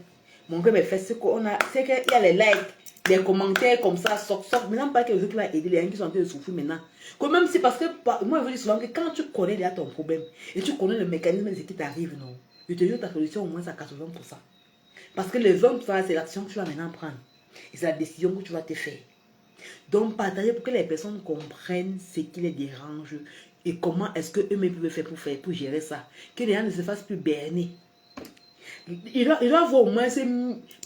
montrer mes fesses, c'est qu'il y a les likes, les commentaires comme ça, soc. Maintenant, pas quelque chose qui va aider les gens qui sont en train de souffrir maintenant. Quand même, c'est parce que, moi, je dis souvent que quand tu connais déjà ton problème et tu connais le mécanisme de ce qui t'arrive, non, je te dis ta solution au moins à 80%. Parce que les 20%, c'est l'action que tu vas maintenant prendre. Et c'est la décision que tu vas te faire. Donc, partagez pour que les personnes comprennent ce qui les dérange et comment est-ce qu'eux-mêmes peuvent faire pour gérer ça. Que les gens ne se fassent plus berner. Il doit avoir au moins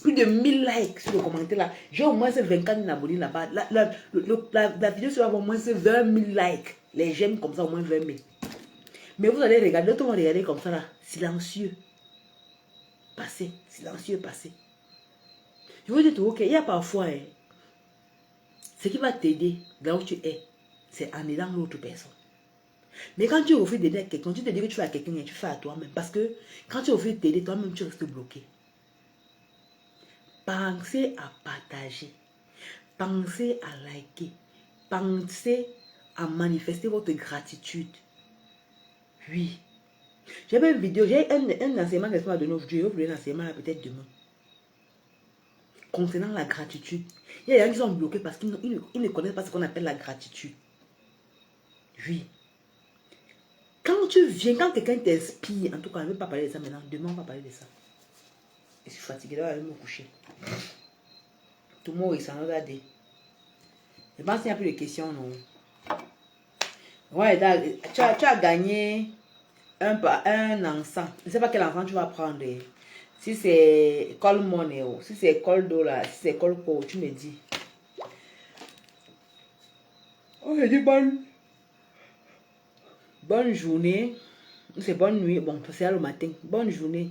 plus de 1000 likes sur le commentaire là. J'ai au moins 24 000 abonnés là-bas. La vidéo doit avoir au moins 20 000 likes. Les j'aime comme ça, au moins 20 000. Mais vous allez regarder, d'autres vont regarder comme ça là. Silencieux. Passé. Silencieux, passé. Je vous dis tout, ok, il y a parfois, ce qui va t'aider là où tu es, c'est en aidant l'autre personne. Mais quand tu refuses d'aider quelqu'un, tu te dis que tu fais à quelqu'un et tu fais à toi-même. Parce que quand tu refuses d'aider toi-même, tu restes bloqué. Pensez à partager. Pensez à liker. Pensez à manifester votre gratitude. Oui. J'ai une vidéo, j'ai un enseignement que je vais donner aujourd'hui. Je vais vous donner un enseignement peut-être demain. Concernant la gratitude. Il y a des gens qui sont bloqués parce qu'ils ne connaissent pas ce qu'on appelle la gratitude. Oui. Quand tu viens, quand quelqu'un t'inspire, en tout cas, on ne veut pas parler de ça maintenant. Demain, on va parler de ça. Je suis fatiguée, là, je vais me coucher. Tout le monde, il s'en a dit. Je pense qu'il n'y a plus de questions, non. Ouais, tu as gagné un enfant. Je ne sais pas quel enfant tu vas prendre. Si c'est école monnaie, si c'est école dollar, si c'est école quoi, tu me dis. Oh, je dis bonne journée. C'est bonne nuit. Bon, c'est le matin. Bonne journée.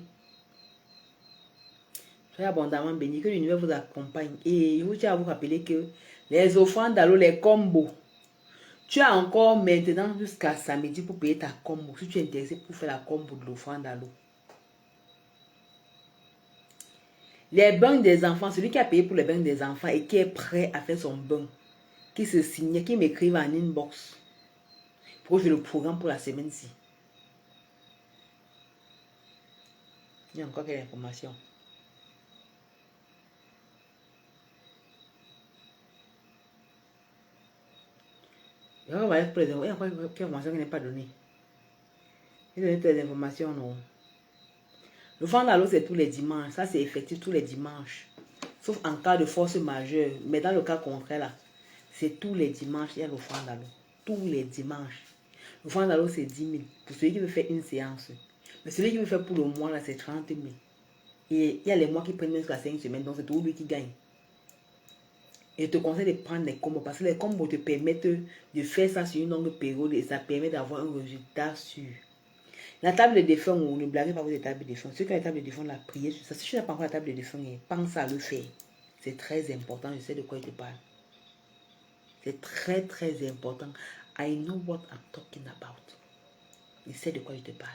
Soyez abondamment bénis. Que l'univers vous accompagne. Et je vous tiens à vous rappeler que les offrandes d'allô, les combos. Tu as encore maintenant jusqu'à samedi pour payer ta combo. Si tu es intéressé pour faire la combo de l'offrande d'allô. Les bains des enfants, celui qui a payé pour les bains des enfants et qui est prêt à faire son bain, qui se signe, qui m'écrive en inbox pour que je le programme pour la semaine-ci. Il y a encore quelques informations. Il y a encore quelques informations qui n'est pas données. Il y a des informations, non. Le vent d'allô, c'est tous les dimanches. Ça, c'est effectif tous les dimanches. Sauf en cas de force majeure. Mais dans le cas contraire, là, c'est tous les dimanches, il y a le vent d'allô. Tous les dimanches. Le vent d'allô, c'est 10 000. Pour celui qui veut faire une séance. Mais celui qui veut faire pour le mois, là, c'est 30 000. Et il y a les mois qui prennent jusqu'à 5 semaines. Donc, c'est tout lui qui gagne. Et je te conseille de prendre les combos. Parce que les combos te permettent de faire ça sur une longue période. Et ça permet d'avoir un résultat sûr. La table de défunt, ne blaguez pas votre table de défunt. Ceux qui ont la table de défunt, la priez sur ça. Si tu n'as pas encore la table de défunt, pense à le faire. C'est très important, je sais de quoi je te parle. C'est très très important. I know what I'm talking about. Je sais de quoi je te parle.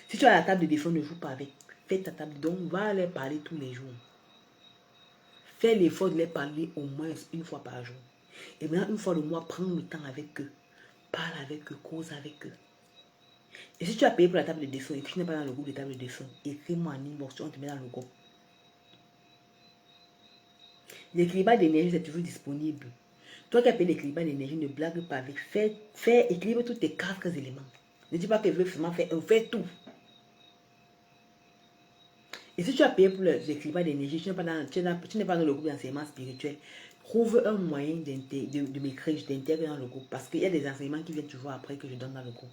Si tu as la table de défunt, ne joue pas avec. Fais ta table, donc va leur parler tous les jours. Fais l'effort de les parler au moins une fois par jour. Et maintenant, une fois le mois, prends le temps avec eux. Parle avec eux, cause avec eux. Et si tu as payé pour la table de défunt et que tu n'es pas dans le groupe de table de défunt, écris-moi en inbox, on te met dans le groupe. L'équilibre d'énergie, c'est toujours disponible. Toi qui as payé l'équilibre d'énergie, ne blague pas avec. Fais équilibre tous tes 4 éléments. Ne dis pas que je veux seulement faire un, fais tout. Et si tu as payé pour l'équilibre d'énergie, tu n'es pas dans le groupe d'enseignement spirituel, trouve un moyen de m'écrire, je t'intègre dans le groupe. Parce qu'il y a des enseignements qui viennent toujours après que je donne dans le groupe.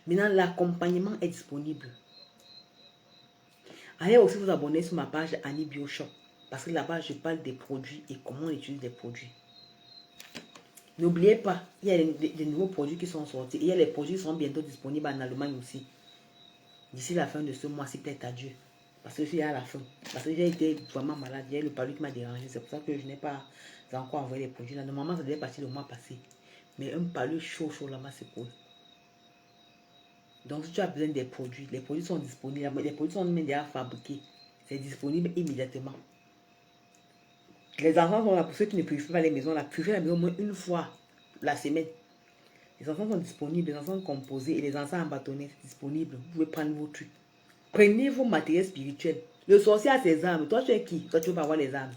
Maintenant, l'accompagnement est disponible. Allez aussi vous abonner sur ma page Annie Bioshop. Parce que là-bas, je parle des produits et comment on utilise les produits. N'oubliez pas, il y a des nouveaux produits qui sont sortis. Et il y a les produits qui seront bientôt disponibles en Allemagne aussi. D'ici la fin de ce mois-ci, peut-être à Dieu. Parce que je suis à la fin. Parce que j'ai été vraiment malade. Il y a le palu qui m'a dérangé. C'est pour ça que je n'ai pas encore envoyé les produits là. Normalement, ça devait partir le mois passé. Mais un palu chaud là-bas, c'est cool. Donc, si tu as besoin des produits, les produits sont disponibles. Les produits sont même déjà fabriqués. C'est disponible immédiatement. Les enfants sont là pour ceux qui ne purifient pas les maisons. Là, purifier la maison au moins une fois la semaine. Les enfants sont disponibles, les enfants composés et les enfants bâtonnets, c'est disponible. Vous pouvez prendre vos trucs. Prenez vos matériels spirituels. Le sorcier a ses armes. Toi, tu es qui? Toi, tu veux pas avoir les armes.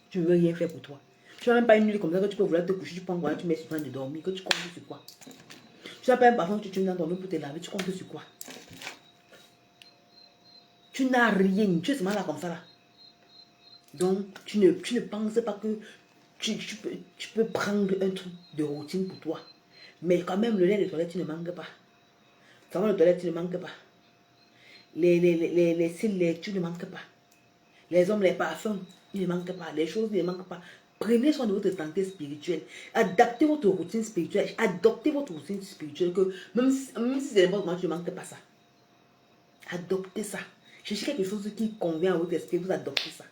Tu ne veux rien faire pour toi. Tu n'as même pas une nuit comme ça que tu peux vouloir te coucher. Tu prends quoi? Tu mets sur train de dormir. Que tu comptes sur quoi? Tu n'as pas un parfum que tu mets dans ton eau pour te laver. Tu comptes sur quoi? Tu n'as rien. Tu es seulement là comme ça là. Donc, tu ne penses pas que tu peux prendre un truc de routine pour toi. Mais quand même, le lait de toilette, tu ne manques pas. Le savon de toilette, tu ne manques pas. Les cils, tu ne manques pas. Les hommes, les parfums, ils ne manquent pas. Les choses ne manquent pas. Prenez soin de votre santé spirituelle. Adaptez votre routine spirituelle. Adoptez votre routine spirituelle. Que même si c'est n'importe comment, tu ne manques pas ça. Adoptez ça. Cherchez quelque chose qui convient à votre esprit. Vous adoptez ça.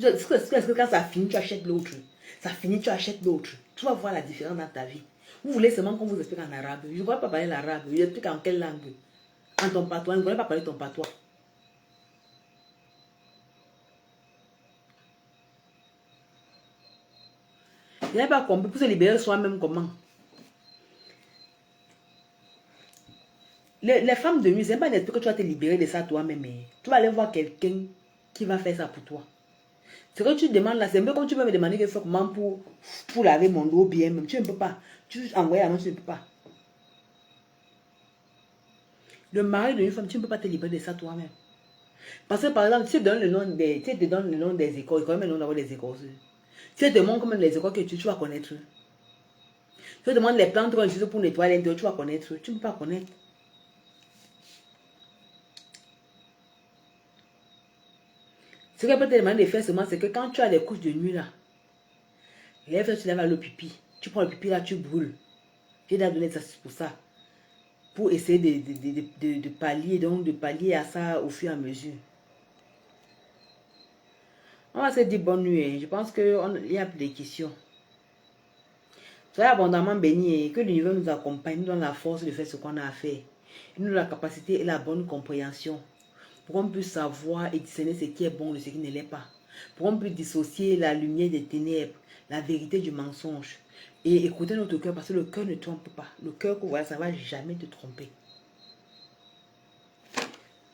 Est-ce que quand ça finit, tu achètes l'autre? Ça finit, tu achètes l'autre. Tu vas voir la différence dans ta vie. Vous voulez seulement qu'on vous explique en arabe. Je ne vois pas parler l'arabe. Je explique en quelle langue? En ton patois. Je ne voulais pas parler ton patois. Je n'ai pas compris. Pour se libérer soi-même, comment? Les femmes de nuit, ce n'est pas un esprit que tu vas te libérer de ça toi-même. Tu vas aller voir quelqu'un qui va faire ça pour toi. Ce que tu demandes là, c'est un peu comme tu peux me demander quelque chose comment pour laver mon dos bien même. Tu ne peux pas. Tu envoies l'annonce, tu ne peux pas. Le mari d'une femme, tu ne peux pas te libérer de ça toi-même. Parce que par exemple, si tu donnes le nom des écoles, il faut même le nom d'avoir des écoles. Si tu te demandes comment les écoles que tu vas connaître. Si tu demandes les plantes qu'on utilise pour nettoyer l'intérieur, tu vas connaître. Tu ne peux pas connaître. Ce qu'elle peut te demander de faire seulement, c'est que quand tu as des couches de nuit là, lève-toi, tu lèves le pipi. Tu prends le pipi là, tu brûles. J'ai déjà donné ça pour ça. Pour essayer de pallier, donc de pallier à ça au fur et à mesure. On va se dire bonne nuit. Je pense qu'il y a des questions. Soyez abondamment bénis et que l'univers nous accompagne, nous donne la force de faire ce qu'on a à faire. Il nous donne la capacité et la bonne compréhension. Pour qu'on puisse savoir et discerner ce qui est bon de ce qui ne l'est pas. Pour qu'on puisse dissocier la lumière des ténèbres, la vérité du mensonge. Et écouter notre cœur parce que le cœur ne trompe pas. Le cœur que voilà, ça ne va jamais te tromper.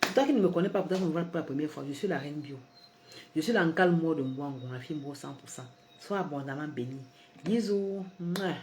Pour toi qui ne me connais pas, peut-être qu'on me voit pour la première fois, je suis la Reine Bio. Je suis l'Ankal Mort de Mouangon, la fille Mort 100%. Sois abondamment béni. Bisous. Mouah.